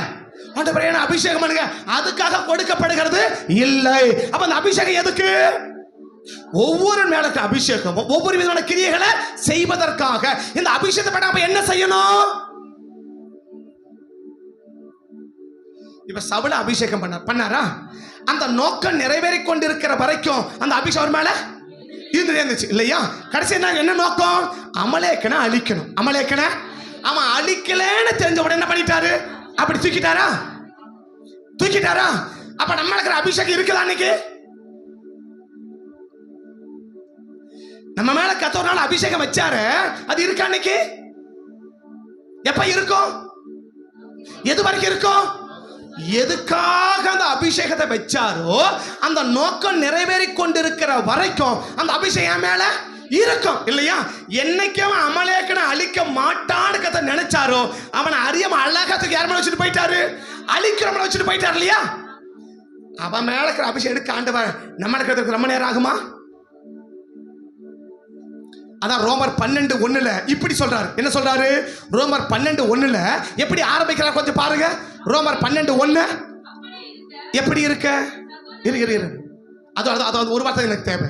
ஆண்டவரே என்ன அபிஷேகம் பண்ணுங்க அதுக்காக கொடுக்கப்படுகிறது இல்லை. அப்ப அந்த அபிஷேகம் எதுக்கு? ஒவ்வொரு மேலுக்கு அபிஷேகம் ஒவ்வொரு விதமான கிரியைகளை செய்வதற்காக. இந்த அபிஷேகத்தை பண்ண என்ன செய்யணும்? இப்ப சவுல அபிஷேகம் பண்ணாரா? அந்த நோக்கம் நிறைவேறி கொண்டிருக்கிற வரைக்கும் அந்த அபிஷேகம் மேல இருந்துச்சு இல்லையா? கடைசி என்ன நோக்கம்? அமலேக்கனை அழிக்கணும். அமலேக்கனை அவன் அழிக்கலன்னு தெரிஞ்ச உடனே என்ன பண்ணிட்டாரு? அப்படி தூக்கிட்டாரா? தூக்கிட்டாரா? அப்ப நம்ம இருக்கிற அபிஷேகம் இருக்குதா? அன்னைக்கு நம்ம மேல கத்த ஒரு நாள் அபிஷேகம் வச்சாரு, அது இருக்கா? அன்னைக்கு எப்ப இருக்கும்? எது வரைக்கும் இருக்கும்? எதுக்காக அந்த அபிஷேகத்தை வச்சாரோ அந்த நோக்கம் நிறைவேறி கொண்டிருக்கிற வரைக்கும் அந்த அபிஷேகம் மேல இருக்கும் இல்லையா? என்னைக்கு அவன் அமலேக்கனை அழிக்க மாட்டான்னு கத்த நினைச்சாரோ அவனை அறியாம அழகாத்துக்கு யார் மேல வச்சுட்டு போயிட்டாரு? அழிக்கிறவனை வச்சுட்டு போயிட்டாரு இல்லையா? அவன் மேல இருக்கிற அபிஷேகம் எடுக்க ஆண்டவன் நம்ம இருக்கிறதுக்கு ரொம்ப நேரம் ஆகுமா? அதான் ரோமர் 12:1 இப்படி சொல்றாரு. என்ன சொல்றாரு? ரோமர் 12:1 எப்படி ஆரம்பிக்கிறார் கொஞ்சம் பாருங்க. ரோமர் 12:1 எப்படி இருக்க? இரு அது ஒரு வார்த்தை எனக்கு தேவை.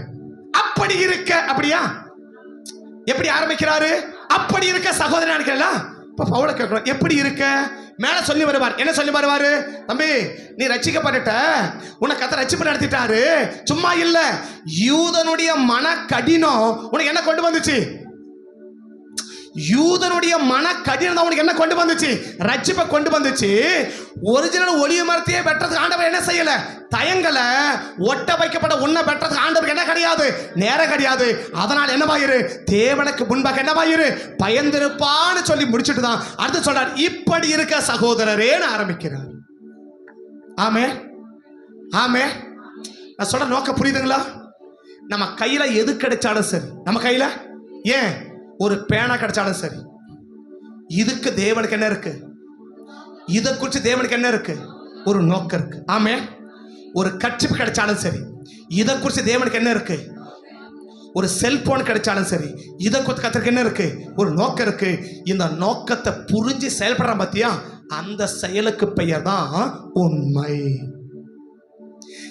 அப்படி இருக்க. அப்படியா? எப்படி ஆரம்பிக்கிறாரு? அப்படி இருக்க சகோதரன் நினைக்கிறா? இப்ப பவுல கேட்கிறோம் எப்படி இருக்க? மேல சொல்லி வருவார். என்ன சொல்லி வருவாரு? தம்பி நீ ரட்சிக்கப்பட்ட, உனக்கு கத்த ரட்சிப்பு நடத்திட்டாரு. சும்மா இல்ல, யூதனுடைய மன கடினம் உனக்கு என்ன கொண்டு வந்துச்சு? யூதனுடைய மன கடினம் உனக்கு என்ன கொண்டு வந்துச்சு? ரட்சிப்பை கொண்டு வந்துச்சு. ஒரிஜினல் ஒளிய மரத்தையே வெட்டுறதுக்கு ஆண்டவர் என்ன செய்யல? தயங்கல. ஒட்ட வைக்கப்பட்ட உன்னை வெட்டுறதுக்கு ஆண்டவருக்கு என்ன கிடையாது? நேரம் கிடையாது. அதனால் என்னவாயிரு? தேவனுக்கு முன்பாக என்னவாயிரு? பயந்திருப்பான்னு சொல்லி முடிச்சுட்டு தான் அடுத்து சொல்றார் இப்படி இருக்க சகோதரரேன்னு ஆரம்பிக்கிறார். ஆமே ஆமே. நான் சொல்ற நோக்கம் புரியுதுங்களா? நம்ம கையில எது கிடைச்சாலும் சரி, நம்ம கையில ஏன் ஒரு பேனா கிடைச்சாலும் சரி, இதுக்கு தேவனுக்கு என்ன இருக்கு? இதை குறித்து தேவனுக்கு என்ன இருக்கு? ஒரு நோக்கம் இருக்கு. ஆமே. ஒரு கட்சிப்பு கிடைச்சாலும் சரி, இதை குறித்து தேவனுக்கு என்ன இருக்கு? ஒரு செல்போன் கிடைச்சாலும் சரி, இதை குறித்து கர்த்தருக்கு என்ன இருக்கு? ஒரு நோக்கம் இருக்கு. இந்த நோக்கத்தை புரிஞ்சு செயல்படுற பத்தியா, அந்த செயலுக்கு பெயர் தான் உண்மை.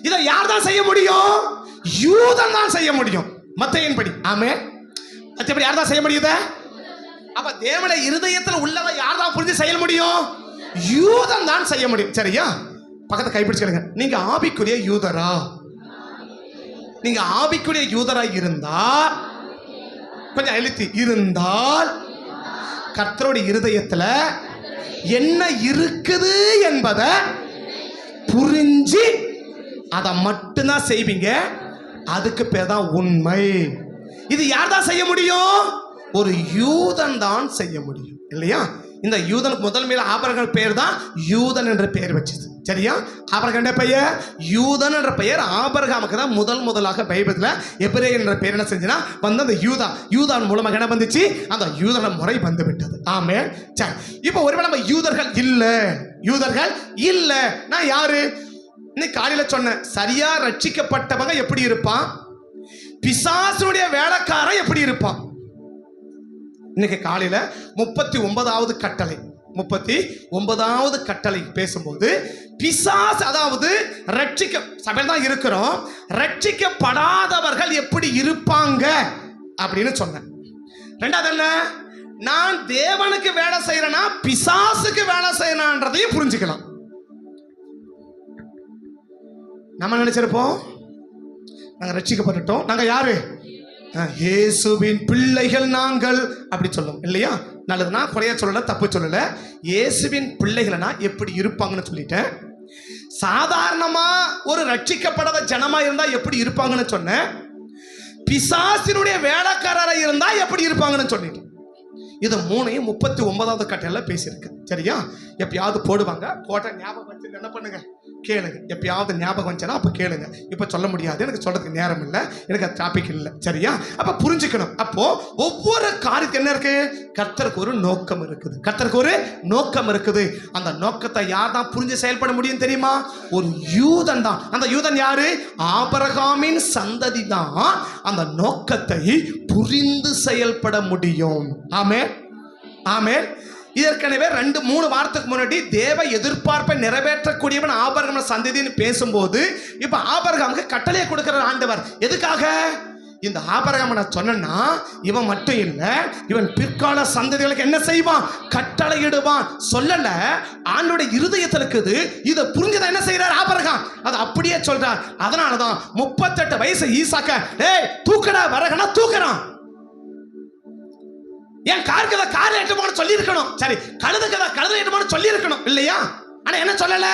இதை யார் தான் செய்ய முடியும்? யூதன் தான் செய்ய முடியும். மத்தேயின் படி. ஆமே. மத்தேயின் யார் தான் செய்ய முடியுது? அப்ப தேவனுடைய இருதயத்தில் உள்ளதை யார் தான் புரிஞ்சு செய்ய முடியும்? யூதன் தான் செய்ய முடியும். சரியா? பக்கத்தை கைப்பிடிச்சுங்க. நீங்க ஆவிக்குரிய யூதரா? நீங்க ஆவிக்குரிய யூதரா இருந்தா, கொஞ்சம் எழுத்தி இருந்தால், கர்த்தருடைய இருதயத்துல என்ன இருக்குது என்பதை புரிஞ்சு அதை மட்டும்தான் செய்வீங்க. அதுக்கு பேர் தான் உண்மை. இது யார் தான் செய்ய முடியும்? ஒரு யூதன் தான் செய்ய முடியும். இல்லையா? இந்த யூதனுக்கு முதல் மேல ஆபிரகாம் பெயர் தான் யூதன் என்ற பெயர் வச்சது. சரியா? ஆபிரகாம் பெயர் யூதன் என்ற பெயர் ஆபிரகாமுக்கு தான் முதலாக பைபிள்ல எபிரேயன் என்ற பெயர் என்ன செஞ்சுனா வந்து அந்த யூதான் மூலமாக என்ன வந்துச்சு? அந்த யூதன முறை வந்து விட்டது. ஆமே. சரி, இப்போ ஒருவேளை நம்ம யூதர்கள் இல்ல நான் யாரு? இன்னைக்கு காலையில சொன்ன சரியா ரட்சிக்கப்பட்டவங்க எப்படி இருப்பான்? பிசாசுடைய வேலைக்காரன் எப்படி இருப்பான்? இன்னைக்கு காலையில 39வது கட்டளை பேசும்போது பிசாசு, அதாவது சபையில் தான் இருக்கிறோம், ரட்சிக்கப்படாதவர்கள் எப்படி இருப்பாங்க அப்படின்னு சொன்னேன். ரெண்டாவது என்ன? நான் தேவனுக்கு வேலை செய்யறேனா பிசாசுக்கு வேலை செய்யறான்றதையும் புரிஞ்சுக்கலாம். நம்ம நினைச்சிருப்போம் நாங்க ரட்சிக்கப்பட்டுட்டோம், நாங்க யாரு? இயேசுவின் பிள்ளைகள் நாங்கள் அப்படி சொல்லும். இல்லையா? நல்லதுன்னா குறைய சொல்லல, தப்பு சொல்லல. இயேசுவின் பிள்ளைகள்னா எப்படி இருப்பாங்கன்னு சொல்லிட்டேன். சாதாரணமா ஒரு ரட்சிக்கப்படாத ஜனமா இருந்தா எப்படி இருப்பாங்கன்னு சொன்னேன். பிசாசினுடைய வேலைக்காரரை இருந்தா எப்படி இருப்பாங்கன்னு சொல்லிட்டேன். இது மூணையும் 39வது கட்டளையில பேசியிருக்கு. சரியா? எப்பயாவது போடுவாங்க, போட்ட ஞாபகம் வச்சு என்ன பண்ணுங்க, கேளுங்க. எப்பயாவது ஞாபகம் வந்துச்சுன்னா அப்ப கேளுங்க. இப்ப சொல்ல முடியாது, எனக்கு சொல்றதுக்கு நேரம் இல்லை, எனக்கு டாபிக் இல்லை. சரியா? அப்ப புரிஞ்சுக்கணும். அப்போ ஒவ்வொரு காரியத்துக்கு என்ன இருக்கு? கர்த்தருக்கு ஒரு நோக்கம் இருக்குது. அந்த நோக்கத்தை யார் தான் புரிஞ்சு செயல்பட முடியும் தெரியுமா? ஒரு யூதன் தான். அந்த யூதன் யாரு? ஆபிரகாமின் சந்ததி தான் அந்த நோக்கத்தை புரிந்து செயல்பட முடியும். ஆமே. ஏற்கனவே 2-3 வாரத்துக்கு முன்னாடி தேவ எதிர்பார்ப்பை நிறைவேற்றக்கூடியவன் ஆபிரகாம் சந்ததின்னு பேசும்போது, இப்ப ஆபிரகாமுக்கு கட்டளையை கொடுக்கிற ஆண்டவர் எதுக்காக? இந்த ஆபிரகாம் நான் சொன்னா இவன் மட்டும் இல்ல, இவன் பிற்கால சந்ததிகளுக்கு என்ன செய்வான்? கட்டளையிடுவான். சொல்லல, ஆண்டோட இருதயத்தில் இருக்குது. இதை புரிஞ்சுதான் என்ன செய்யறார் ஆபிரகாம்? அது அப்படியே சொல்றார். அதனாலதான் 38 வயசு ஈசாக்க தூக்கடா வரகனா தூக்குறான். ஏன் கார்கதா கார்ல ஏற்றுமான்னு சொல்லி இருக்கணும். சரி, கழுதுக்கதா கழுதுல ஏற்றுமான்னு சொல்லி இருக்கணும். இல்லையா? ஆனா என்ன சொல்லல?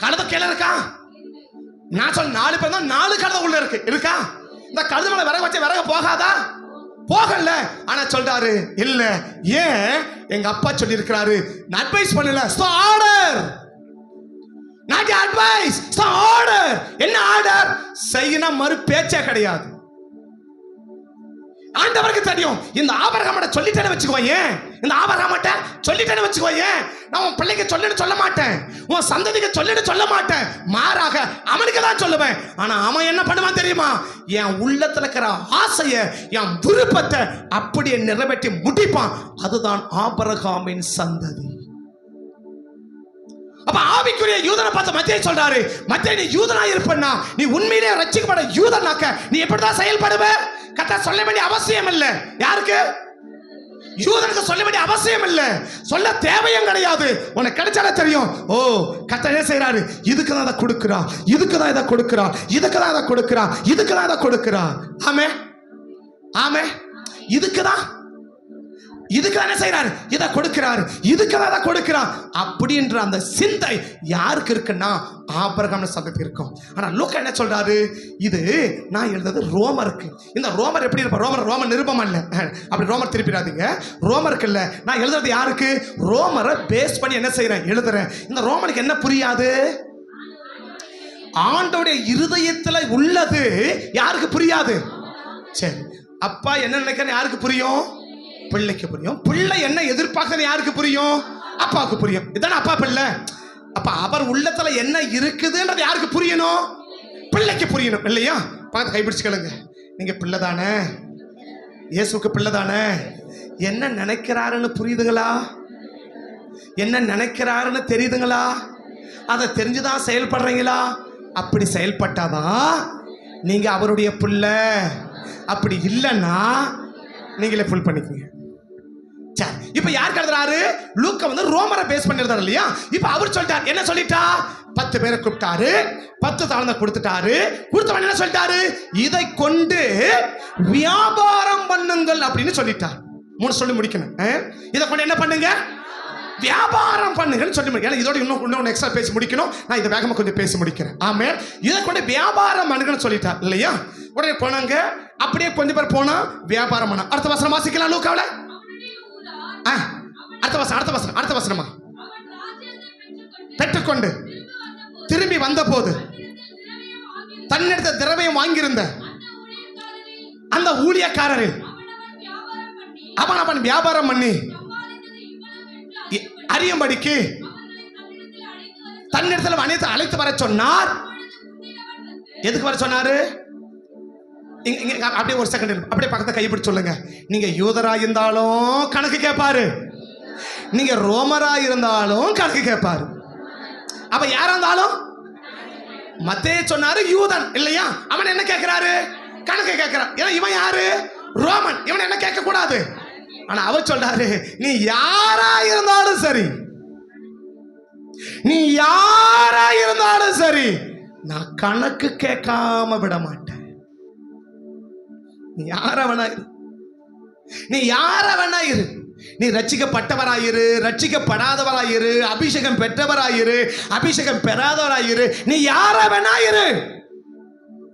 கழுத கீழே இருக்கா? நான் சொல்ல 4 பேர் தான், 4 கழுத உள்ள இருக்கா? இந்த கழுத மேல விறகு வச்ச விறகு போகாதா? போகல. ஆனா சொல்றாரு இல்ல. ஏன்? எங்க அப்பா சொல்லி இருக்கிறாரு, அட்வைஸ் பண்ணல, ஆர்டர். Not advice, order. என்ன ஆர்டர்? செய்யணும், மறு பேச்சே கிடையாது. ஆண்டவருக்கு தெரியும். இந்த ஆபிரகாமட்ட சொல்லிட்டேன்னு வச்சுக்கோயே, நான் உன் பிள்ளைக்கு சொல்ல மாட்டேன், உன் சந்ததிக்கு சொல்ல மாட்டேன், மாறாக அவனுக்கு தான் சொல்லுவேன். ஆனா அவன் என்ன பண்ணுவான் தெரியுமா? என் உள்ளத்துல இருக்கிற ஆசைய, என் விருப்பத்தை அப்படியே நிறைவேற்றி முடிப்பான். அதுதான் ஆபிரகாமின் சந்ததி. அப்ப ஆவிக்குரிய யூதனை பார்த்து மத்தேயு சொல்றாரு, மத்தேயு நீ யூதனா இருப்பன்னா, நீ உண்மையிலேயே ரட்சிக்கப்பட யூதனாக்க நீ எப்படிதான் செயல்படுவ? கர்த்தர் சொல்ல வேண்டிய அவசியம் இல்லை. யாருக்கு? யூதனுக்கு சொல்ல வேண்டிய அவசியம் இல்லை, சொல்ல தேவையும் கிடையாது. உனக்கு கிடைச்சாலே தெரியும். ஓ, கர்த்தர் என்ன செய்யறாரு? இதுக்கு தான் இதை கொடுக்கிறார், இதுக்கு தான் இதை கொடுக்கிறார், இதுக்கு தான் இதை கொடுக்கிறார், இதுக்கு தான் இதை கொடுக்கிறார். ஆமே. இதுக்கு என்ன செய்யறாரு? இதை கொடுக்கிறாரு, இதுக்கு தான் இதை கொடுக்கிறார் அப்படின்ற அந்த சிந்தை யாருக்கு இருக்குன்னா ஆபிரகாம் சந்ததிக்கு இருக்கும். ஆனா லூக்கா என்ன சொல்றாரு? இது நான் எழுதுறது ரோமருக்கு. இந்த ரோமர் எப்படி இருப்பார்? ரோமர் நிருபம் இல்ல, அப்படி ரோமர் திருப்பிடாதீங்க. ரோமருக்கு இல்ல, நான் எழுதுறது யாருக்கு? ரோமரை பேஸ் பண்ணி என்ன செய்யறேன்? எழுதுறேன். இந்த ரோமனுக்கு என்ன புரியாது? ஆண்டோடைய இருதயத்துல உள்ளது யாருக்கு புரியாது? சரி, அப்பா என்ன நினைக்கிறேன் யாருக்கு புரியும்? பிள்ளைக்கு புரியும். பிள்ளை என்ன எதிர்பார்க்கறது யாருக்கு புரியும்? அப்பாவுக்கு புரியும். இதான அப்பா பிள்ளை. அப்ப அவர் உள்ளத்துல என்ன இருக்குதுன்றது யாருக்கு புரியணும்? பிள்ளைக்கு புரியணும் இல்லையா? பார்த்து கைப்பிடிச்சு கேளுங்க, நீங்க பிள்ளை தானே, இயேசுக்கு பிள்ளை தானே, என்ன நினைக்கிறாருன்னு புரியுதுங்களா? என்ன நினைக்கிறாருன்னு தெரியுதுங்களா? அதை தெரிஞ்சுதான் செயல்படுறீங்களா? அப்படி செயல்பட்டாதான் நீங்க அவருடைய பிள்ளை. அப்படி இல்லைன்னா நீங்களே ஃபுல் பண்ணிக்கங்க. சரி, இப்ப யார் எழுதுறாரு? லூக்கா வந்து ரோமரை பேஸ் பண்ணி எழுதுறாரு இல்லையா? இப்ப அவர் சொல்லிட்டார், என்ன சொல்லிட்டா? 10 பேரை கூப்பிட்டாரு, 10 தாளந்தை கொடுத்துட்டாரு. கொடுத்தவன் என்ன சொல்லிட்டாரு? இதை கொண்டு வியாபாரம் பண்ணுங்கள் அப்படின்னு சொல்லிட்டார். 3 சொல்லி முடிக்கணும். இதை கொண்டு என்ன பண்ணுங்க? வியாபாரம் பண்ணுங்கன்னு சொல்லி முடியும். இதோட இன்னும் எக்ஸ்ட்ரா பேசி முடிக்கணும். நான் இதை வேகமாக கொஞ்சம் பேசி முடிக்கிறேன். ஆமே, இதை கொண்டு வியாபாரம் பண்ணுங்கன்னு சொல்லிட்டார் இல்லையா? உடனே போனாங்க. அப்படியே கொஞ்சம் பேர் போனா வியாபாரம் பண்ண. அடுத்த வசனம் வாசிக்கலாம் லூக்காவுல. அடுத்த வசனமா? பெற்றுக்கொண்டு திரும்பி வந்த போது தன்னிடத்த திரவியம் வாங்கியிருந்த அந்த ஊழியக்காரரில் அவன் வியாபாரம் பண்ணி அறியும்படிக்கு தன்னிடத்தில் அழைத்து வர சொன்னார். எதுக்கு வர சொன்னாரு? அப்படியே ஒரு செகண்ட் அப்படியே பக்கத்தை கைப்பிடி சொல்லுங்க. நீங்க யூதரா இருந்தாலும் கணக்கு கேட்பாரு, நீங்க ரோமரா இருந்தாலும் கணக்கு கேட்பாரு. அப்ப யாரா இருந்தாலும் மத்தேயு சொன்னாரு யூதன் இல்லையா? அவன் என்ன கேட்கிறாரு? கணக்கு கேட்கிறான். ஏன்னா இவன் யாரு? ரோமன். இவன் என்ன கேட்க கூடாது. ஆனா அவர் சொல்றாரு, நீ யாரா இருந்தாலும் சரி, நீ யாரா இருந்தாலும் சரி, நான் கணக்கு கேட்காம விட மாட்டேன். நீ யார வேணா இரு, நீ யார வேணா இரு, நீ ரட்சிக்கப்பட்டவராயிரு, ரட்சிக்கப்படாதவராயிரு, அபிஷேகம் பெற்றவராயிரு, அபிஷேகம் பெறாதவராயிரு, நீ யார வேணா இரு,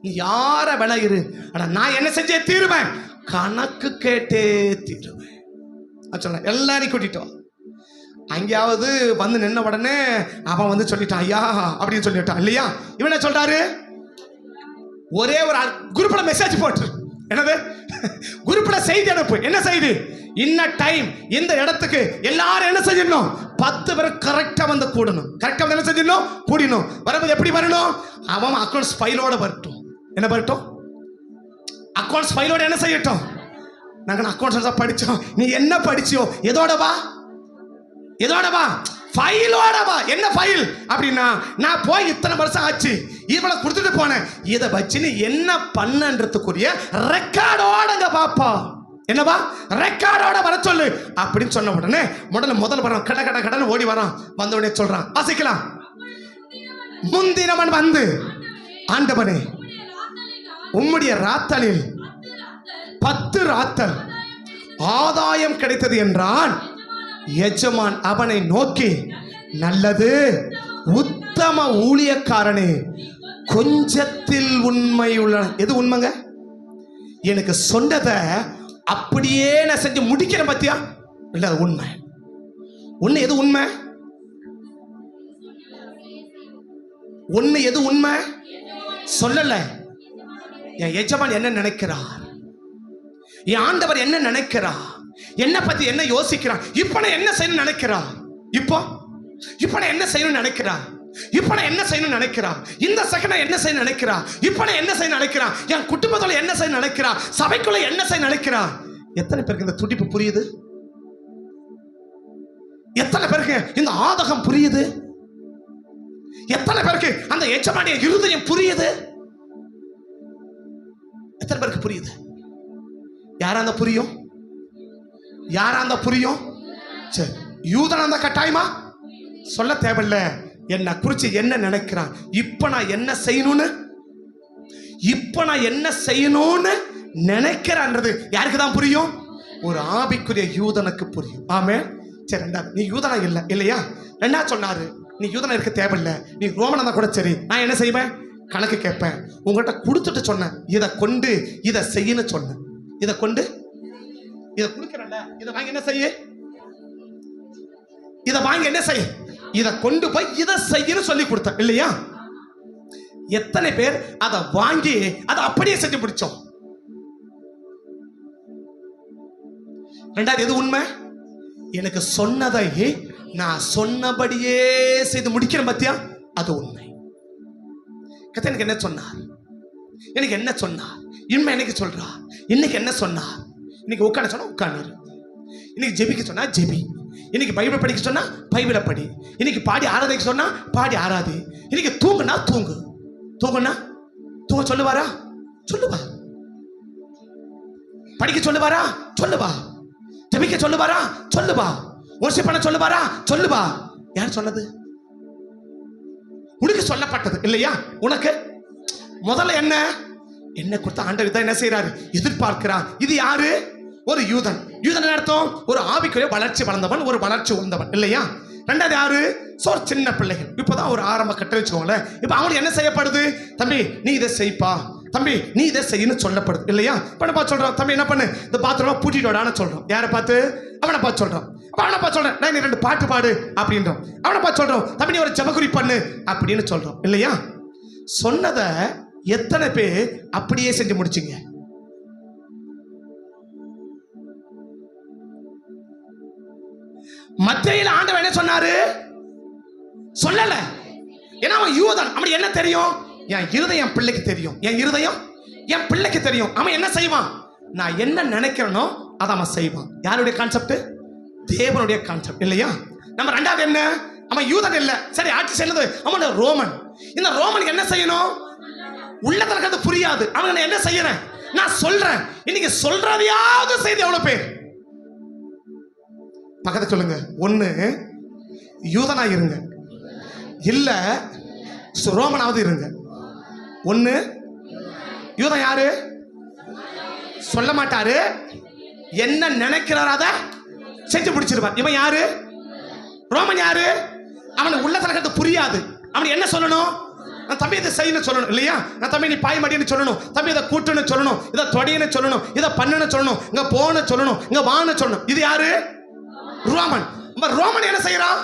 நீ யார வேணா இரு. ஆனா நான் என்ன செஞ்சே தீருவேன்? கணக்கு கேட்டே தீருவேன். எல்லாரையும் கூட்டிட்டோம். அங்கேயாவது வந்து நின்ன உடனே அவன் வந்து சொல்லிட்டான் ஐயா அப்படின்னு சொல்லிட்டான் இல்லையா? இவன் என்ன சொல்றாரு? ஒரே ஒரு குரூப்ல மெசேஜ் போட்டு, என்னது குரூப்ல செய்தி அனுப்பு. என்ன செய்தி? இன்ன டைம் இந்த இடத்துக்கு எல்லாரும் என்ன செய்யணும்? 10 பேர் கரெக்டா வந்து கூடணும். கரெக்டா வந்து என்ன செஞ்சிடணும்? கூடினோம். வரும்போது எப்படி வரணும்? அவன் அக்கௌண்ட்ஸ் ஃபைலோட வரட்டும். என்ன வரட்டும்? அக்கௌண்ட்ஸ் ஃபைலோட என்ன செய்யட்டும்? நாங்கள் அக்கௌண்ட்ஸ் படிச்சோம். நீ என்ன படிச்சியோ எதோட வா, எதோட வா? ஃபைலோட வா. என்ன ஃபைல் அப்படின்னா, நான் போய் இத்தனை வருஷம் ஆச்சு, இவளை கொடுத்துட்டு போனேன், இதை வச்சு நீ என்ன பண்ணன்றதுக்குரிய ரெக்கார்டோடங்க பாப்பா. என்னவா? ரெக்கார்டோட வர சொல்லு அப்படின்னு சொன்ன உடனே முதல்ல வரான், கட கட கடன்னு ஓடி வரான். வந்த உடனே சொல்றான், வாசிக்கலாம். முந்தினவன் வந்து, ஆண்டவனே உம்முடைய ராத்தலில் 10 ராத்தல் ஆதாயம் கிடைத்தது என்றான். எஜமான் அவனை நோக்கி, நல்லது உத்தம ஊழியக்காரனே, கொஞ்சத்தில் உண்மை உள்ள. எது உண்மைங்க? எனக்கு சொன்னதை அப்படியே நான் செஞ்சு முடிக்கிறேன் பத்தியா? இல்ல உண்மை. ஒண்ணு எது உண்மை? ஒண்ணு எது உண்மை? சொல்லல. என் எஜமான் என்ன நினைக்கிறார், என் ஆண்டவர் என்ன நினைக்கிறார், என்ன பத்தி என்ன யோசிக்கிறான், இப்ப நான் என்ன செய்யணும்னு நினைக்கிறா, இப்ப நான் என்ன செய்யணும்னு நினைக்கிறா, இப்ப நான் என்ன செய்யணும்னு நினைக்கிறா, இந்த செகண்ட் என்ன செய்ய நினைக்கிறா, இப்ப நான் என்ன செய்ய நினைக்கிறா, என் குடும்பத்துல என்ன செய்ய நினைக்கிறா, சபைக்குள்ள என்ன செய்ய நினைக்கிறா. எத்தனை பேருக்கு இந்த துடிப்பு புரியுது? எத்தனை பேருக்கு இந்த ஆதகம் புரியுது? எத்தனை பேருக்கு அந்த எஜமானிய இருதயம் புரியுது? எத்தனை பேருக்கு புரியுது? யாரா அந்த புரியும்? யாரா அந்த புரியும்? சரி, யூதனா அந்த கட்டாயமா சொல்ல தேவையில்ல. என்ன குறிச்சு என்ன நினைக்கிறான், இப்ப நான் என்ன செய்யணும்னு, இப்ப நான் என்ன செய்யணும்னு நினைக்கிறான்றது யாருக்கு தான் புரியும்? ஒரு ஆவிக்குரிய யூதனுக்கு புரியும். ஆமே. சரி, ரெண்டாவது, நீ யூதனா இல்லை இல்லையா? ரெண்டாவது சொன்னாரு, நீ யூதனா இருக்க தேவையில்லை, நீ ரோமனா தான் கூட சரி, நான் என்ன செய்வேன்? கணக்கு கேட்பேன். உங்கள்கிட்ட கொடுத்துட்டு சொன்னேன், இதை கொண்டு இதை செய்யன்னு சொன்னேன், இதை கொண்டு இதை கொடுக்கிறல்ல, இதை வாங்கி என்ன செய்ய, இதை வாங்கி என்ன செய்ய, இதை கொண்டு போய் இதை செய்யன்னு சொல்லி கொடுத்தேன் இல்லையா? எத்தனை பேர் அதை வாங்கி அதை அப்படியே செஞ்சு பிடிச்சோம்? ரெண்டாவது எது உண்மை? எனக்கு சொன்னதை நான் சொன்னபடியே செய்து முடிக்கிறேன் பத்தியா, அது உண்மை. கர்த்தர் எனக்கு என்ன சொன்னார், எனக்கு என்ன சொன்னார், இனிமே எனக்கு சொல்றா, இன்னைக்கு என்ன சொன்னார். இன்னைக்கு உட்கார சொன்னா உட்கார்ந்து, இன்னைக்கு ஜெபிக்க சொன்னா ஜெபி, இன்னைக்கு பைபிள் படிக்க சொன்னா பைபிளை படி, இன்னைக்கு பாடி ஆராதிக்க சொன்னா பாடி ஆராதி, இன்னைக்கு தூங்குனா தூங்கு, தூங்குனா தூங்க சொல்லுவாரா, சொல்லுவா. படிக்க சொல்லுவாரா, சொல்லுவா. ஜெபிக்க சொல்லுவாரா, சொல்லுவா. worship பண்ண சொல்லுவாரா, சொல்லுவா. யார் சொன்னது? உனக்கு சொல்லப்பட்டது இல்லையா? உனக்கு முதல்ல என்ன கொடுத்த ஆண்டவர் தான் என்ன செய்யறாரு, எதிர்பார்க்கிறார். இது யாரு? ஒரு யூதன். யூதன் அர்த்தம் ஒரு ஆவிக்குரிய வளர்ச்சி வளர்ந்தவன், ஒரு வளர்ச்சி வந்தவன் இல்லையா? ரெண்டாவது யாரு? ஒரு சின்ன பிள்ளைகள். இப்பதான் ஒரு ஆரம்ப கட்ட வச்சுக்கோங்களேன். இப்ப அவங்களுக்கு என்ன செய்யப்படுது? தம்பி நீ இதை செய்ப்பா, தம்பி நீ இதை செய்யணும் சொல்லப்படுது இல்லையா? இப்ப பார்த்து சொல்றோம், தம்பி என்ன பண்ணு, இந்த பாத்ரூம் பூட்டிட்டு வாடான்னு சொல்றோம். யாரை பார்த்து? அவனை பார்த்து சொல்றோம். அவனை பார்த்து சொல்றேன், நான் நீ 2 பாட்டு பாடு அப்படின்றோம். அவனை பார்த்து சொல்றோம், தம்பி நீ ஒரு ஜெபக்குறி பண்ணு அப்படின்னு சொல்றோம் இல்லையா? சொன்னதை எத்தனை பேர் அப்படியே செஞ்சு முடிச்சிங்க? மத்தேயுல ஆண்டவர் என்ன சொன்னாரு? சொல்லல. ஏன்னா அவன் யூதன். அவனுக்கு என்ன தெரியும்? என் இருதயம் பிள்ளைக்கு தெரியும், என் இருதயம் என் பிள்ளைக்கு தெரியும். அவன் என்ன செய்வான்? நான் என்ன நினைக்கிறேனோ அதை அவன் செய்வான். யாருடைய கான்செப்ட்? தேவனுடைய கான்செப்ட் இல்லையா? நம்ம ரெண்டாவது என்ன? அவன் யூதன் இல்ல, சரி ஆட்சி செய்யறது அவன் ரோமன். இந்த ரோமனுக்கு என்ன செய்யணும்? உள்ளத்துல இருக்கிறது புரியாது. அவன் என்ன செய்யறேன், நான் சொல்றேன். இன்னைக்கு சொல்றதையாவது செய்து எவ்வளவு பேர்? பக்கத்தை சொல்லுங்க. ஒண்ணு யூதனா இருங்க, இல்ல ரோமனாவது இருங்க. ஒண்ணு யூதன் யாரு? சொல்ல மாட்டாரு, என்ன நினைக்கிறாரோ அதை செஞ்சு பிடிச்சிருவார். இவன் யாரு? ரோமன் யாரு? அவனுக்கு உள்ளத்துல இருக்கிறது புரியாது. அவன் என்ன சொல்லணும்? நான் தம்பி இதை செய்யணும் சொல்லணும் இல்லையா? நான் தம்பி நீ பாய் மடின்னு சொல்லணும், தம்பி இதை கூட்டுன்னு சொல்லணும், இதை தொடையின்னு சொல்லணும், இதை பண்ணுன்னு சொல்லணும், இங்க போன சொல்லணும், இங்க வான்னு சொல்லணும். இது யாரு? ரோமன். ரோமன் என்ன செய்யறான்?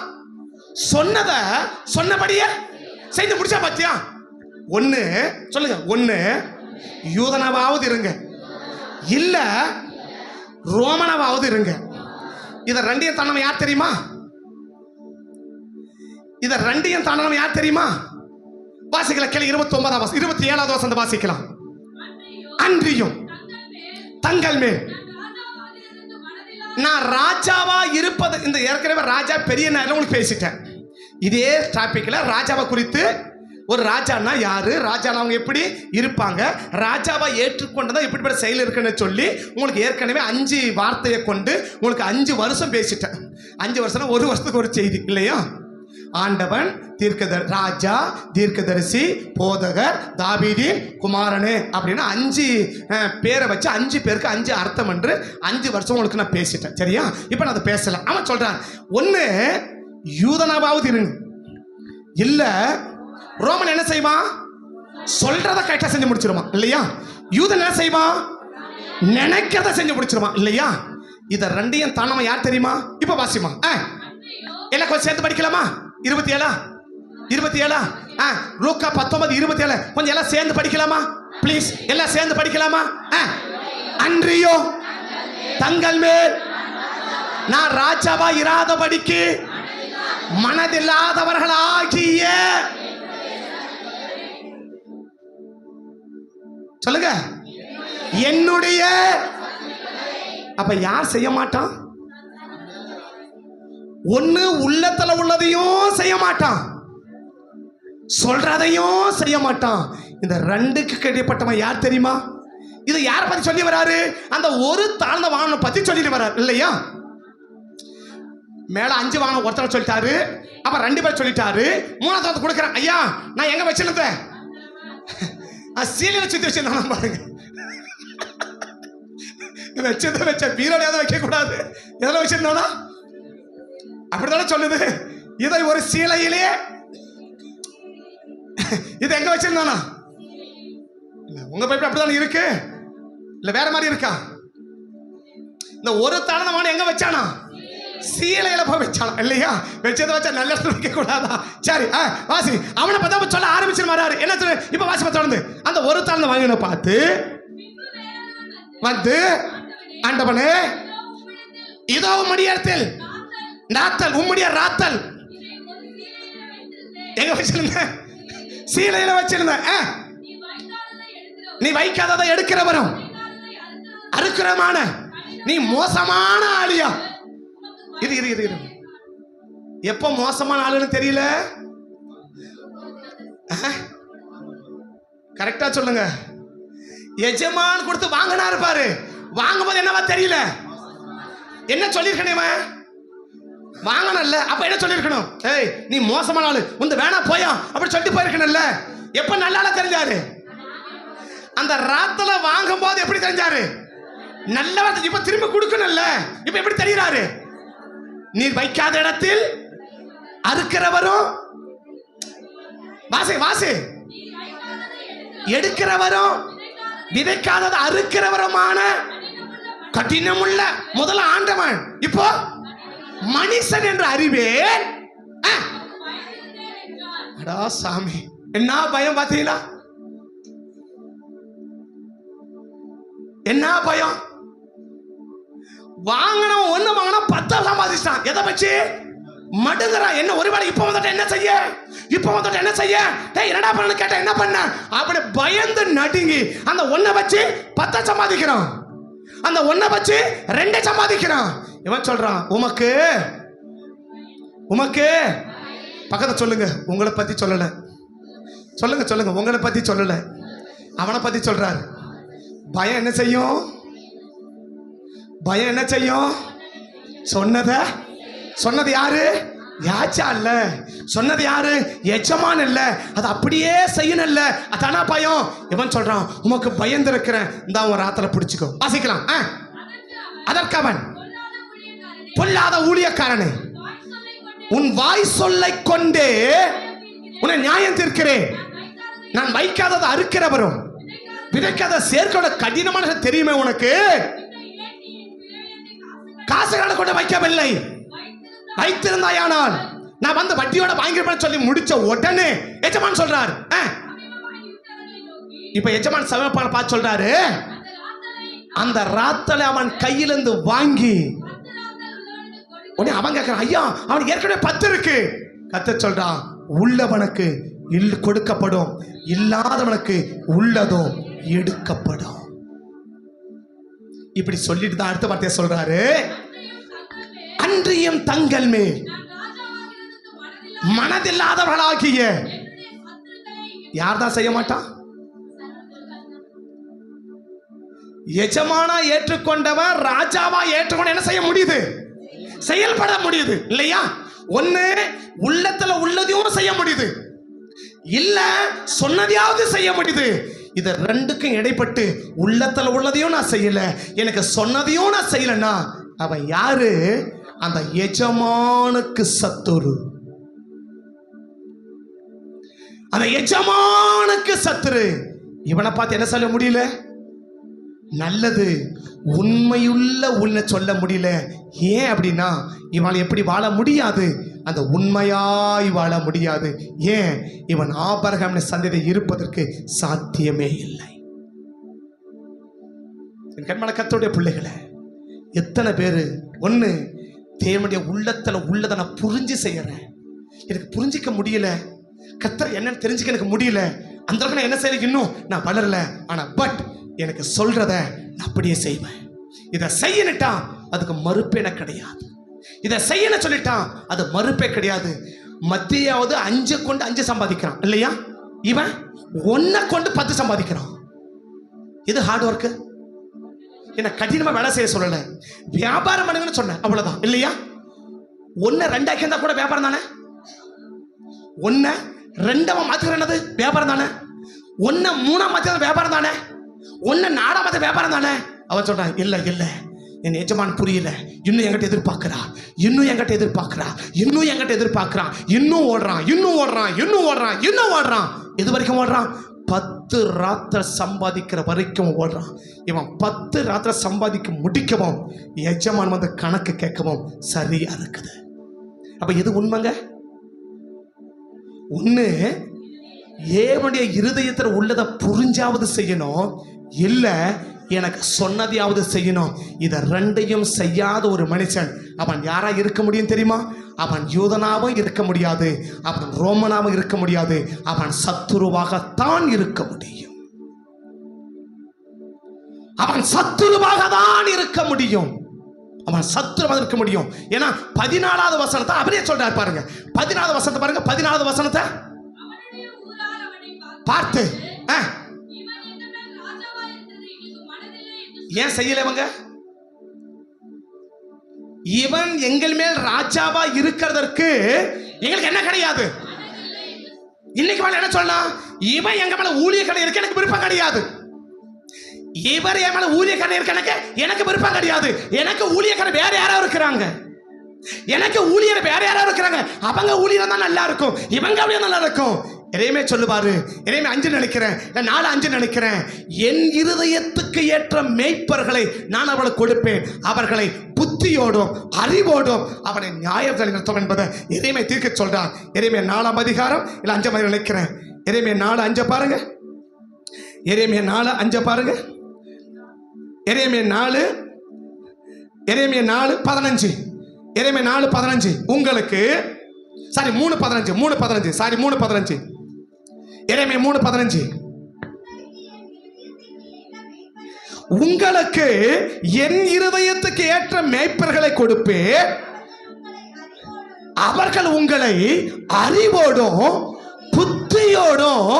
சொன்னத சொன்னபடியே செய்து முடிச்சா பாத்தியா? ஒண்ணு சொல்லுங்க, ஒண்ணு யூதனாவது இருங்க, இல்ல ரோமனாவது இருங்க. இத ரெண்டையும் தாண்டவன் யார் தெரியுமா? இத ரெண்டையும் தாண்டவன் யார் தெரியுமா? வாசிக்கலாம் கேளு. 29ஆம் வசனம் 27ஆவது வசனம் வாசிக்கலாம். அன்றியும் தங்கள் மேல் நான் ராஜாவா இருப்பது. இந்த ஏற்கனவே ராஜா பெரிய நேரம் உங்களுக்கு பேசிட்டேன். இதே டாபிக்ல ராஜாவை குறித்து, ஒரு ராஜானா யாரு, ராஜானா அவங்க எப்படி இருப்பாங்க, ராஜாவா ஏற்றுக்கொண்டதா எப்படிப்பட்ட செயல் இருக்குன்னு சொல்லி உங்களுக்கு ஏற்கனவே 5 வார்த்தையை கொண்டு உங்களுக்கு 5 வருஷம் பேசிட்டேன். 5 வருஷம், ஒரு வருஷத்துக்கு ஒரு செய்தி இல்லையா? ஆண்டவன், ராஜா, தீர்க்கதரிசி, போதகர், தாவீதின் குமாரனே அப்படின்னு 5 பேரை வச்சு 5 பேருக்கு 5 அர்த்தம் என்று 5 வருஷம் உங்களுக்கு நான் பேசிட்டேன். சரியா? இப்ப நான் அதை பேசலாம். அவன் சொல்றான், ஒண்ணு யூதனாவது இருங்க, இல்ல ரோமன் என்ன செய்வான்? சொல்றத கரெக்டா செஞ்சு முடிச்சிருவான் இல்லையா? யூதன் என்ன செய்வான்? நினைக்கிறத செஞ்சு முடிச்சிருவான் இல்லையா? இத ரெண்டையும் தானவன் யார் தெரியுமா? இப்ப வாசிமா எல்லாம் கொஞ்சம் சேர்த்து படிக்கலாமா? 27 லூக்கா 19:27 கொஞ்சம் எல்லாம் சேர்ந்து படிக்கலாமா ப்ளீஸ்? எல்லாம் சேர்ந்து படிக்கலாமா? அன்றியோ தங்கள் மேல் நான் ராஜாவா இராதபடிக்கு மனதில்லாதவர்களாகிய, சொல்லுங்க, என்னுடைய. அப்ப யார் செய்ய மாட்டான்? ஒண்ணு உள்ளத்துல உள்ளதையும் செய்ய மாட்டான், சொல்றதையும் செய்ய மாட்டான். இந்த ரெண்டுக்கு கிடைப்பட்டவன் யார் தெரியுமா? இது யார பத்தி சொல்லி வராரு? அந்த ஒரு தாழ்ந்த வாகனம் பத்தி சொல்லிட்டு வராரு இல்லையா? மேல 5 வாகனம் ஒருத்தர் சொல்லிட்டாரு, அப்ப 2 பேர் சொல்லிட்டாரு, 3வது கொடுக்குறேன். ஐயா நான் எங்க வச்சிருந்தேன்? சீலையில சுத்தி வச்சிருந்தான் பாருங்க. வச்ச பீரோலையாவது வைக்க கூடாது, எதில் வச்சிருந்தானா? அப்படித்தானே சொல்லுது. இதை ஒரு சீலையிலே இது எங்க வச்சிருந்தானா? உங்க பைபிள் அப்படித்தானே இருக்கு, இல்ல வேற மாதிரி இருக்கா? இந்த ஒரு தாழ்ந்தமான எங்க வச்சானா? சீலையில போய் வச்சானா இல்லையா? வச்சதை வச்சா நல்ல வைக்க கூடாதா? சரி வாசி. அவனை பார்த்தா சொல்ல ஆரம்பிச்சிருமாரு. என்ன சொல்லு இப்ப வாசி தொடர்ந்து. அந்த ஒரு தாழ்ந்த வாங்கின பார்த்து வந்து, ஆண்டவனே இதோ மடியத்தில் ராத்தல், உம்முடைய ராத்தல் எங்க வச்சிருந்த? சீலையில வச்சிருந்த. நீ வைக்காததை எடுக்கிறவரும் அறுக்கிறமான நீ மோசமான ஆளியா? இரு எப்ப மோசமான ஆளுன்னு தெரியல. கரெக்டா சொல்லுங்க. எஜமான் கொடுத்து வாங்கினாரு பாரு, வாங்கும்போது என்னவா தெரியல. என்ன சொல்லிருக்கணும்? வாங்கணும்ல, அப்ப என்ன சொல்லிருக்கணும்? ஏய் நீ மோசமான ஆளு, உந்த வேணா போயா அப்படி சொல்லிட்டு போயிருக்கணும்ல. எப்ப நல்லால தெரிஞ்சாரு? அந்த ராத்துல வாங்கும் போது எப்படி தெரிஞ்சாரு? நல்லவர். இப்ப திரும்ப கொடுக்கணும்ல, இப்ப எப்படி தெரியுறாரு? நீர் வைக்காத இடத்தில் அறுக்கிறவரும் வாசி எடுக்கிறவரும் விதைக்காதது அறுக்கிறவருமான கடினமுள்ள முதல்ல ஆண்டவன், இப்போ மனுஷன் என்று அறிவேன். அடா சாமி, என்ன பயம் பார்த்தீங்களா? என்ன பயம்? வாங்கணும் ஒண்ணு வாங்கணும் 10 சம்பாதிச்சான். எதை வச்சு மடுங்கிறான்? என்ன ஒருவேளை இப்ப வந்துட்டு என்ன செய்ய, இப்ப வந்துட்டு என்ன செய்ய, என்னடா பண்ணு கேட்ட என்ன பண்ண, அப்படி பயந்து நடுங்கி அந்த ஒன்ன வச்சு 10 சம்பாதிக்கிறான், அந்த ஒன்ன வச்சு 2 சம்பாதிக்கிறான். இவன் சொல்றான் உமக்கு உமக்கு பக்கத்துல சொல்லுங்க, உங்களை பத்தி சொல்லல. சொல்லுங்க உங்களை பத்தி சொல்லல, அவனை பத்தி சொல்றாரு. பயம் என்ன செய்யும்? பயம் என்ன செய்யும்? சொன்னது யாரு? யாச்சா இல்ல. சொன்னது யாரு? எஜமான் இல்ல. அது அப்படியே செய்யணும் இல்ல, அதானா பயம். இவன் சொல்றான் உமக்கு பயந்து இருக்கிறேன், இந்த அவன் ராத்திர பிடிச்சுக்கோ. வாசிக்கலாம். அதற்கு அவன், பொல்லாத ஊழியக்காரனே, உன் வாய் சொல்லை கொண்டே உன்னை நியாயம் தீர்க்கிறேன். நான் வைக்காததை அறுக்கிறவரும் விதைக்காத சேர்க்கோட கடினமான தெரியுமே உனக்கு. காசுகளை கொண்டு வைக்கவில்லை, வைத்திருந்தாயானால் நான் வந்து வட்டியோட வாங்கிருப்பேன் சொல்லி முடிச்ச உடனே எஜமான் சொல்றாரு. இப்ப எஜமான் சமயப்பான பார்த்து சொல்றாரு, அந்த ராத்தலை அவன் கையிலிருந்து வாங்கி உடனே அவன் கேட்கிறான், ஐயா அவனுக்கு ஏற்கனவே 10 இருக்கு. கர்த்தர் சொல்றான், உள்ளவனுக்கு கொடுக்கப்படும், இல்லாதவனுக்கு உள்ளதும் எடுக்கப்படும். இப்படி சொல்லிட்டு தான் அடுத்த வார்த்தையை சொல்றாரு, அன்றியும் தங்கள் மேல் மனதில்லாதவர்களாகிய யார் தான் செய்ய மாட்டான்? எஜமானா ஏற்றுக்கொண்டவன் ராஜாவா ஏற்றுக்கொண்டு என்ன செய்ய முடியுது? செயல்பட முடியுது இல்லையா? ஒண்ணு உள்ளத்துல உள்ளதையும் செய்ய முடியுது, இல்ல சொன்னதையாவது செய்ய முடியுது. இது ரெண்டுக்கும் இடைப்பட்டு உள்ளத்துல உள்ளதையும் நான் செய்யல, எனக்கு சொன்னதையும் நான் செய்யலன்னா அவன் யாரு? அந்த எஜமானுக்கு சத்துரு. அந்த எஜமானுக்கு சத்துரு. இவனை பார்த்து என்ன சொல்ல முடியல? நல்லது உண்மையுள்ள உன்னை சொல்ல முடியல. ஏன் அப்படின்னா இவன் எப்படி வாழ முடியாது? அந்த உண்மையாய் வாழ முடியாது. ஏன்? இவன் ஆபிரகாம் சந்ததி இருப்பதற்கு சாத்தியமே இல்லை. என் கண்மன கர்த்தருடைய பிள்ளைகளை, எத்தனை பேரு ஒண்ணு தேவனுடைய உள்ளத்துல உள்ளதை நான் புரிஞ்சு செய்யறேன், எனக்கு புரிஞ்சிக்க முடியல, கர்த்தர் என்னன்னு தெரிஞ்சுக்க எனக்கு முடியல, அந்த அளவுக்கு நான் என்ன செய்ய இன்னும் நான் வளரல. ஆனா பட் எனக்கு சொல்றத நான் அப்படியே செய்வேன். இதை செய்யணுட்டா அதுக்கு மறுப்பே எனக்கு கிடையாது. இதை செய்யணும் சொல்லிட்டான் அது மறுப்பே கிடையாது. மத்தியாவது 5 கொண்டு 5 சம்பாதிக்கிறான் இல்லையா? இவன் 1 கொண்டு 10 சம்பாதிக்கிறான். இது ஹார்ட் ஒர்க்கு. என்ன கடினமா வேலை செய்ய சொல்லல, வியாபாரம் பண்ணுங்கன்னு சொன்னேன், அவ்வளவுதான் இல்லையா? 1 2 ஆக்கியிருந்தா கூட வியாபாரம் தானே. 1 2 மாத்துறது வியாபாரம் தானே. 1 3 மாத்துறது வியாபாரம் தானே. 1 4 மாத்த வியாபாரம் தானே. அவன் சொல்றான், இல்ல இல்ல என் எஜமான் புரியல, இன்னும் என்கிட்ட எதிர்பார்க்கிறா, இன்னும் என்கிட்ட எதிர்பார்க்கிறா, இன்னும் என்கிட்ட எதிர்பார்க்கிறான், இன்னும் ஓடுறான், இன்னும் ஓடுறான், இன்னும் ஓடுறான், இன்னும் ஓடுறான். எது வரைக்கும் ஓடுறான்? 10 ராத்திர சம்பாதிக்கிற வரைக்கும் ஓடுறான். இவன் 10 ராத்திர சம்பாதிக்க முடிக்கவும் எஜமான் வந்து கணக்கு கேட்கவும் சரியா இருக்குது. அப்ப எது உண்மைங்க? ஒண்ணு ஏவனுடைய இருதயத்தில் உள்ளதை புரிஞ்சாவது செய்யணும், இல்ல எனக்கு சொன்னதையாவது செய்யணும். இதை ரெண்டையும் செய்யாத ஒரு மனுஷன் அவன் யாரா இருக்க முடியும் தெரியுமா? அவன் யூதனாவும் இருக்க முடியாது, அவன் ரோமனாவும் இருக்க முடியாது, அவன் சத்துருவாகத்தான் இருக்க முடியும். அவன் சத்துருவாக தான் இருக்க முடியும். அவன் சத்துருவாக இருக்க முடியும். ஏன்னா 14வது வசனத்தை அவரே சொல்றார் பாருங்க. 14வது வசனத்தை பாருங்க. 14வது வசனத்தை பார்த்து ஏன் செய்யலவங்க? இவன் எங்கள் மேல் ராஜாவா இருக்கிறதற்கு எங்களுக்கு என்ன கிடையாது. இன்னைக்கு என்ன சொல்லலாம்? இவன் எங்க மேல ஊழியக்காரன் இருக்க எனக்கு விருப்பம் கிடையாது. இவர் என் மேல ஊழியக்காரன் இருக்க எனக்கு விருப்பம் கிடையாது. எனக்கு ஊழியக்காரன் வேற யாரோ இருக்கிறாங்க. எனக்கு ஊழியர் வேற யாரோ இருக்கிறாங்க. அவங்க ஊழியர் தான் நல்லா இருக்கும், இவங்க அப்படியே நல்லா இருக்கும். எரேமியா சொல்லுவாரு, எரேமியா 5 நினைக்கிறேன், 4:5 நினைக்கிறேன். என் இருதயத்துக்கு ஏற்ற மேய்ப்பர்களை நான் அவளுக்கு கொடுப்பேன், அவர்களை புத்தியோடும் அறிவோடும் அவனை நியாயத்தை நடத்தும் என்பதை எரேமியா தீர்க்க சொல்றான். எரேமியா 4ஆம் அதிகாரம் இல்ல 5ஆம் அதிகாரம் நினைக்கிறேன். எரேமியா 4:5 பாருங்க. எரேமியா 4:5 பாருங்க. எரேமியா 4:15. எரேமியா 4:15 உங்களுக்கு சாரி 3:15 சாரி 3:15. எரேமியா 3:15 உங்களுக்கு என் இருதயத்துக்கு ஏற்ற மேய்ப்பர்களை கொடுப்பேன், அவர்கள் உங்களை அறிவோடும் புத்தியோடும்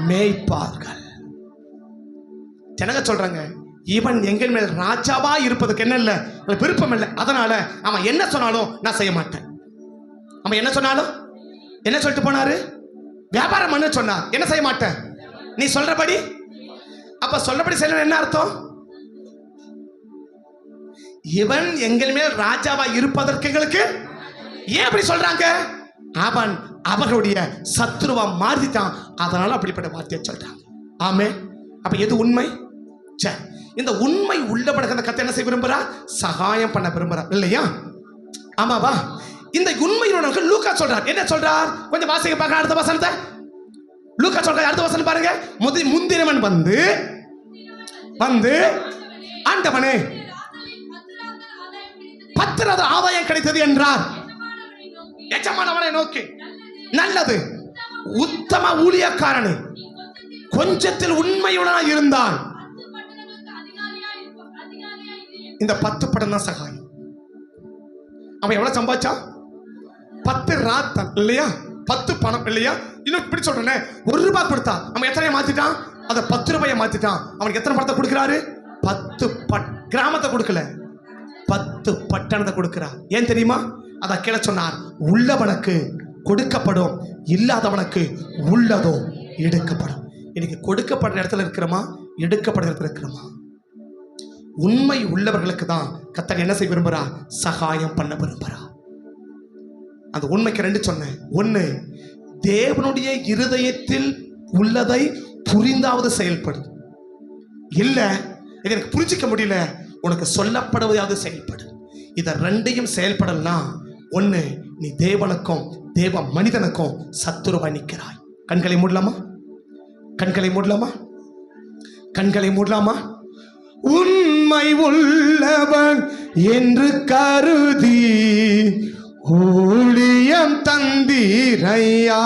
மேய்ப்பார்கள். ஜனங்க சொல்றாங்க, இவன் எங்கள் மேல் ராஜாவா இருப்பதுக்கு என்ன இல்லை, விருப்பம் இல்லை, அதனால அவன் என்ன சொன்னாலும் நான் செய்ய மாட்டேன். அவன் என்ன சொன்னாலும் என்ன சொல்லிட்டு போனாரு? வியாபாரம் பண்ண சொன்னார், என்ன செய்ய மாட்டேன், நீ சொல்றபடி. அப்ப சொல்லபடி செய்யணும் என்ன அர்த்தம்? இவன் எங்கள் மேல் ராஜாவா இருப்பதற்கு எங்களுக்கு ஏன் அப்படி சொல்றாங்க? அவன் அவர்களுடைய சத்துருவா மாறிட்டான், அதனால அப்படிப்பட்ட வார்த்தையை சொல்றாங்க. ஆமே. அப்ப எது உண்மை? இந்த உண்மை உள்ளபடி அந்த கத்தை என்ன செய்ய விரும்புறா? சகாயம் பண்ண விரும்புறா இல்லையா? ஆமாவா? இந்த உண்மையுள்ள லூக்கா சொல்றார். என்ன சொல்றார்? கொஞ்சம் வாசிக்க பார்க்க அடுத்த வசனத்தை. லூக்கா சொல்றார், அடுத்த வசனம் பாருங்க. முந்தினவன் வந்து ஆண்டவனே 10 ஆதாயம் கிடைத்தது என்றார். எஜமானவனை நோக்கி, நல்லது உத்தம ஊழியக்காரனே, கொஞ்சத்தில் உண்மையுடன் இருந்தால் இந்த 10 படம் தான் சகாயம். அவன் எவ்வளவு சம்பாதிச்சான்? 10 ராத்தன் இல்லையா? 10 பணம் இல்லையா? இன்னும் இப்படி சொல்றேன், ₹1 கொடுத்தா அவன் எத்தனை மாத்திட்டான்? அதை 10 ரூபாயை மாத்திட்டான். அவனுக்கு எத்தனை பணத்தை கொடுக்கிறாரு? 10 கிராமத்தை கொடுக்கல, 10 பட்டணத்தை கொடுக்கிறார். ஏன் தெரியுமா? அதை கீழே சொன்னார், உள்ளவனுக்கு கொடுக்கப்படும், இல்லாதவனுக்கு உள்ளதோ எடுக்கப்படும். இன்னைக்கு கொடுக்கப்படுற இடத்துல இருக்கிறோமா, எடுக்கப்படுற இடத்துல இருக்கிறோமா? உண்மை உள்ளவர்களுக்கு தான் கர்த்தர் என்ன செய்ய விரும்புறா? சகாயம் பண்ண விரும்புறா. அந்த உண்மைக்கு 2 சொன்னேன். 1, தேவனுடைய இருதயத்தில் உள்ளதை புரிந்தாவது செயல்படும். இல்ல இது எனக்கு புரிஞ்சிக்க முடியல, உனக்கு சொல்லப்படுவதாவது செயல்படும். இதை 2யும் செயல்படலாம். 1, நீ தேவனுக்கும் தேவ மனிதனுக்கும் சத்துருவா நிற்கிறாய். கண்களை மூடலாமா? கண்களை மூடலாமா? கண்களை மூடலாமா? உண்மை உள்ளவன் என்று கருதி ஊழியம் தந்தீரையா.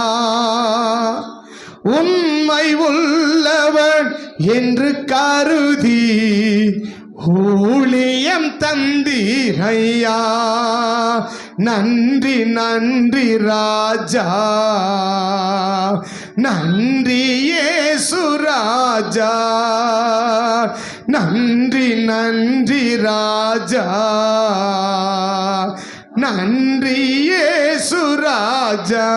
உண்மை உள்ளவன் என்று கருதி ஊழியம் தந்தீரையா. நன்றி நன்றி ராஜா, நன்றி இயேசு ராஜா, நன்றி நன்றி ராஜா, நன்றி இயேசு ராஜா.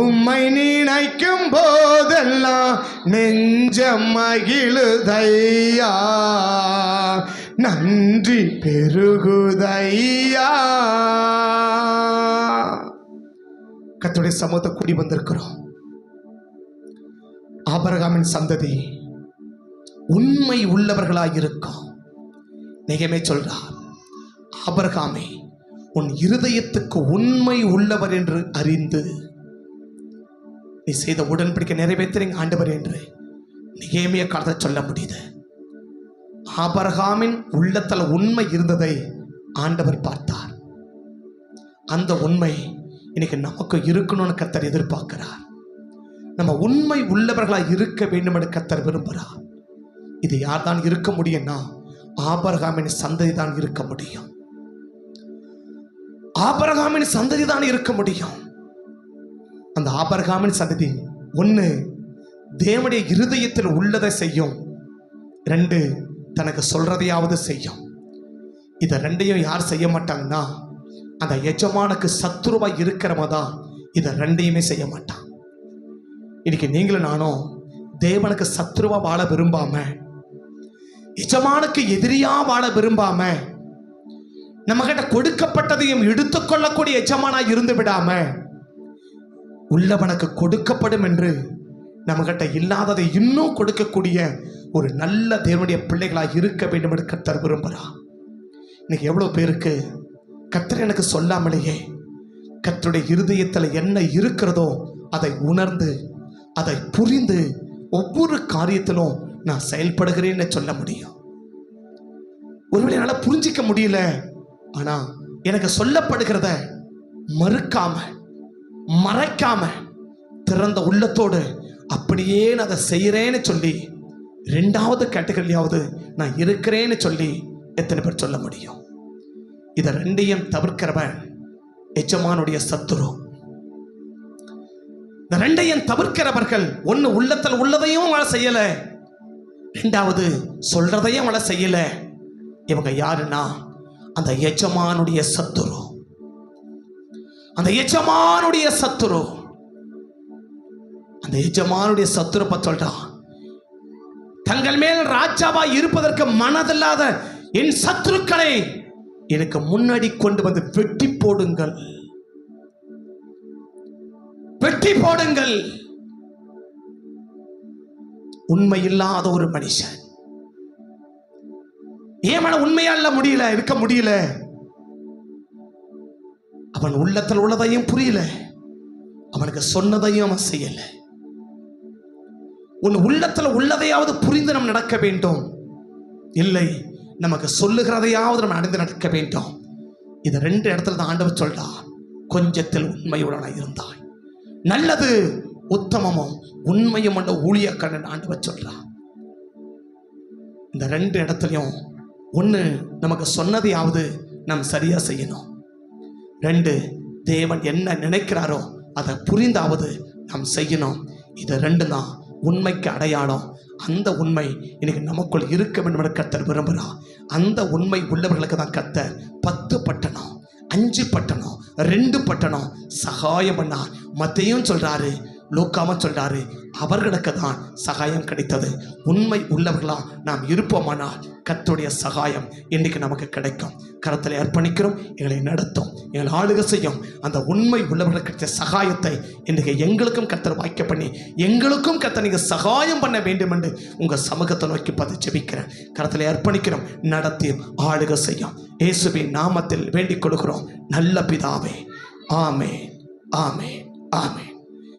உம்மை நினைக்கும் போதெல்லாம் நெஞ்சம் மகிழுதையா, நன்றி பெருகுதையா. கர்த்தருடைய சமூகத்தை கூடி வந்திருக்கிறோம். ஆபிரகாமின் சந்ததி உண்மை உள்ளவர்களாயிருக்கும். நெகேமியா சொல்றார், ஆபிரகாமே, உன் இருதயத்துக்கு உண்மை உள்ளவர் என்று அறிந்து நீ செய்த உடன்படிக்கை நிறைவேற்றுறீங்க ஆண்டவர் என்று நெகேமியா காலத்தை சொல்ல முடியுது. ஆபிரகாமின் உள்ளத்தில் உண்மை இருந்ததை ஆண்டவர் பார்த்தார். அந்த உண்மை இன்னைக்கு நமக்கு இருக்கணும்னு கர்த்தர் எதிர்பார்க்கிறார். நம்ம உண்மை உள்ளவர்களாக இருக்க வேண்டும் என்று கர்த்தர் விரும்புகிறார். இது யார் தான் இருக்க முடியும்னா ஆபிரகாமின் சந்ததி தான் இருக்க முடியும். ஆபிரகாமின் சந்ததி தான் இருக்க முடியும். அந்த ஆபிரகாமின் சந்ததி ஒன்று, தேவனுடைய இருதயத்தில் உள்ளதை செய்யும். 2, தனக்கு சொல்றதையாவது செய்யும். இதை ரெண்டையும் யார் செய்ய மாட்டாங்கன்னா அந்த எஜமானுக்கு சத்துருவா இருக்கிறவங்க தான் இதை ரெண்டையுமே செய்ய மாட்டான். இன்னைக்கு நீங்களும் நானும் தேவனுக்கு சத்துருவா வாழ விரும்பாம, எஜமானுக்கு எதிரியா வாழ விரும்பாம, நம்ம கிட்ட கொடுக்கப்பட்டதையும் எடுத்துக்கொள்ளக்கூடிய எஜமானா இருந்து விடாம, உள்ளவனுக்கு கொடுக்கப்படும் என்று நம்ம கிட்ட இல்லாததை இன்னும் கொடுக்கக்கூடிய ஒரு நல்ல தேவனுடைய பிள்ளைகளாக இருக்க வேண்டும் என்று கர்த்தர் விரும்புகிறார். இன்னைக்கு எவ்வளோ பேருக்கு கர்த்தர் எனக்கு சொல்லாமலேயே கர்த்தருடைய இருதயத்தில் என்ன இருக்கிறதோ அதை உணர்ந்து அதை புரிந்து ஒவ்வொரு காரியத்திலும் நான் செயல்படுகிறேன்னு சொல்ல முடியும். ஒருவேளை என்னால் புரிஞ்சிக்க முடியல, ஆனா எனக்கு சொல்லப்படுகிறத மறுக்காம மறைக்காம திறந்த உள்ளத்தோடு அப்படியே நான் அதை செய்கிறேன்னு சொல்லி 2வது கேட்டகரியாவது நான் இருக்கிறேன்னு சொல்லி எத்தனை பேர் சொல்ல முடியும்? இதை ரெண்டையும் தவிர்க்கிறவன் எஜமானுடைய சத்துரு. இந்த ரெண்டையும் தவிர்க்கிறவர்கள் ஒன்று உள்ளத்தில் உள்ளதையும் அவளை செய்யல, 2வது சொல்றதையும் அவளை செய்யல. இவங்க யாருன்னா அந்த எஜமானுடைய சத்துரு. அந்த எஜமானுடைய சத்துரு. அந்த எஜமானுடைய சத்துரு பத்தி சொல்றான், தங்கள் மேல் ராஜாவா இருப்பதற்கு மனதில்லாத என் சத்துருக்களை எனக்கு முன்னாடி கொண்டு வந்து வெட்டி போடுங்கள், வெட்டி போடுங்கள். உண்மை இல்லாத ஒரு மனுஷன் ஏன் உண்மையால முடியல இருக்க முடியல. அவன் உள்ளத்தில் உள்ளதையும் புரியல, அவனுக்கு சொன்னதையும் அவன் செய்யல. உன் உள்ளத்தில் உள்ளதையாவது புரிந்து நம்ம நடக்க வேண்டும், இல்லை நமக்கு சொல்லுகிறதையாவது நம்ம அடைந்து நடக்க வேண்டும். இது 2 இடத்துல தான் ஆண்டவர் சொல்றார், கொஞ்சத்தில் உண்மையுடன் இருந்தாய் நல்லது, உத்தமமும் உண்மையும் என்ற ஊழியக்காரன் ஆண்டவர் சொல்றார். இந்த 2 இடத்துலையும் ஒன்று, நமக்கு சொன்னதையாவது நாம் சரியா செய்யணும். 2, தேவன் என்ன நினைக்கிறாரோ அதை புரிந்தாவது நாம் செய்யணும். இது 2 தான் உண்மைக்கு அடையாளம். அந்த உண்மை இன்னைக்கு நமக்குள் இருக்க வேண்டும் என்று கர்த்தர் விரும்புகிறார். அந்த உண்மை உள்ளவர்களுக்கு தான் கர்த்தர் 10 பட்டணம் 5 பட்டணம் 2 பட்டணம் சகாயம் பண்ணார். மத்தேயும் சொல்றாரு, லூக்காவும் சொல்றாரு, அவர்களுக்கு தான் சகாயம் கிடைத்தது. உண்மை உள்ளவர்களா நாம் இருப்போமானால் கர்த்தருடைய சகாயம் இன்னைக்கு நமக்கு கிடைக்கும். கரத்தில் அர்ப்பணிக்கிறோம், எங்களை நடத்தும், எங்களை ஆளுகை செய்யும். அந்த உண்மை உள்ளவர்களுக்கு கிடைத்த சகாயத்தை இன்றைக்கு எங்களுக்கும் கர்த்தர் வாய்க்க பண்ணி எங்களுக்கும் கர்த்தர் நீங்கள் சகாயம் பண்ண வேண்டும் என்று உங்கள் சமூகத்தை நோக்கி பார்த்து ஜெபிக்கிறேன். கரத்தில் அர்ப்பணிக்கிறோம், நடத்தியும் ஆளுகை செய்யும். இயேசுவின் நாமத்தில் வேண்டிக் கொடுக்கிறோம் நல்ல பிதாவே. ஆமென், ஆமென், ஆமென்.